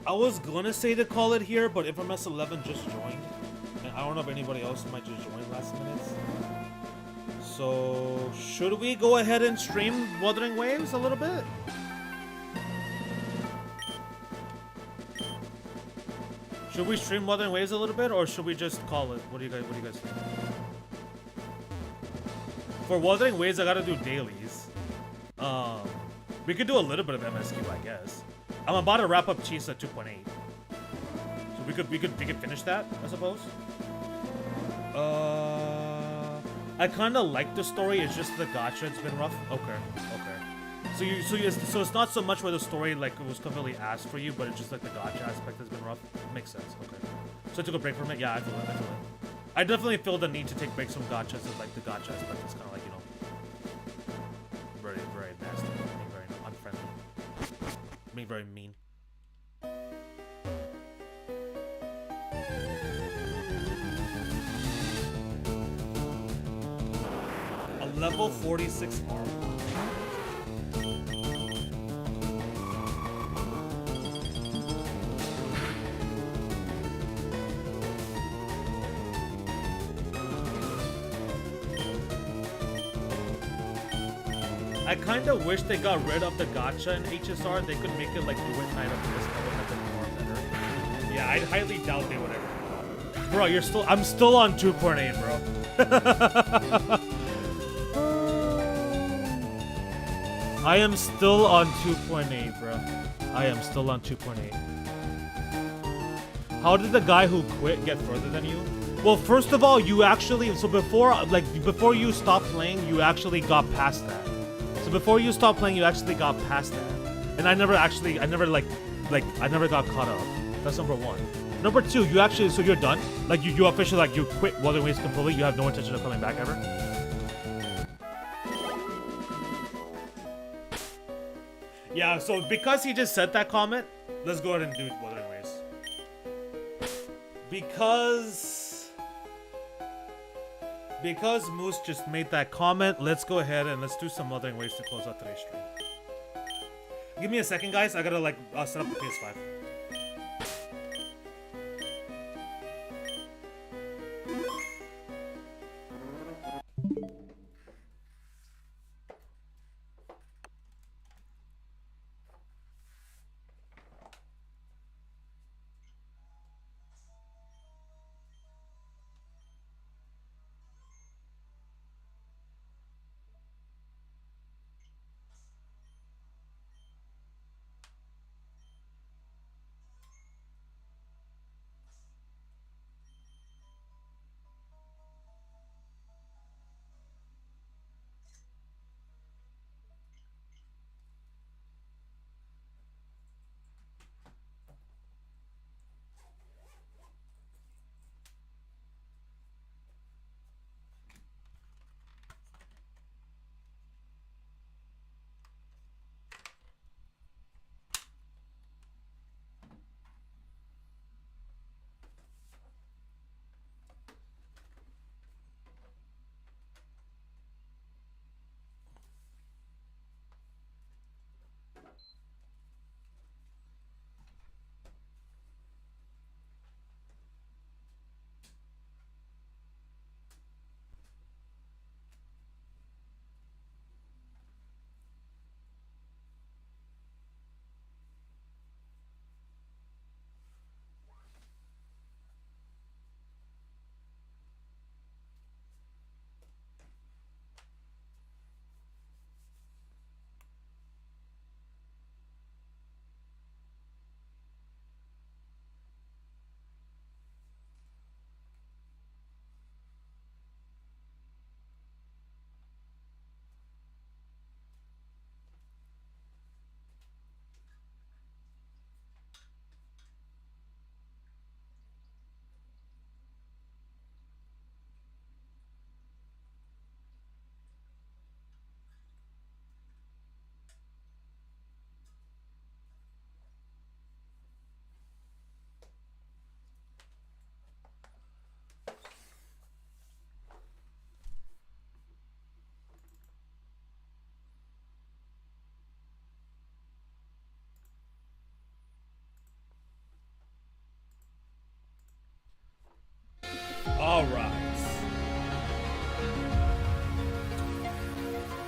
I was gonna say to call it here, but InfoMS11 just joined. And I don't know if anybody else might just join last minute. So should we go ahead and stream Wuthering Waves a little bit? Should we stream Wuthering Waves a little bit, or should we just call it? What do you guys think? For Wuthering Waves, I gotta do dailies. We could do a little bit of MSQ, I guess. I'm about to wrap up Chisa 2.8, so we could finish that, I suppose. I kind of like the story. It's just the gacha. It's been rough. Okay. So it's not so much where the story like was completely asked for you, but it's just like the gacha aspect has been rough. Makes sense. Okay. So I took a break from it. Yeah, I feel it. I definitely feel the need to take breaks from gachas. As like the gacha aspect is kind of like, you know, very nasty, being very unfriendly, being very mean. A level 46 armor. I kind of wish they got rid of the gacha in HSR. They could make it like do it night of this. That would have been more better. Yeah, I highly doubt they would ever. Bro, I'm still on 2.8, bro. I am still on 2.8, bro. I am still on 2.8. How did the guy who quit get further than you? Well, first of all, you actually, so before you stopped playing, you actually got past that. So before you stopped playing, you actually got past that. And I never got caught up. That's number one. Number two, you actually, so you're done? Like, you officially, like, you quit Wuthering Waves completely? You have no intention of coming back ever? Yeah, so because he just said that comment, let's go ahead and do Wuthering Waves. Because Moose just made that comment, let's go ahead and let's do some Wuthering Waves to close out today's stream. Give me a second, guys. I gotta, like, set up the PS5.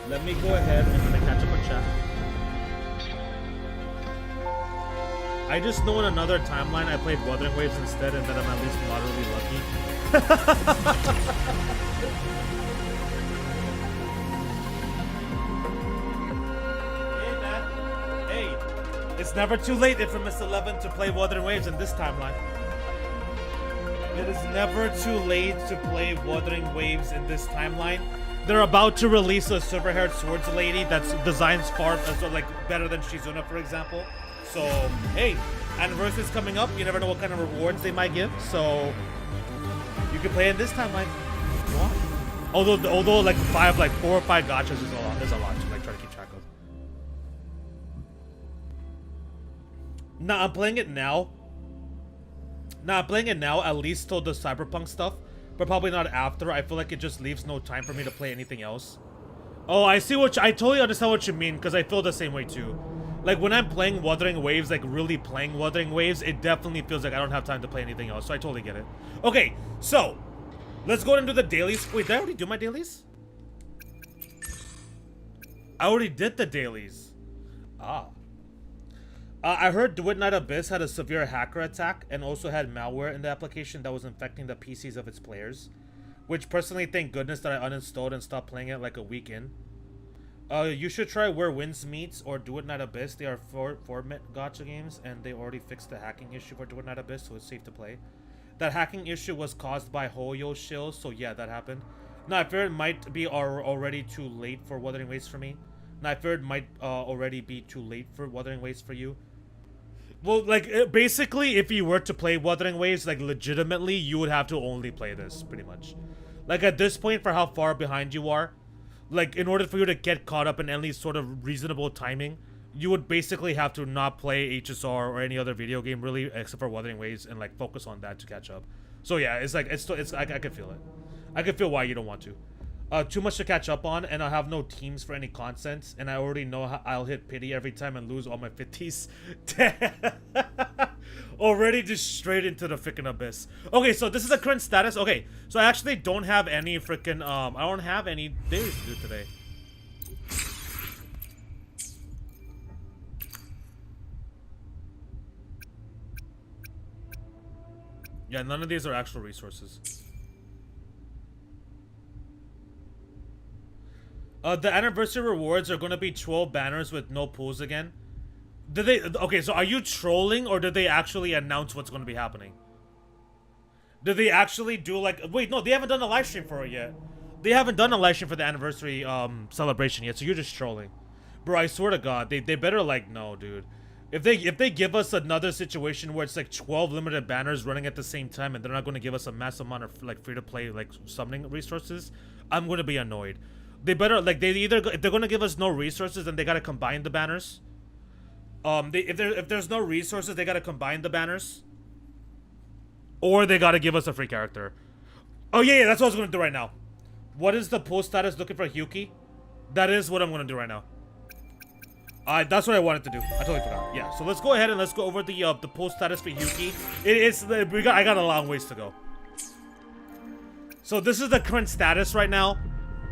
Let me go ahead and let me catch up on chat. I just know in another timeline I played Wuthering Waves instead, and that I'm at least moderately lucky. Hey man, hey, it's never too late, Infamous 11, to play Wuthering Waves in this timeline. It is never too late to play Wuthering Waves in this timeline. They're about to release a silver-haired swords lady that's designs far like better than Shizuna, for example. So hey, anniversary's coming up. You never know what kind of rewards they might give. So you can play in this timeline. Although like 4 or 5 gachas is a lot. There's a lot to like try to keep track of. Nah, I'm playing it now. At least till the Cyberpunk stuff. But probably not after. I feel like it just leaves no time for me to play anything else. Oh, I see what I totally understand what you mean, because I feel the same way too. Like when I'm playing Wuthering Waves, like really playing Wuthering Waves, it definitely feels like I don't have time to play anything else. So I totally get it. Okay, so let's go into the dailies. Wait, did I already do my dailies? I already did the dailies. Ah. I heard Dwight Knight Abyss had a severe hacker attack and also had malware in the application that was infecting the PCs of its players. Which personally, thank goodness that I uninstalled and stopped playing it like a week in. You should try Where Winds Meets or Dwight Knight Abyss. They are format gacha games and they already fixed the hacking issue for Dwight Knight Abyss, so it's safe to play. That hacking issue was caused by Hoyo shills, so yeah, that happened. Now I fear it might be already too late for Wuthering Waves for me. Now I fear it might already be too late for Wuthering Waves for you. Well, like, basically, if you were to play Wuthering Waves, like, legitimately, you would have to only play this, pretty much. Like, at this point, for how far behind you are, like, in order for you to get caught up in any sort of reasonable timing, you would basically have to not play HSR or any other video game, really, except for Wuthering Waves, and, like, focus on that to catch up. So, yeah, it's like, I can feel it. I can feel why you don't want to. Too much to catch up on, and I have no teams for any content, and I already know how I'll hit pity every time and lose all my 50s. Already just straight into the freaking abyss. Okay, so this is the current status. Okay, so I actually don't have any freaking, I don't have any days to do today. Yeah, none of these are actual resources. The anniversary rewards are gonna be 12 banners with no pulls again. Did they? Okay, so are you trolling or did they actually announce what's gonna be happening? Did they actually do like? Wait, no, they haven't done a live stream for it yet. They haven't done a live stream for the anniversary celebration yet. So you're just trolling, bro. I swear to God, they better like no, dude. If they give us another situation where it's like 12 limited banners running at the same time and they're not gonna give us a massive amount of like free to play like summoning resources, I'm gonna be annoyed. They better, like, if they're gonna give us no resources, then they gotta combine the banners. If there's no resources, they gotta combine the banners. Or they gotta give us a free character. Oh, yeah, that's what I was gonna do right now. What is the post status looking for Hyuki? That is what I'm gonna do right now. That's what I wanted to do. I totally forgot. Yeah, so let's go ahead and let's go over the post status for Hyuki. I got a long ways to go. So this is the current status right now.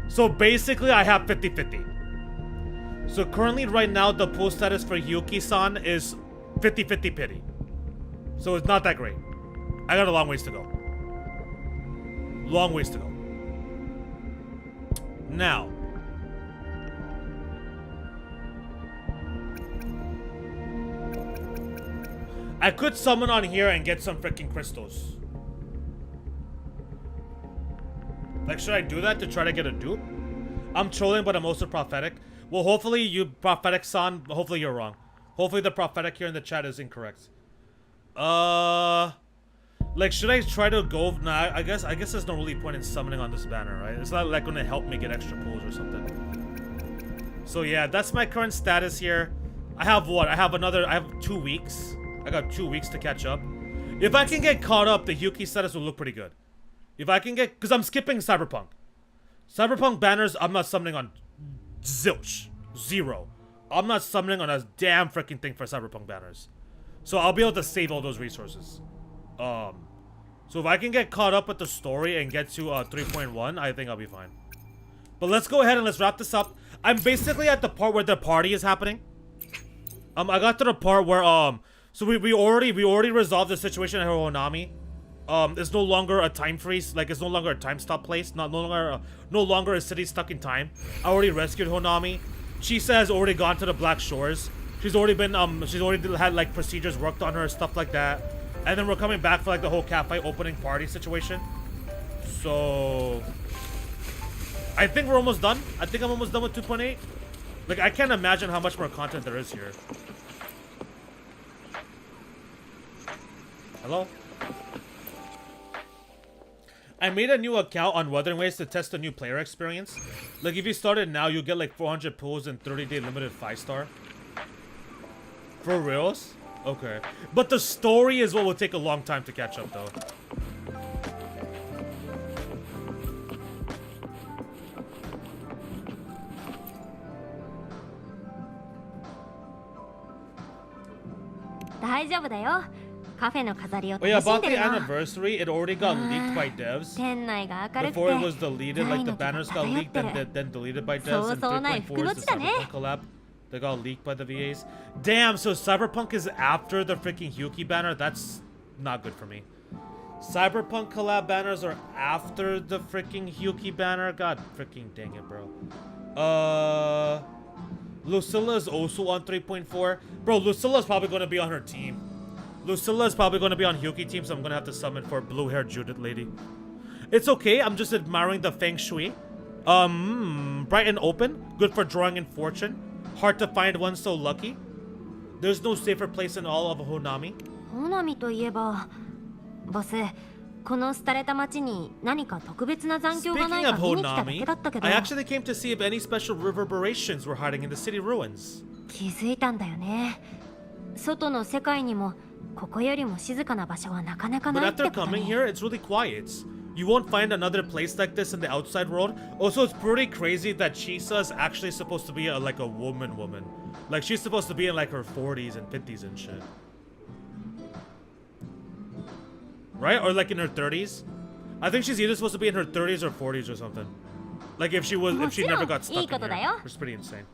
So basically, I have 50-50. So currently, right now, the post status for Yuki-san is 50-50 pity. So it's not that great. I got a long ways to go. Long ways to go. Now. I could summon on here and get some freaking crystals. Like, should I do that to try to get a dupe? I'm trolling, but I'm also prophetic. Well, hopefully you, prophetic-san, hopefully you're wrong. Hopefully the prophetic here in the chat is incorrect. Like, should I try to go? Nah, I guess there's no really point in summoning on this banner, right? It's not like gonna help me get extra pulls or something. So yeah, that's my current status here. I have what? I have 2 weeks. I got 2 weeks to catch up. If I can get caught up, the Hyuki status will look pretty good. If I can get, because I'm skipping Cyberpunk. Cyberpunk banners, I'm not summoning on zilch. 0. I'm not summoning on a damn freaking thing for Cyberpunk banners. So I'll be able to save all those resources. So if I can get caught up with the story and get to 3.1, I think I'll be fine. But let's go ahead and let's wrap this up. I'm basically at the part where the party is happening. I got to the part where so we already resolved the situation at Honami. It's no longer a time freeze, like it's no longer a time stop place, no longer a city stuck in time. I already rescued Honami. Chisa has already gone to the Black Shores. She's already been she's already had like procedures worked on her, stuff like that. And then we're coming back for like the whole cafe opening party situation. So I think we're almost done. I think I'm almost done with 2.8. Like I can't imagine how much more content there is here. Hello? I made a new account on Wuthering Waves to test the new player experience. Like if you started now, you'll get like 400 pulls and 30-day limited 5-star. For reals? Okay. But the story is what will take a long time to catch up though. Oh yeah, about the anniversary, it already got leaked by devs. Before it was deleted, like the banners got leaked and then deleted by devs. And 3.4 is the Cyberpunk collab. They got leaked by the VAs. Damn, so Cyberpunk is after the freaking Hyuki banner? That's not good for me. Cyberpunk collab banners are after the freaking Hyuki banner? God freaking dang it, bro. Lucilla is also on 3.4. Bro, Lucilla's probably going to be on her team. Lucilla is probably going to be on Hyuki team, so I'm going to have to summon for blue-haired Judith lady. It's okay, I'm just admiring the Feng Shui. Bright and open. Good for drawing in fortune. Hard to find one so lucky. There's no safer place in all of Honami. Speaking of Honami, I actually came to see if any special reverberations were hiding in the city ruins. But after coming here, it's really quiet. You won't find another place like this in the outside world. Also, it's pretty crazy that Chisa is actually supposed to be like a woman. Like, she's supposed to be in like her 40s and 50s and shit. Right? Or like in her 30s? I think she's either supposed to be in her 30s or 40s or something. Like if she never got stuck in here. It's pretty insane.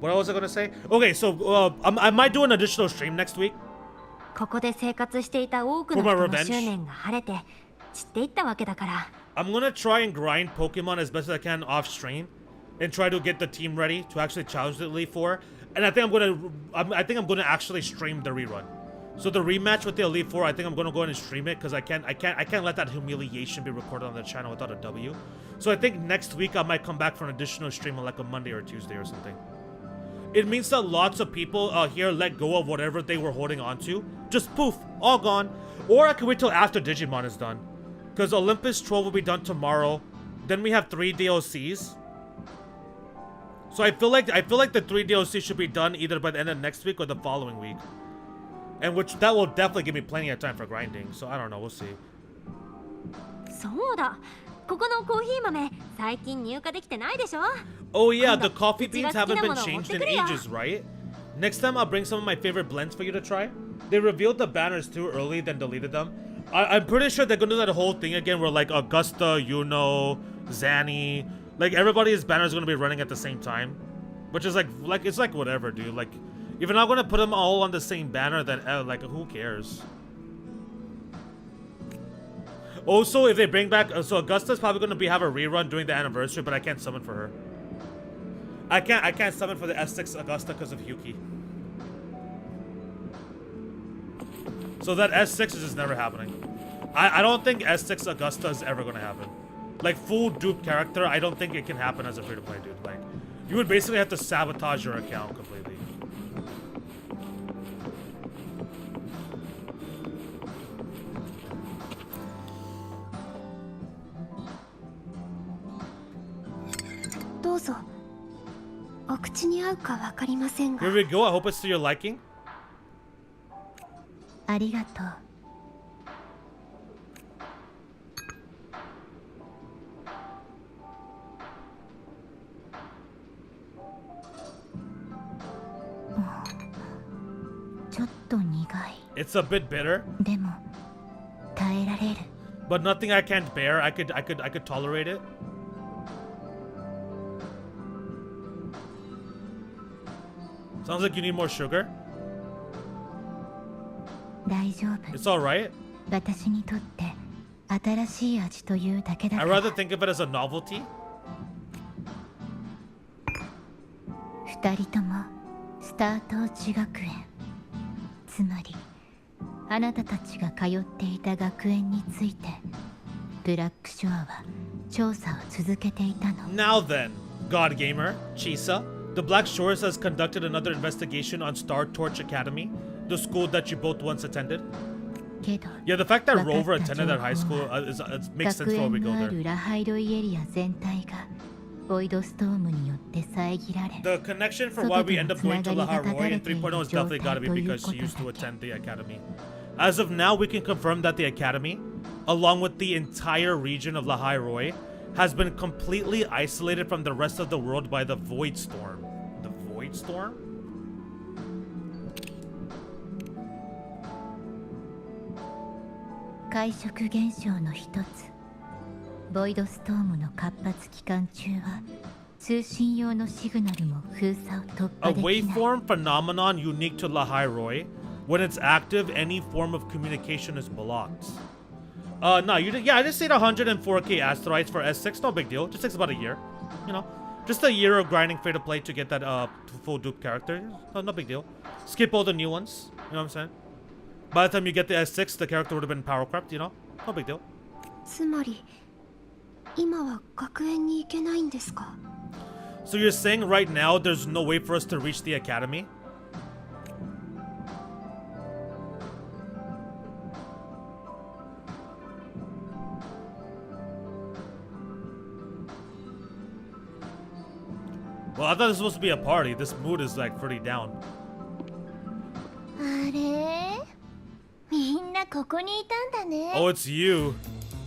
What was I gonna say? Okay, so I might do an additional stream next week. For my revenge. I'm gonna try and grind Pokemon as best as I can off stream, and try to get the team ready to actually challenge the Elite Four. And I think I'm gonna actually stream the rerun. So the rematch with the Elite Four, I think I'm gonna go ahead and stream it because I can't let that humiliation be recorded on the channel without a W. So I think next week I might come back for an additional stream on like a Monday or Tuesday or something. It means that lots of people here let go of whatever they were holding on to. Just poof, all gone. Or I can wait till after Digimon is done. Because Olympus 12 will be done tomorrow. Then we have 3 DLCs. So I feel like the 3 DLCs should be done either by the end of next week or the following week. And that will definitely give me plenty of time for grinding. So I don't know, we'll see. Oh yeah, the coffee beans haven't been changed in ages, right? Next time I'll bring some of my favorite blends for you to try. They revealed the banners too early, then deleted them. I'm pretty sure they're gonna do that whole thing again where like Augusta, Yuno, Zanny, like everybody's banners gonna be running at the same time. Which is like it's like whatever, dude. Like if you're not gonna put them all on the same banner, then like who cares? Also, if they bring back, so Augusta's probably gonna have a rerun during the anniversary, but I can't summon for her. I can't summon for the S6 Augusta because of Hyuki. So that S6 is just never happening. I don't think S6 Augusta is ever gonna happen. Like full dupe character, I don't think it can happen as a free-to-play dude. Like, you would basically have to sabotage your account completely. Here we go, I hope it's to your liking. It's a bit bitter, but nothing I can't bear. I could tolerate it. Sounds like you need more sugar. 大丈夫。 It's alright. 私にとって新しい味というだけだか I'd ら。 rather think of it as a novelty. 二人ともスタートーチ学園。つまりあなたたちが通っていた学園についてブラックショアは調査を続けていたの。 Now then, God Gamer, Chisa, the Black Shores has conducted another investigation on Star Torch Academy, the school that you both once attended. けど Yeah, the fact that 分かった Rover attended that high 情報 school は makes sense 学 for when we 園 go のあ there. るラハイロイエリア全体がボイドストームによって遮られ The connection for why we end up going to Laharoy in 3.0 has definitely got to be because she used to attend the academy. As of now, we can confirm that the academy, along with the entire region of Laharoy, has been completely isolated from the rest of the world by the Void Storm. The Void Storm? 会食現象の一つボイドストームの活発期間中は通信用のシグナルも封鎖を突 A 破できない waveform phenomenon unique to Laharoy. When it's active, any form of communication is blocked. No, I just stayed 104k asteroids for S6, no big deal. Just takes about a year. You know, just a year of grinding free to play to get that full dupe character. No big deal. Skip all the new ones. You know what I'm saying? By the time you get the S6, the character would have been power crept, you know? No big deal. つまり今は学園に行けないんですか？ So you're saying right now there's no way for us to reach the academy? Well, I thought this was supposed to be a party. This mood is like pretty down. あれみんなここにいたんだね。 Oh, it's you.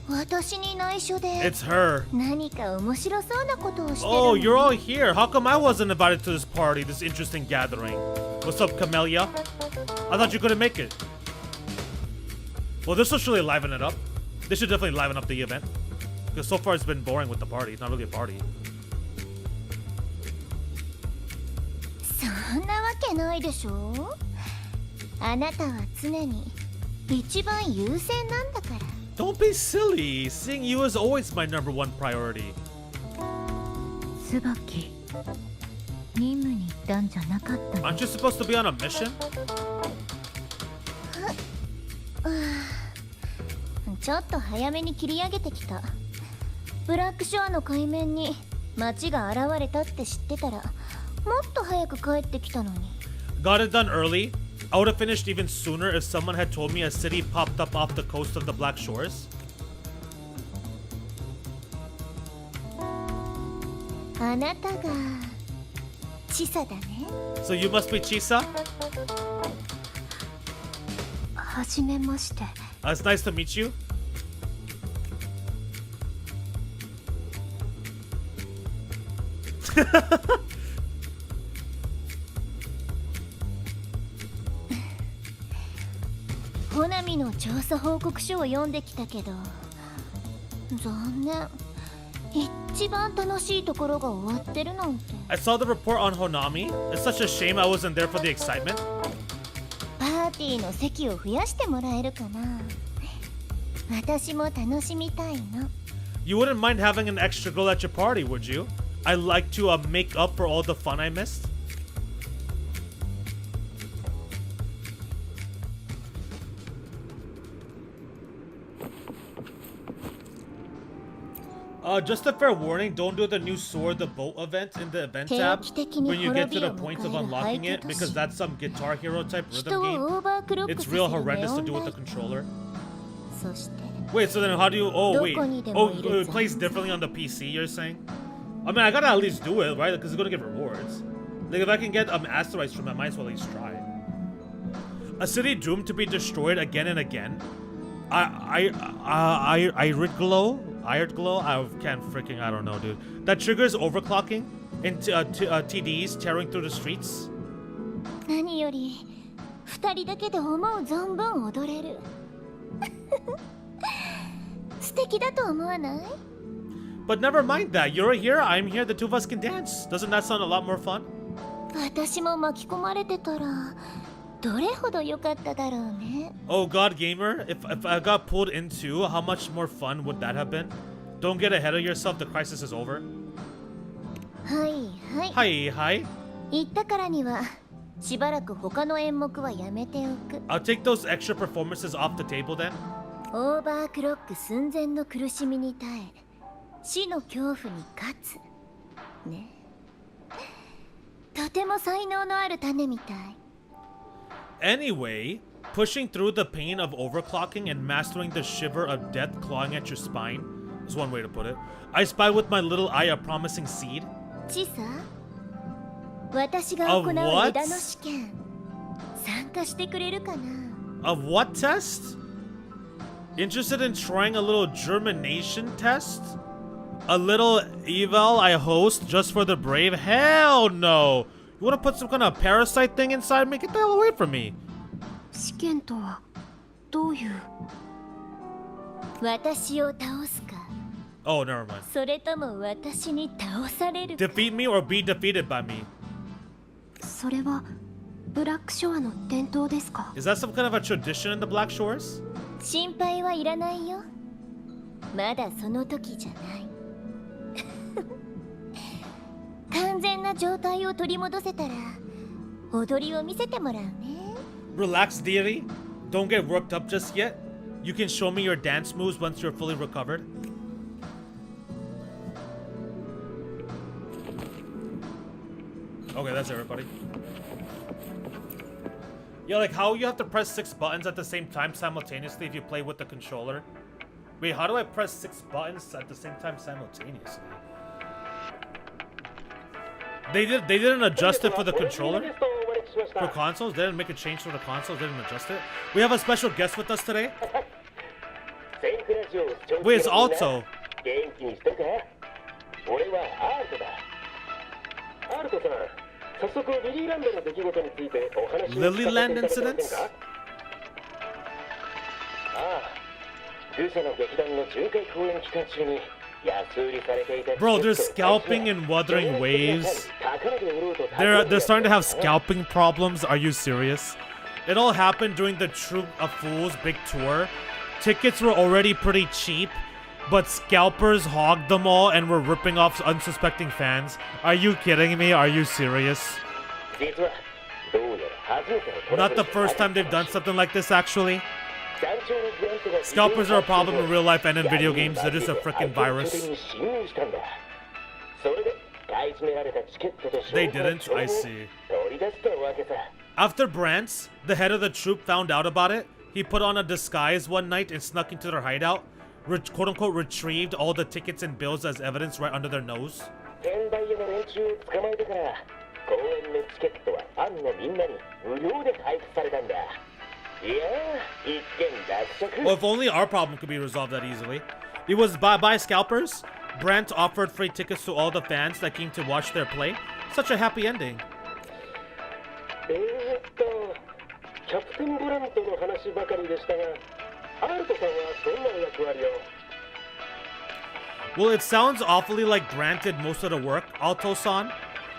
私に内緒で It's her. 何か面白そうなことをしてる Oh, の。 you're all here. How come I wasn't invited to this party, this interesting gathering? What's up, Camellia? I thought you couldn't make it. Well, this will surely liven it up. This should definitely liven up the event. Because so far it's been boring with the party. It's not really a party. そんなわけないでしょ。あなたは常に一番優先なんだから。 Don't be silly. Seeing you is always my number one priority. 椿任務に行ったんじゃなかったの？ Aren't you supposed to be on a mission? ちょっと早めに切り上げてきた。ブラックショアの海面に街が現れたって知ってたらもっと早く帰ってきたのに。 Got it done early. I would have finished even sooner if someone had told me a city popped up off the coast of the Black Shores. あなたがチサだね。 So you must be Chisa? はじめまして。 It's nice to meet you. ホナミの調査報告書を読んできたけど残念。一番楽しいところが終わってるなんて。 I saw the report on Honami. It's such a shame I wasn't there for the excitement. パーティーの席を増やしてもらえるかな。私も楽しみたいの。 You wouldn't mind having an extra girl at your party, would you? I'd like to make up for all the fun I missed. Just a fair warning, don't do the new Sword the Boat event in the event tab when you get to the point of unlocking it, because that's some Guitar Hero type rhythm game. It's real horrendous to do with the controller. そして Wait, so then how do you... Oh, wait. どこにでも Oh, いる it plays differently on the PC, you're saying? I mean, I gotta at least do it, right? Because it's gonna get rewards. Like, if I can get asteroids from it, I might as well at least try. A city doomed to be destroyed again and again. Irid Glow? I can't freaking... I don't know, dude. That triggers overclocking into TDs tearing through the streets. 何より二人だけで思う存分踊れる。素敵だと思わない？ But never mind that. You're here, I'm here, the two of us can dance. Doesn't that sound a lot more fun? 私も巻き込まれてたらどれほど良かっただろうね。 Oh God Gamer, if I got pulled into, how much more fun would that have been? Don't get ahead of yourself, the crisis is over. はいはい Hi. 言ったからにはしばらく他の演目はやめておく。 I'll take those extra performances off the table then. オーバークロック寸前の苦しみに耐え死の恐怖に勝つね。とても才能のある種みたい。 Anyway, pushing through the pain of overclocking and mastering the shiver of death clawing at your spine is one way to put it. I spy with my little eye a promising seed. チサ、私が行う枝の試験参加してくれるかな。 Of what test? Interested in trying a little germination test? A little eval I host just for the brave? Hell no! You wanna put some kind of parasite thing inside me? Get the hell away from me! 試験とはどういう。私を倒すか、 Oh, never mind. それとも私に倒されるか。 Defeat me or be defeated by me. それはブラックショアの伝統ですか。 Is that some kind of a tradition in the Black Shores? 心配はいらないよ。まだその時じゃない。完全な状態を取り戻せたら踊りを見せてもらうね。 Relax, dearie. Don't get worked up just yet. You can show me your dance moves once you're fully recovered. Okay, that's everybody. Yeah, like how you have to press 6 buttons at the same time simultaneously if you play with the controller. Wait, how do I press 6 buttons at the same time simultaneously? They didn't adjust it for the controller? For consoles? They didn't make a change for the consoles? They didn't adjust it? We have a special guest with us today? Wait, it's Alto. Lilyland incidents? Bro, they're scalping in Wuthering Waves. They're starting to have scalping problems. Are you serious? It all happened during the Troop of Fools big tour. Tickets were already pretty cheap, but scalpers hogged them all and were ripping off unsuspecting fans. Are you kidding me? Are you serious? Not the first time they've done something like this, actually. Scalpers are a problem in real life and in video games. They're just a freaking virus. They didn't? I see. After Brantz, the head of the troop, found out about it, he put on a disguise one night and snuck into their hideout, quote-unquote retrieved all the tickets and bills as evidence right under their nose. Well, if only our problem could be resolved that easily. It was by scalpers. Brant offered free tickets to all the fans that came to watch their play. Such a happy ending. Well, it sounds awfully like Brant did most of the work, Alto-san.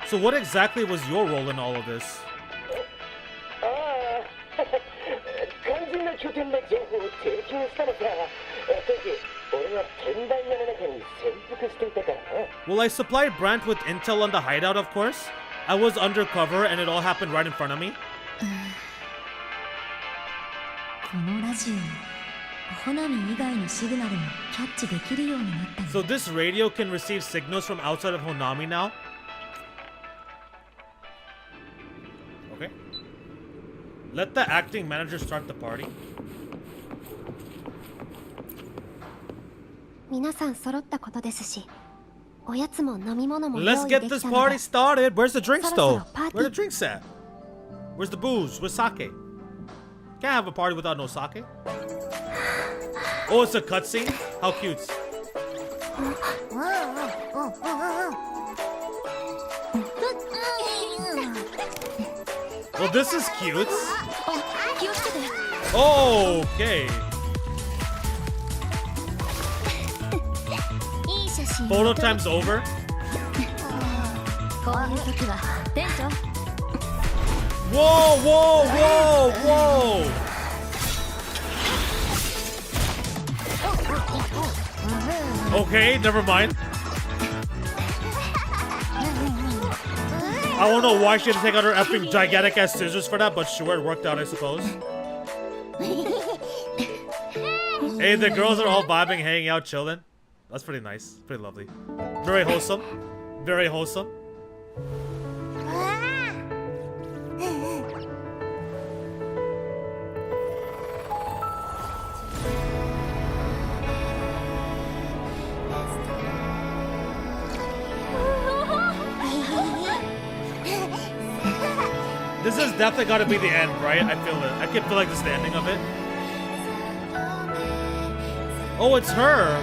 So what exactly was your role in all of this? Well, I supplied Brant with intel on the hideout, of course. I was undercover and it all happened right in front of me. このラジオにホナミ以外のシグナルもキャッチできるようになったの。 So this radio can receive signals from outside of Honami now? Okay. Let the acting manager start the party. 皆さん揃ったことですし、おやつも飲み物も用 Let's 意で get き this たの party で、 started. Where's the drinks though? party. Where are the drinks at? Where's the booze? Where's sake? Can't have a party without no sake. Oh, it's a cutscene? How cute. Well, this is cute. 気をつけて。 Oh, okay. いい写真。 Photo time's over. こういう時は店長 Whoa, whoa, whoa, whoa! Okay, never mind. I don't know why she had to take out her effing gigantic ass scissors for that, but sure, it worked out, I suppose. Hey, the girls are all vibing, hanging out, chilling. That's pretty nice. Pretty lovely. Very wholesome. Very wholesome. This has definitely got to be the end, right? I feel it. I can feel like the ending of it. Oh, it's her.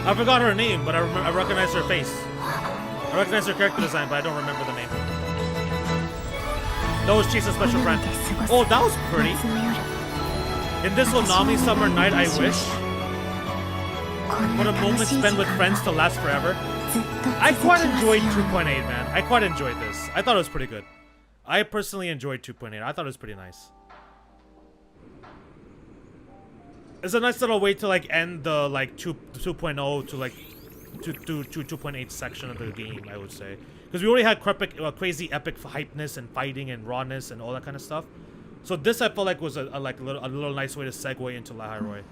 I forgot her name, but I recognize her face. I recognize her character design, but I don't remember the name. That was Chisa's special friend. Oh, that was pretty. In this Onami summer night, I wish. For a moment spent with friends to last forever. I quite enjoyed 2.8, man. I quite enjoyed this. I thought it was pretty good. I personally enjoyed 2.8. I thought it was pretty nice. It's a nice little way to like end the like 2.0 to like 2.8 section of the game, I would say, because we already had crazy epic hypeness and fighting and rawness and all that kind of stuff. So this I felt like was a little nice way to segue into La Roy.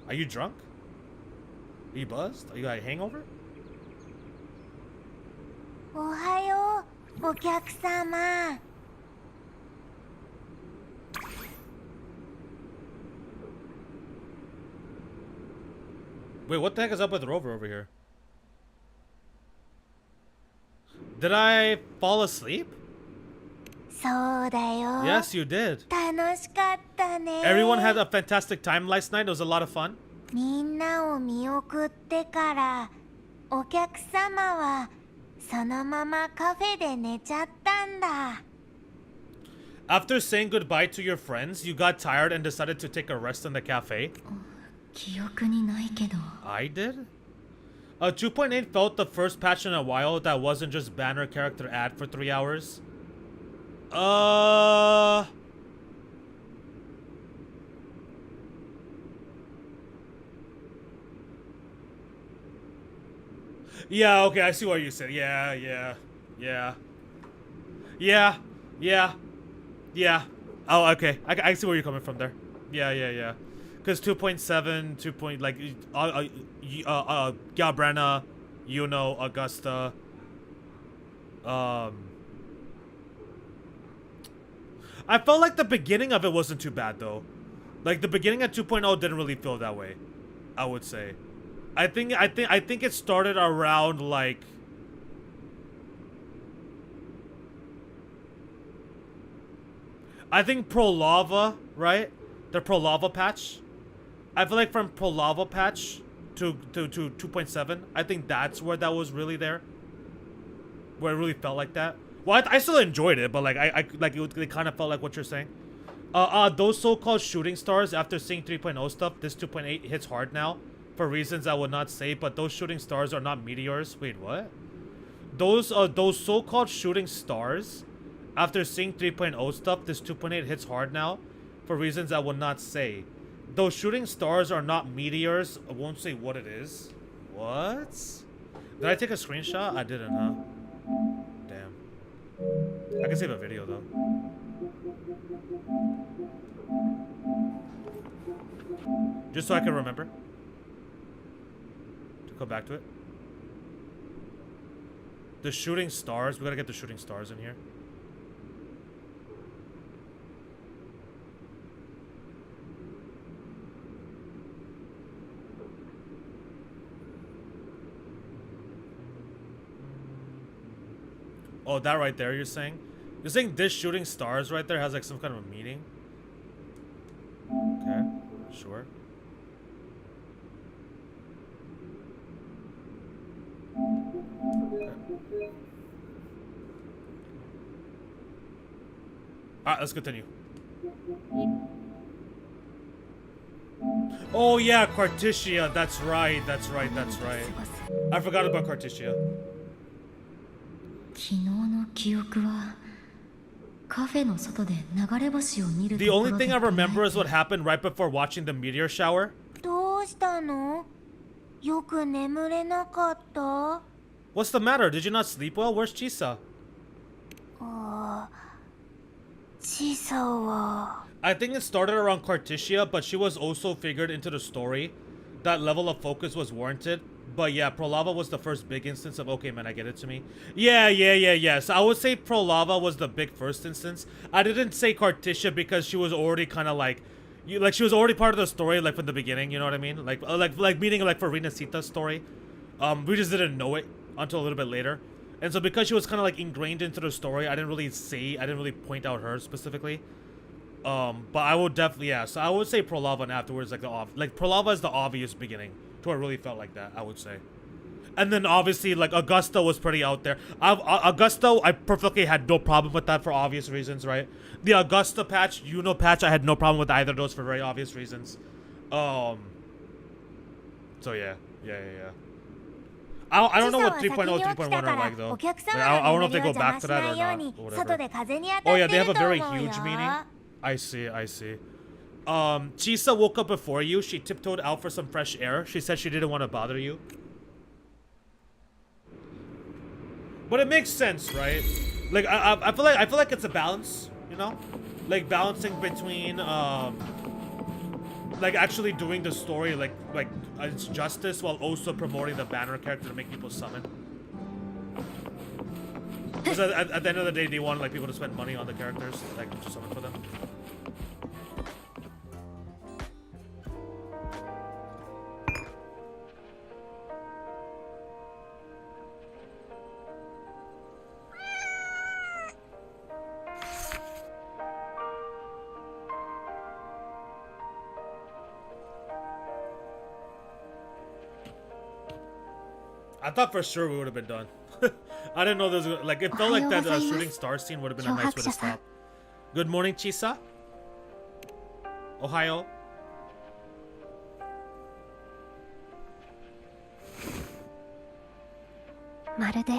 Are you drunk? Are you buzzed? Are you got a hangover? おはよう、お客様。Wait, what the heck is up with Rover over here? Did I fall asleep? そうだよ。 Yes, you did. 楽しかったね。 Everyone had a fantastic time last night. It was a lot of fun. みんなを見送ってから、お客様はそのままカフェで寝ちゃったんだ。 After saying goodbye to your friends, you got tired and decided to take a rest in the cafe. 記憶にないけど。 I did? 2.8 felt the first patch in a while that wasn't just banner character ad for 3 hours. Yeah, okay, I see what you said. Yeah. Oh, okay. I see where you're coming from there. Yeah. Because 2.7, 2. Like, Galbrana, Yuno, Augusta, I felt like the beginning of it wasn't too bad though. Like the beginning of 2.0 didn't really feel that way, I would say. I think it started around like I think Pro Lava, right? The Pro Lava patch. I feel like from Pro Lava patch to 2.7, I think that's where that was really there. Where it really felt like that. Well, I still enjoyed it, but like it kind of felt like what you're saying. Those so-called shooting stars, after seeing 3.0 stuff, this 2.8 hits hard now, for reasons I would not say. But those shooting stars are not meteors. Wait, what? Those so-called shooting stars, after seeing 3.0 stuff, this 2.8 hits hard now, for reasons I would not say. Those shooting stars are not meteors. I won't say what it is. What? Did I take a screenshot? I didn't, huh? Damn. I can save a video though. Just so I can remember to come back to it. The shooting stars. We gotta get the shooting stars in here. Oh, that right there, you're saying? You're saying this shooting stars right there has like some kind of a meaning? Okay, sure. Okay. Alright, let's continue. Oh yeah, Carticia. That's right. That's right. That's right. I forgot about Carticia. 昨日の記憶はカフェの外で流れ星を見る The とこ only ろ thing で I 出会 remember え is what happened right before watching the meteor shower. どうしたの？よく眠れなかった？ What's the matter? Did you not sleep well? Where's Chisa? チサは I think it started around Carticia, but she was also figured into the story. That level of focus was warranted. But yeah, Prolava was the first big instance of, okay, man, I get it to me. Yeah. So I would say Prolava was the big first instance. I didn't say Carticia because she was already kind of like, she was already part of the story, like from the beginning. You know what I mean? Like meaning like for Rinasita's story. We just didn't know it until a little bit later. And so because she was kind of like ingrained into the story, I didn't really point out her specifically. But I would definitely, yeah. So I would say Prolava and afterwards, like Prolava is the obvious beginning to what it really felt like that, I would say. And then obviously, like Augusta was pretty out there. Augusta, I perfectly had no problem with that for obvious reasons, right? The Augusta patch, patch, I had no problem with either of those for very obvious reasons. So yeah. I don't know what 3.0 and 3.1 are like though. Like, I don't know if they go back to that or not. Or whatever. Oh yeah, they have a very huge meaning. I see. Chisa woke up before you. She tiptoed out for some fresh air. She said she didn't want to bother you. But it makes sense, right? Like I feel like it's a balance, you know? Like balancing between like actually doing the story like it's justice while also promoting the banner character to make people summon. Because at the end of the day, they want like people to spend money on the characters, like to summon for them. I thought for sure we would have been done. I didn't know there was like it felt like that shooting star scene would have been a nice way to stop. Good morning, Chisa. Ohio. まるで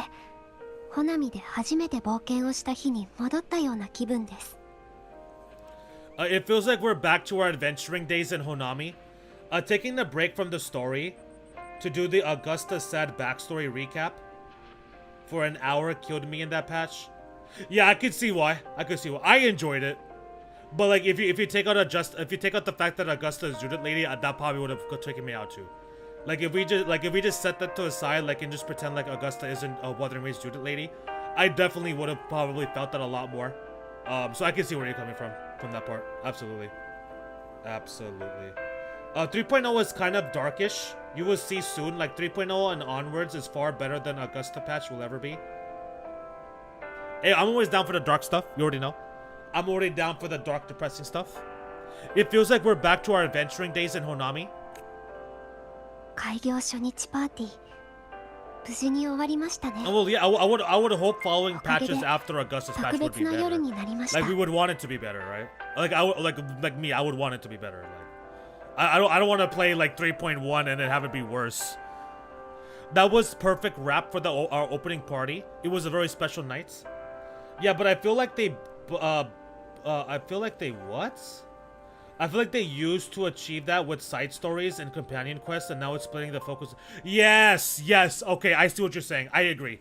ホナミで初めて冒険をした日に戻ったような気分です。It feels like we're back to our adventuring days in Honami. Taking the break from the story to do the Augusta sad backstory recap for an hour killed me in that patch. Yeah, I could see why. I enjoyed it, but like if you take out the fact that Augusta is Judith lady, that probably would have taken me out too. Like if we just set that to the side, like and just pretend like Augusta isn't a Wuthering Waves Judith lady, I definitely would have probably felt that a lot more. So I can see where you're coming from that part. Absolutely. 3.0 is kind of darkish. You will see soon, like 3.0 and onwards is far better than Augusta patch will ever be. Hey, I'm always down for the dark stuff. You already know. I'm already down for the dark, depressing stuff. It feels like we're back to our adventuring days in Honami. 開業初日パーティー無事に終わりましたね。 Well, yeah, I would hope following patches after Augusta's patch would be 特別な better. 夜になりました。 Like we would want it to be better, right? Like I would want it to be better. Like I don't want to play like 3.1 and then have it be worse. That was perfect wrap for our opening party. It was a very special night. Yeah, but I feel like they what? I feel like they used to achieve that with side stories and companion quests, and now it's splitting the focus. Yes. Okay, I see what you're saying. I agree.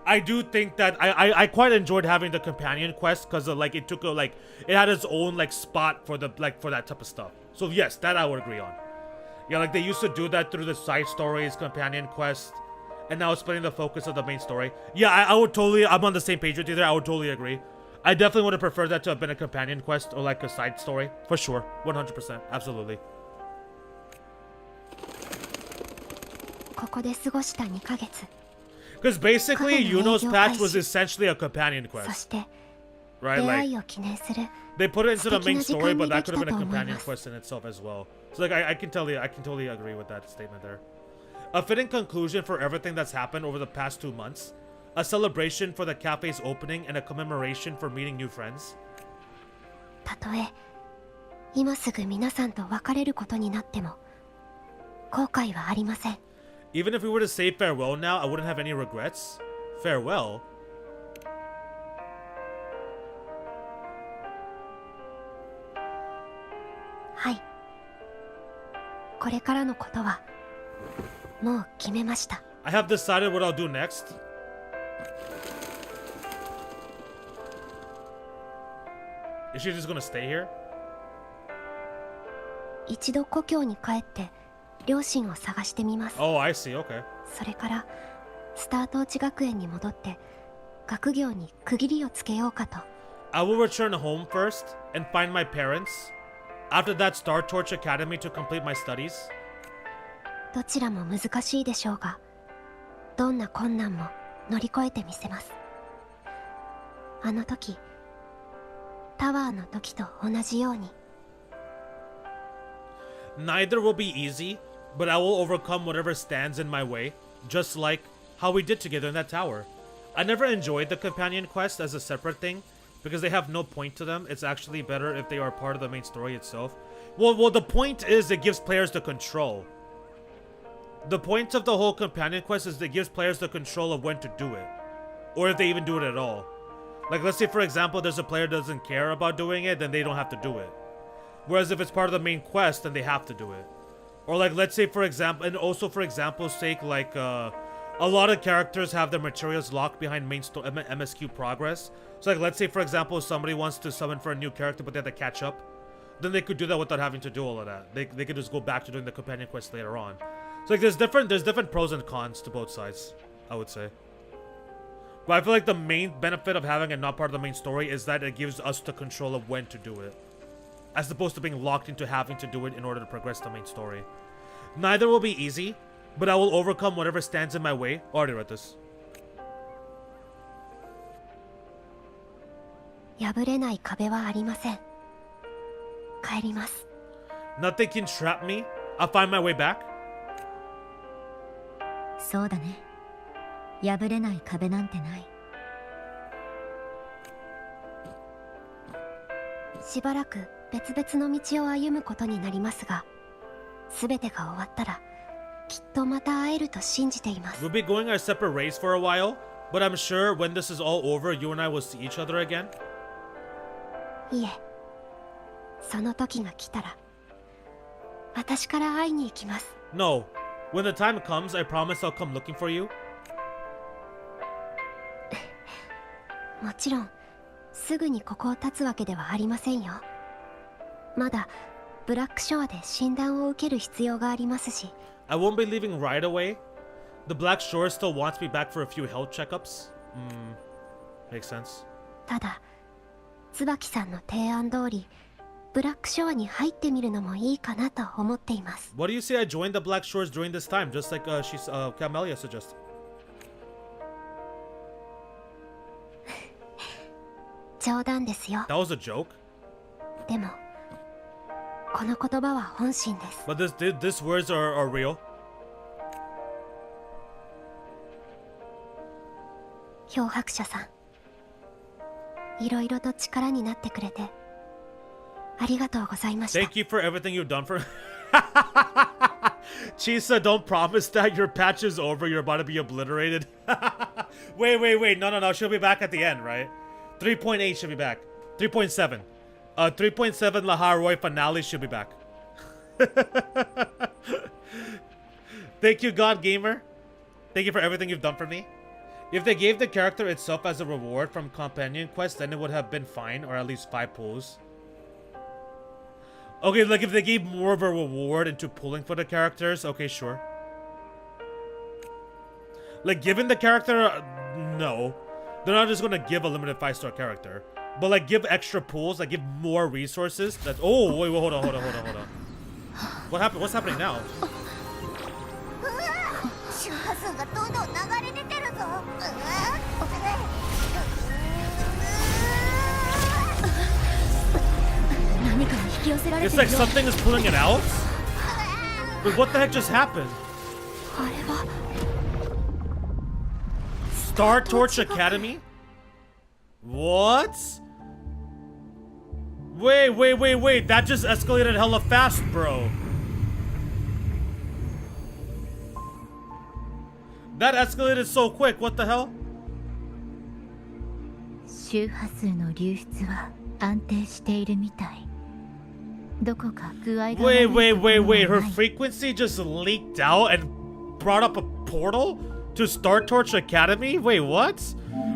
I do think that I quite enjoyed having the companion quest because like it took it had its own like spot for for that type of stuff. So yes, that I would agree on. Yeah, like they used to do that through the side stories, companion quests, and now it's splitting the focus of the main story. Yeah, I would totally. I'm on the same page with you there. I would totally agree. I definitely would have preferred that to have been a companion quest or like a side story for sure. 100%, absolutely. ここで過ごした2ヶ月。 Because basically, Yuno's patch was essentially a companion そ quest, して right? 出会 Like いを記念する they put it into the main 素敵な時間 story, but に that でき could have た been a と思い companion ます。 quest in itself as well. So like I can totally agree with that statement there. A fitting conclusion for everything that's happened over the past 2 months. A celebration for the cafe's opening and a commemoration for meeting new friends. たとえ今すぐ皆さんと別れることになっても後悔はありません。 Even if we were to say farewell now, I wouldn't have any regrets. Farewell? はい。これからのことはもう決めました。 I have decided what I'll do next. Is she just gonna stay here? 一度故郷に帰って両親を探してみます。 Oh, I see. Okay. それからスタートーチ学園に戻って学業に区切りをつけようかと。 I will return home first and find my parents. After that, Star Torch Academy to complete my studies. どちらも難しいでしょうが、どんな困難も乗り越えてみせます。あの時、タワーの時と同じように。 Neither will be easy, but I will overcome whatever stands in my way, just like how we did together in that tower. I never enjoyed the companion quest as a separate thing, because they have no point to them. It's actually better if they are part of the main story itself. Well, the point is it gives players the control. The point of the whole companion quest is it gives players the control of when to do it, or if they even do it at all. Like, let's say, for example, there's a player that doesn't care about doing it, then they don't have to do it. Whereas if it's part of the main quest, then they have to do it. Or like, let's say, for example, and also for example's sake, like, a lot of characters have their materials locked behind main MSQ progress. So like, let's say, for example, somebody wants to summon for a new character, but they have to catch up. Then they could do that without having to do all of that. They could just go back to doing the companion quest later on. So like, there's different pros and cons to both sides, I would say. But I feel like the main benefit of having it not part of the main story is that it gives us the control of when to do it, as opposed to being locked into having to do it in order to progress the main story. Neither will be easy, but I will overcome whatever stands in my way. Already read this. 破れない壁はありません。帰ります。 Nothing can trap me. I'll find my way back. そうだね。破れない壁なんてない。しばらく別々の道を歩むことになりますが、すべてが終わったらきっとまた会えると信じています。 We'll be going our separate ways for a while, but I'm sure when this is all over, you and I will see each other again. いえ、その時が来たら私から会いに行きます。 No. When the time comes, I promise I'll come looking for you. もちろんすぐにここを立つわけではありませんよ。まだブラックショアで診断を受ける必要がありますし。 I won't be leaving right away. The Black Shore still wants me back for a few health checkups. Makes sense. ただ椿さんの提案通りブラックショアに入ってみるのもいいかなと思っています。 What do you say I joined the Black Shores during this time, just like Camelia suggested? 冗談ですよ。 That was a joke. でもこの言葉は本心です。 But this words are real. 漂白者さん、いろいろと力になってくれてありがとうございました。 Thank you for everything you've done for Chisa, don't promise that your patch is over, you're about to be obliterated. Wait. No. She'll be back at the end, right? 3.8 should be back. 3.7. 3.7 Lahar Roy finale should be back. Thank you, God Gamer. Thank you for everything you've done for me. If they gave the character itself as a reward from companion quest, then it would have been fine, or at least 5 pulls. Okay, like if they gave more of a reward into pulling for the characters, okay, sure. Like, giving the character, no. They're not just gonna give a limited 5-star character. But like, give extra pulls, like give more resources. That's, oh, wait, hold on. What happened? What's happening now? 周波数がどんどん流れ出てるぞ。何かに引き寄せられ It's て like るよ。 something is pulling it out? Wait, what the heck just happened? あれは Star Torch Academy? What? Wait. That just escalated hella fast, bro. That escalated so quick. What the hell? 周波数の流出は安定しているみたい。どこか具合が悪いところはない。 Wait. Her frequency just leaked out and brought up a portal to Star Torch Academy? Wait, what?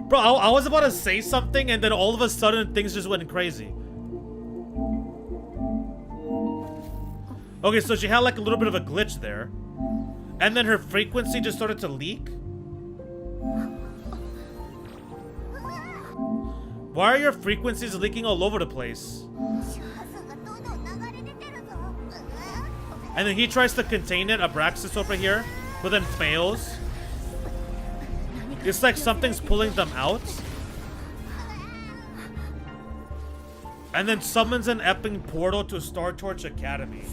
Bro, I was about to say something and then all of a sudden things just went crazy. Okay, so she had like a little bit of a glitch there. And then her frequency just started to leak? Why are your frequencies leaking all over the place? And then he tries to contain it, Abraxas over here, but then fails. It's like something's pulling them out. And then summons an epic portal to Star Torch Academy.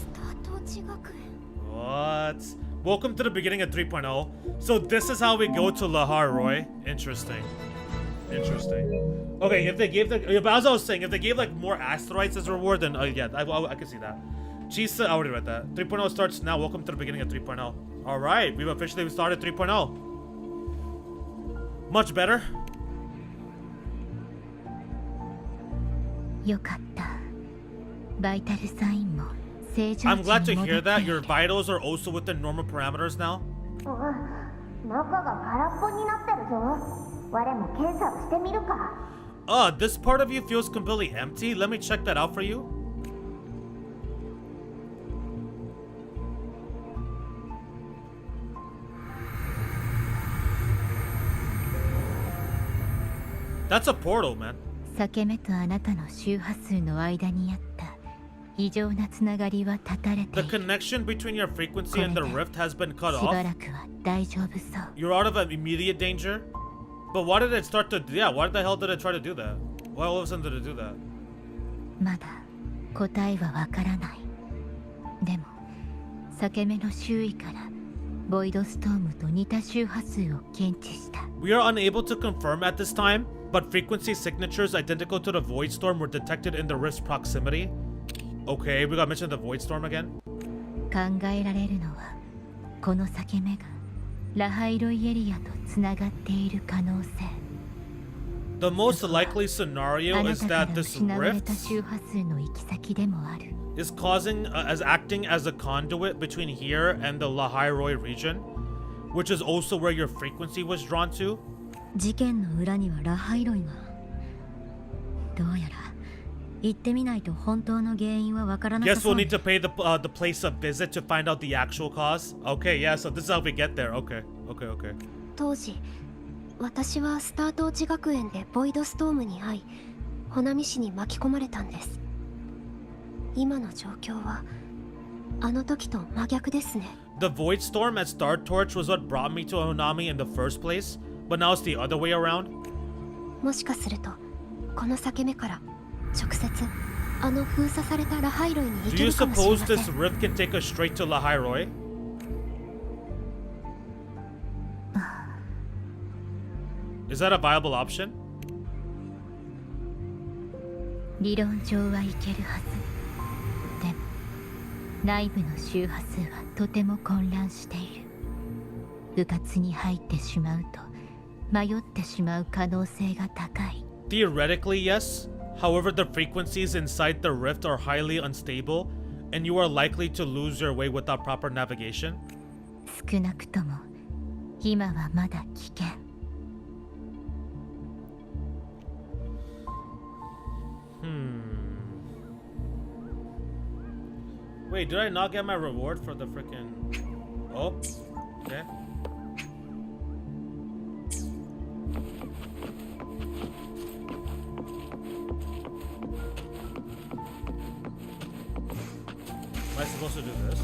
What? Welcome to the beginning of 3.0. So this is how we go to Lahar Roy. Interesting. Okay, if they gave the, but as I was saying, if they gave like more asteroids as a reward, then yeah, I can see that. Chisa, I already read that. 3.0 starts now. Welcome to the beginning of 3.0. All right, we've officially started 3.0. Much better. よかった。バイタルサインも正常値 I'm に glad to 戻 hear って that い your る。 vitals are also within normal parameters now. 中が空っぽになってるぞ。我も検査をしてみるか。This part of you feels completely empty. Let me check that out for you. That's a portal, man. 裂け目とあなたの周波数の間にあった異常なつながりは断たれて The いる。 connection between your frequency and the rift has been cut しば off. らくは大丈夫そう。 You're out of immediate danger. But why did it start to... Yeah, why the hell did it try to do that? Why all of a sudden did it do that? まだ答えはわからない。でも裂け目の周囲からボイドストームと似た周波数を検知した。 We are unable to confirm at this time, but frequency signatures identical to the Void Storm were detected in the rift's proximity. Okay, we got mentioned the Void Storm again. 考えられるのはこの裂け目がラハイロイエリアとつながっている可能性。 The most likely scenario あな is たから that this 失われ rift た周波数の行き先でもある。 is causing as acting as a conduit between here and the Lahairoi region, which is also where your frequency was drawn to. 事件の裏にはラハイロイが。どうやら行ってみないと本当の原因はわからなさ Guess そ we'll う need to pay the place a visit to find out the actual cause. Okay, yeah, so this is how we get there. Okay. 当時私はスタートーチ学園でボイドストームに遭い穂波市に巻き込まれたんです。今の状況はあの時と真逆ですね。 The Void Storm at Star Torch was what brought me to Honami in the first place, but now it's the other way around. もしかするとこの裂け目から直接あの封鎖されたラハイロイに行 Do け you るかもしれ suppose ませ this ん。 rift can take us straight to Lahairoi? Is that a viable option? 理論上はいけるはず。でも内部の周波数はとても混乱している。迂闊に入ってしまうと迷ってしまう可能性が高い。 Theoretically, yes. However, the frequencies inside the rift are highly unstable, and you are likely to lose your way without proper navigation. 少なくとも今はまだ危険。 Wait, did I not get my reward for the freaking... Oh, okay. Am I supposed to do this?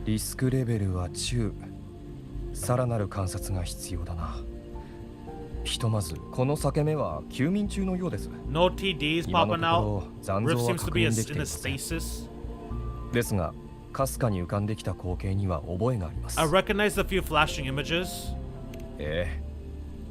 リスクレベルは中。さらなる観察が必要だな。ひとまずこの裂け目は休眠中のようです。 No TDs 今の popping とこ out. ろ残像 Rift は seems to 確 be 認できて in い a ません。 stasis. ですがかすかに浮かんできた光景には覚えがあります。 I recognized a few flashing images. ええ、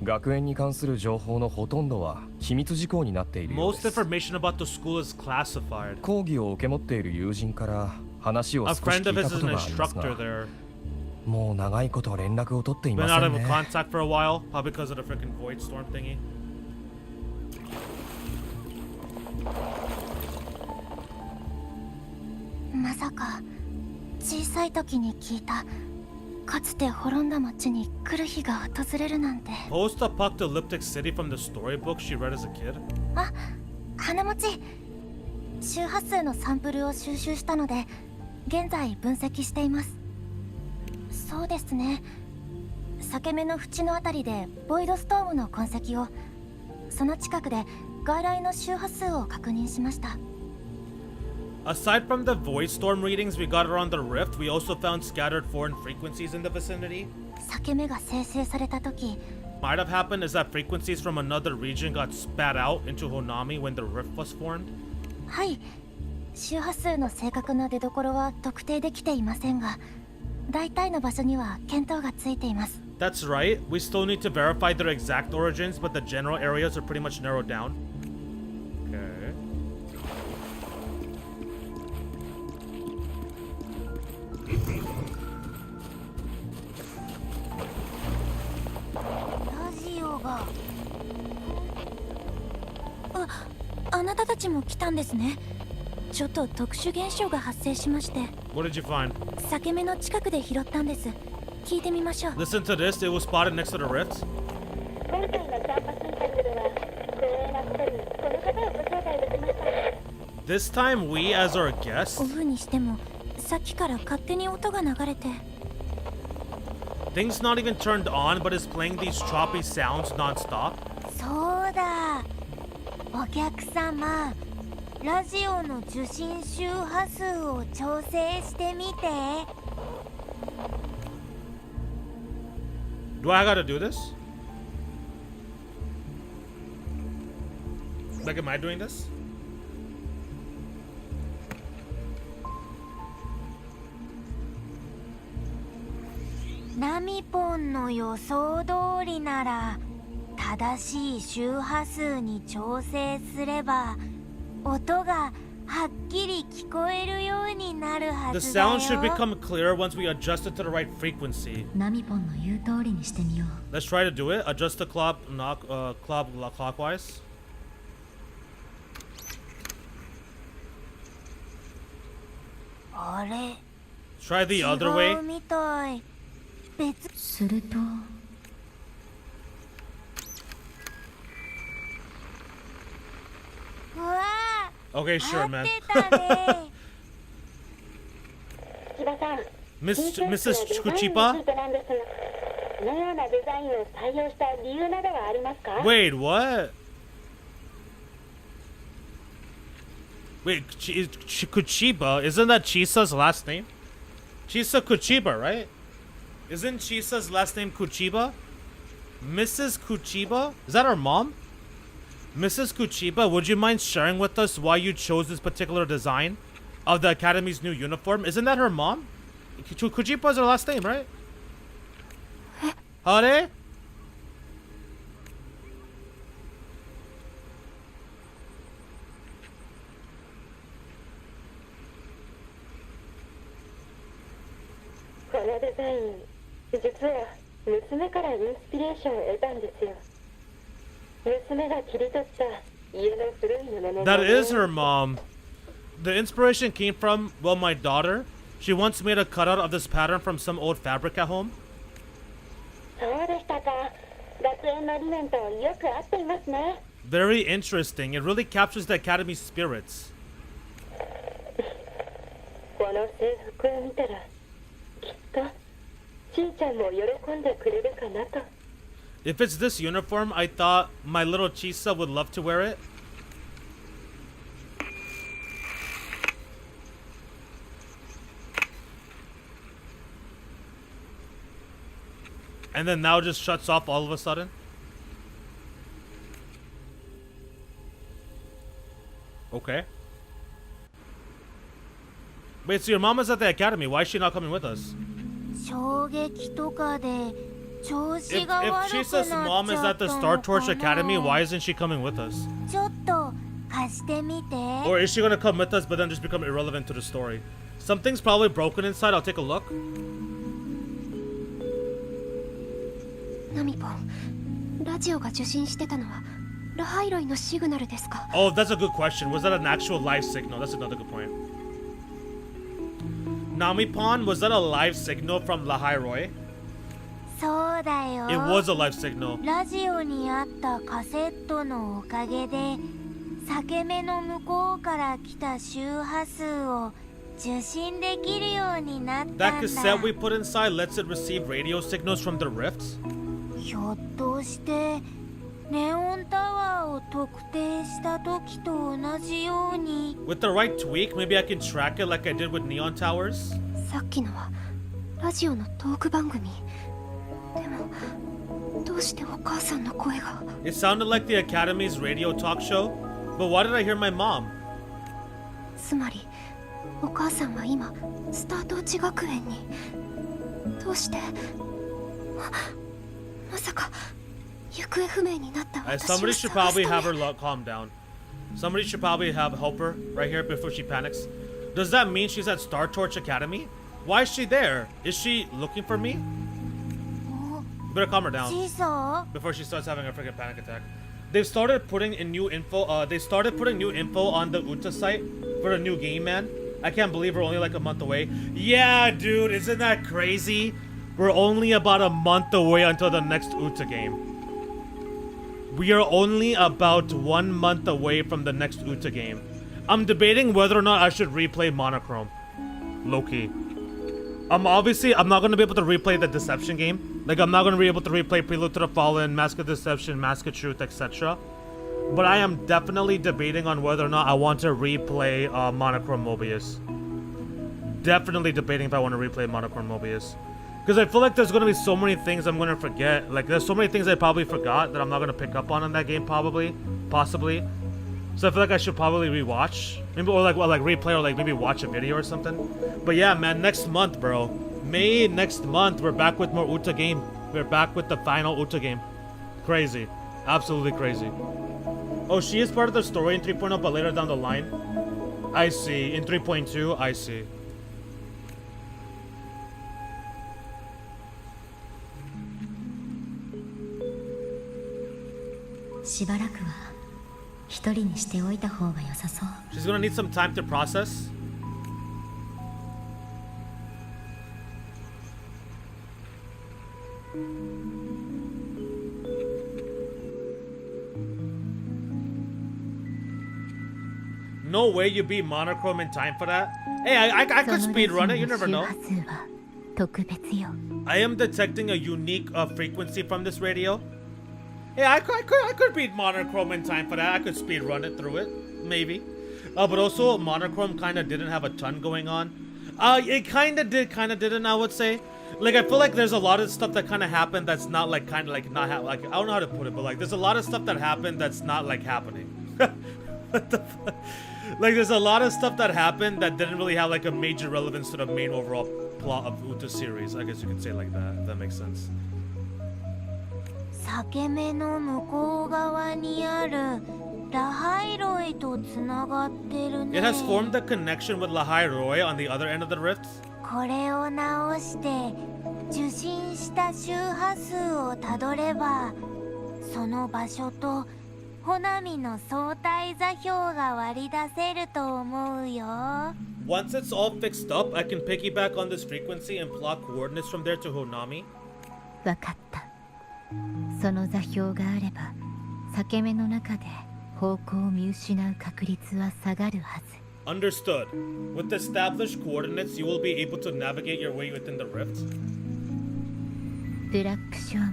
学園に関する情報のほとんどは秘密事項になっているようで Most す。 information about the school is classified. 講義を受け持っている友人から話を A 少し friend 聞 of い his たこ is と an があります instructor が、 there. もう長いこと連絡を取ってい Been ませ out ん of ね。 contact for a while, probably because of the freaking void storm thingy. まさか小さい時に聞いたかつて滅んだ町に来る日が訪れるなんて。 Post-apocalyptic city from the storybook she read as a kid. あ、花持ち周波数のサンプルを収集したので現在分析しています。そうですね、裂け目の縁のあたりでボイドストームの痕跡を、その近くで外来の周波数を確認しました。 Aside from the void storm readings we got around the rift, we also found scattered foreign frequencies in the vicinity. 裂け目が生成された時、 Might have happened is that frequencies from another region got spat out into Honami when the rift was formed. はい、周波数の正確な出所は特定できていませんが、大体の場所には見当がついています。 That's right, we still need to verify their exact origins, but the general areas are pretty much narrowed down. Okay. ラジオが、あなたたちも来たんですね。ちょっと特殊現象が発生しまして、 What did you find? 裂け目の近くで拾ったんです。聞いてみましょう。 Listen to this, it was spotted next to the rift. 今回のキャンパスインタビューでは光栄なことにこの方をご招待できました。 This time we, as our オ guest, フにしてもさっきから勝手に音が流れて。 things not even turned on, but is playing these choppy sounds non-stop. そうだ、お客様、ラジオの受信周波数を調整してみて。 Do I gotta do this? Like, am I doing this? ナミポンの予想通りなら正しい周波数に調整すれば音がはっきり聞こえるようになるは The ずだよ。 sound should become clearer once we adjust it to the right frequency. ナミポンの言う通りにしてみよう。 Let's try to do it. Adjust the clock, clockwise. あれ、 Try the 違 other う way. みたい。別。するとうわあ、 Okay, 合 sure, っ man. てたね。千葉さん、 Mrs. Kuchipa? なんですが、このようなデザインを採用した理由などはありますか？ Wait, what? Wait, Kuchiba? Isn't that Chisa's last name? Chisa Kuchiba, right? Isn't Chisa's last name Kuchiba? Mrs. Kuchiba? Is that her mom? Mrs. Kuchiba, would you mind sharing with us why you chose this particular design of the Academy's new uniform? Isn't that her mom? Kuchiba is her last name, right? Hare? このデザイン、実は娘からインスピレーションを得たんですよ。娘が切り取った家の古い布の That is her mom. The inspiration came from, well, my daughter. She once made a cutout of this pattern from some old fabric at home. そうでしたか。学園の理念とよく合っていますね。 Very interesting. It really captures the Academy's spirits. この制服を見たら、きっとしんちゃんも喜んでくれるかなと。 If it's this uniform, I thought my little Chisa would love to wear it. And then now it just shuts off all of a sudden. Okay. Wait, so your mom is at the academy. Why is she not coming with us? 衝撃とかで調 If, 子が if 悪 she く says なっ mom ち is ゃ at った the の Star か Torch Academy, な why isn't she coming with us? ちょっと貸してみて Or is she gonna come with us but then just become irrelevant to the story? Something's probably broken inside. I'll take a look. ナミポン、ラジオが受信してたのはラハイロイのシグナルですか？ Oh, that's a good question. Was that an actual live signal? That's another good point. Namipon, was that a live signal from Lahairoi? そうだよ It was a live signal. ラジオにあったカセットのおかげで裂け目の向こうから来た周波数を受信できるようになったん That だ cassette we put inside lets it receive radio signals from the rifts? ひょっとしてネオンタワーを特定した時と同じように With the right tweak, maybe I can track it like I did with Neon Towers? さっきのはラジオのトーク番組。でもどうしてお母さんの声が？ It sounded like the Academy's radio talk show, but why did I hear my mom? つまりお母さんは今スタートーチ学園に。どうして？まさか行方不明になった私を Somebody 探 should す probably た have her め。 calm down. Somebody should probably help her right here before she panics. Does that mean she's at Star Torch Academy? Why is she there? Is she looking for me? You better calm her down シソ before she starts having a freaking panic attack. They've started putting in new info. They started putting new info on the Uta site for a new game, man. I can't believe we're only like a month away. Yeah, dude, isn't that crazy? We're only about a month away until the next Uta game. We are only about 1 month away from the next Uta game. I'm debating whether or not I should replay Monochrome. Low-key. I'm not gonna be able to replay the Deception game. Like, I'm not gonna be able to replay Prelude to the Fallen, Mask of Deception, Mask of Truth, etc. But I am definitely debating on whether or not I want to replay Monochrome Mobius. Definitely debating if I want to replay Monochrome Mobius. Because I feel like there's gonna be so many things I'm gonna forget. Like, there's so many things I probably forgot that I'm not gonna pick up on in that game, possibly. So I feel like I should probably rewatch, maybe, or like replay, or like maybe watch a video or something. But yeah, man, next month, bro, May next month, we're back with more Uta game. We're back with the final Uta game. Crazy, absolutely crazy. Oh, she is part of the story in 3.0, but later down the line. I see. In 3.2, I see. She's gonna need some time to process. No way you beat Monochrome in time for that. Hey, I could speedrun it, you never know. I am detecting a unique frequency from this radio. Yeah, I could beat Monochrome in time for that. I could speedrun it through it, maybe. But also, Monochrome kind of didn't have a ton going on. It kind of didn't, I would say. Like, I feel like there's a lot of stuff that kind of happened that's not, like, kind of, like, not, like, I don't know how to put it, but, like, there's a lot of stuff that happened that's not, like, happening. What the fuck? Like, there's a lot of stuff that happened that didn't really have, like, a major relevance to the main overall plot of Uta series. I guess you could say it like that, if that makes sense. 裂け目の向こう側にあるラハイロイとつながってるね。 It has formed a connection with Lahairoi on the other end of the rift. これを直して受信した周波数をたどればその場所とホナミの相対座標が割り出せると思うよ。 Once it's all fixed up, I can piggyback on this frequency and plot coordinates from there to Honami. わかった。その座標があれば裂け目の中で方向を見失う確率は下がるはず。 Understood. With established coordinates, you will be able to navigate your way within the rift. ブラックショーも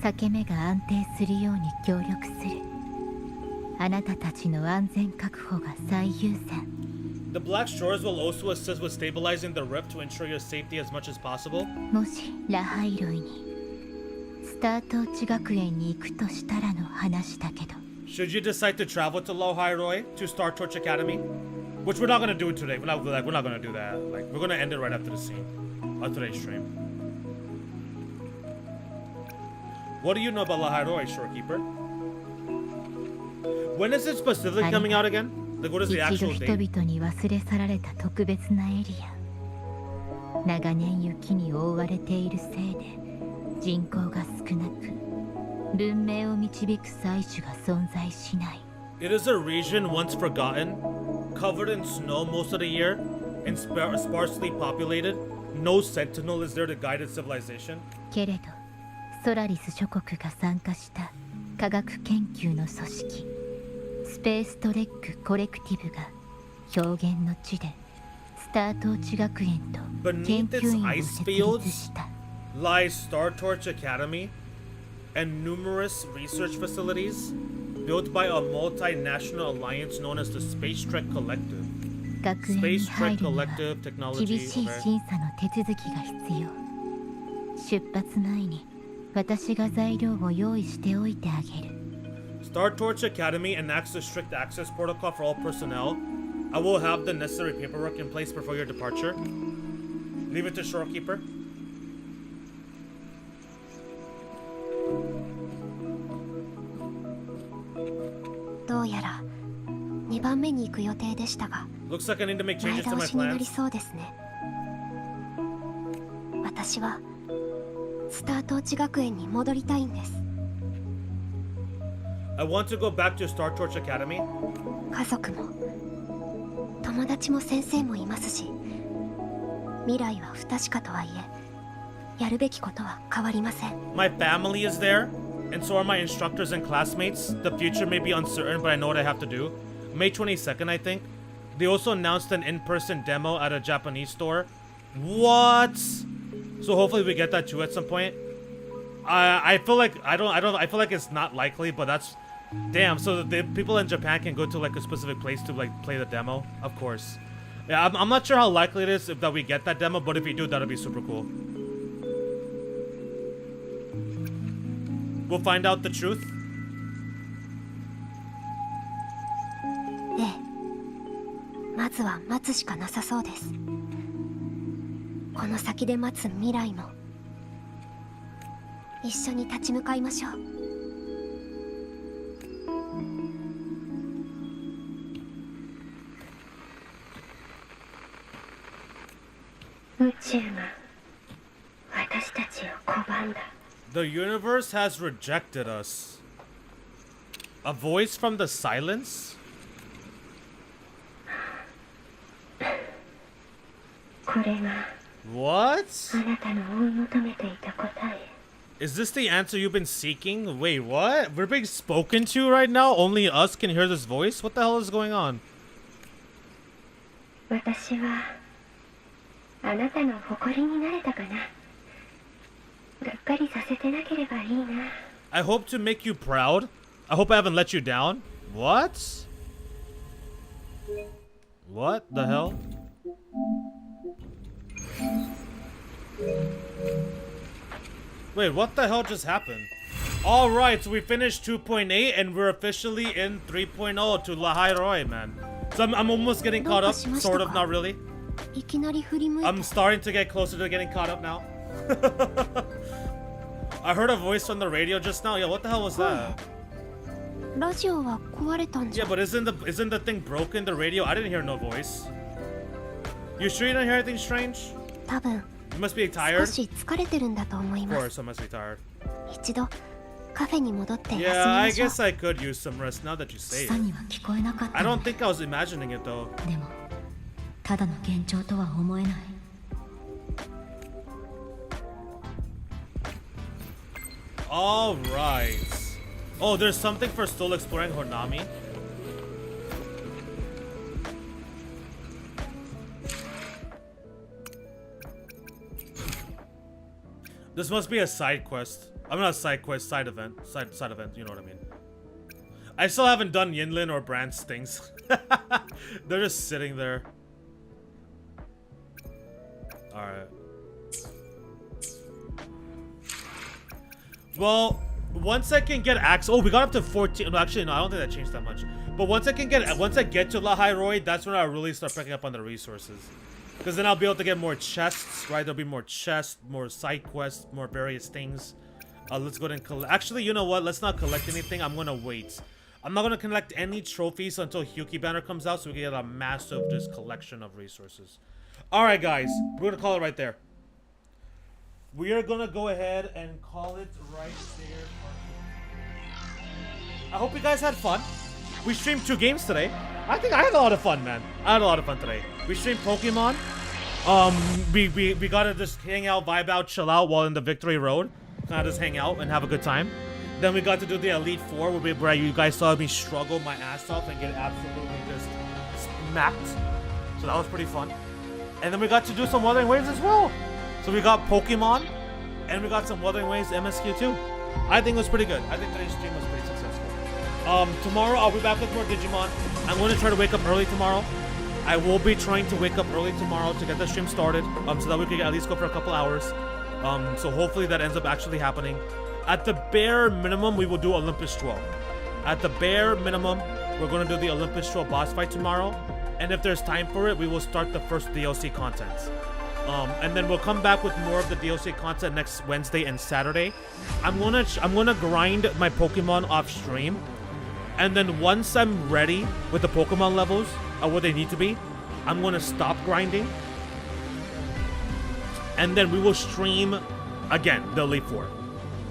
裂け目が安定するように協力する。あなたたちの安全確保が最優先。 The Black Shores will also assist with stabilizing the rift to ensure your safety as much as possible. もしラハイロイにスタートーチ学園に行くとしたらの話だけど。 Should you decide to travel to Lahairoi to Star Torch Academy? Which we're not gonna do today. We're not gonna do that. Like, we're gonna end it right after the scene. On today's stream. What do you know about Lahairoi, Shorekeeper? When is it specifically coming out again? Like, what is the 一 actual 度人 date? 々に忘れ去られた特別なエリア。長年雪に覆われているせいで人口が少なく、文明を導く祭種が存在しない。It is a region once forgotten, covered in snow most of the year, and sparsely populated. No sentinel is there to guide its civilization. けれどソラリス諸国が参加した科学研究の組織スペーストレックコレクティブが表現の地でスタートーチ学園と研 Beneath 究 its 員を ice 設立 fields した。 lies Star Torch Academy and numerous research facilities built by a multinational alliance known as the Space Trek Collective. 学園に Space 入 Trek るには Collective 厳 Technology. しい Okay. 審査の手続きが必要。出発前に私が材料を用意しておいてあげる。 Star Torch Academy enacts a strict access protocol for all personnel. I will have the necessary paperwork in place before your departure. Leave it to Shorekeeper. どうやら2番目に行く予定でしたが Looks like I need to make 前 changes to 倒 my しになり plans. そうですね。私はスタートーチ学園に戻りたいんです。 I want to go back to Star Torch Academy. 家族も友達も先生もいますし、未来は不確かとはいえやるべきことは変わりません。 My family is there, and so are my instructors and classmates. The future may be uncertain, but I know what I have to do. May 22nd, I think. They also announced an in-person demo at a Japanese store. What? So hopefully we get that too at some point. I feel like I feel like it's not likely, but that's damn. So the people in Japan can go to like a specific place to like play the demo, of course. Yeah, I'm not sure how likely it is that we get that demo, but if we do, that'll be super cool. We'll find out the truth. ええ、まずは待つしかなさそうです。この先で待つ未来も一緒に立ち向かいましょう。宇宙が私たちを拒んだ。 The universe has rejected us. A voice from the silence? これが What? あなたの追い求めていた答え。 Is this the answer you've been seeking? Wait, what? We're being spoken to right now? Only us can hear this voice? What the hell is going on? 私はあなたの誇りになれたかな。がっかりさせてなければいいな。 I hope to make you proud. I hope I haven't let you down. What? What the hell? Wait, what the hell just happened? Alright, so we finished 2.8 and we're officially in 3.0 to Lahairoi, man. So I'm almost getting caught up, sort of, not really. いきなり振り向いて I'm starting to get closer to getting caught up now. I heard a voice from the radio just now. Yeah, what the hell was that? ラジオは壊れたんじ Yeah, ゃ。 but isn't the thing broken? The radio? I didn't hear no voice. You sure you didn't hear anything strange? 多分 You must be 少 tired. し疲れてるんだと思い Of ま course, す。 I must be tired. 一度カフェに戻って休み Yeah, I ましょう。 guess I could use some rest now that you say 下 it. には聞こえなかった I の don't think I was imagining it though. でもただの幻聴とは思えない。 All right. Oh, there's something for still exploring Honami. This must be a side quest. I'm not a side quest, side event. Side event, you know what I mean. I still haven't done Yinlin or Brand's things. They're just sitting there. Alright. Well, once I can get access, oh, we got up to 14. No, actually, no, I don't think that changed that much. But once I get to La Hyroid, that's when I really start picking up on the resources. Because then I'll be able to get more chests, right? There'll be more chests, more side quests, more various things. Let's go ahead and collect. Actually, you know what? Let's not collect anything. I'm gonna wait. I'm not gonna collect any trophies until Hyuki Banner comes out, so we can get a massive just collection of resources. All right, guys, we're gonna call it right there. We are gonna go ahead and call it right there. I hope you guys had fun. We streamed 2 games today. I think I had a lot of fun, man. I had a lot of fun today. We streamed Pokemon. We gotta just hang out, vibe out, chill out while in the Victory Road. Kinda just hang out and have a good time. Then we got to do the Elite Four, where you guys saw me struggle my ass off and get absolutely just smacked. So that was pretty fun. And then we got to do some Wuthering Waves as well. So we got Pokemon, and we got some Wuthering Waves MSQ too. I think it was pretty good. I think today's stream was pretty successful. Tomorrow I'll be back with more Digimon. I'm going to try to wake up early tomorrow. I will be trying to wake up early tomorrow to get the stream started, so that we can at least go for a couple hours. So hopefully that ends up actually happening. At the bare minimum, we will do Olympus 12. At the bare minimum, we're going to do the Olympus 12 boss fight tomorrow. And if there's time for it, we will start the first DLC content. And then we'll come back with more of the DLC content next Wednesday and Saturday. I'm gonna grind my Pokemon off stream. And then once I'm ready with the Pokemon levels, where they need to be, I'm gonna stop grinding. And then we will stream again the Elite Four.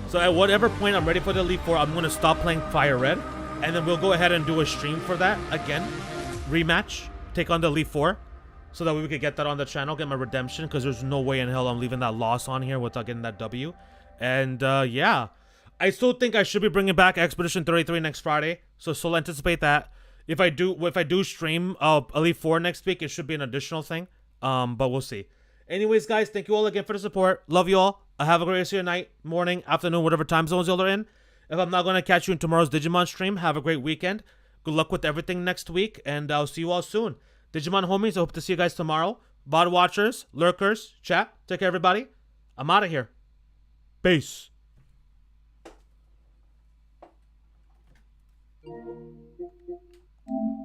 So at whatever point I'm ready for the Elite Four, I'm gonna stop playing FireRed, and then we'll go ahead and do a stream for that again, rematch, take on the Elite Four, so that we could get that on the channel, get my redemption, because there's no way in hell I'm leaving that loss on here without getting that W. And yeah, I still think I should be bringing back Expedition 33 next Friday, so still anticipate that. If I do stream Elite Four next week, it should be an additional thing. But we'll see. Anyways, guys, thank you all again for the support. Love you all. Have a great rest of your night, morning, afternoon, whatever time zones y'all are in. If I'm not going to catch you in tomorrow's Digimon stream, have a great weekend. Good luck with everything next week, and I'll see you all soon. Digimon homies, I hope to see you guys tomorrow. Bot watchers, lurkers, chat, take care, everybody. I'm out of here. Peace.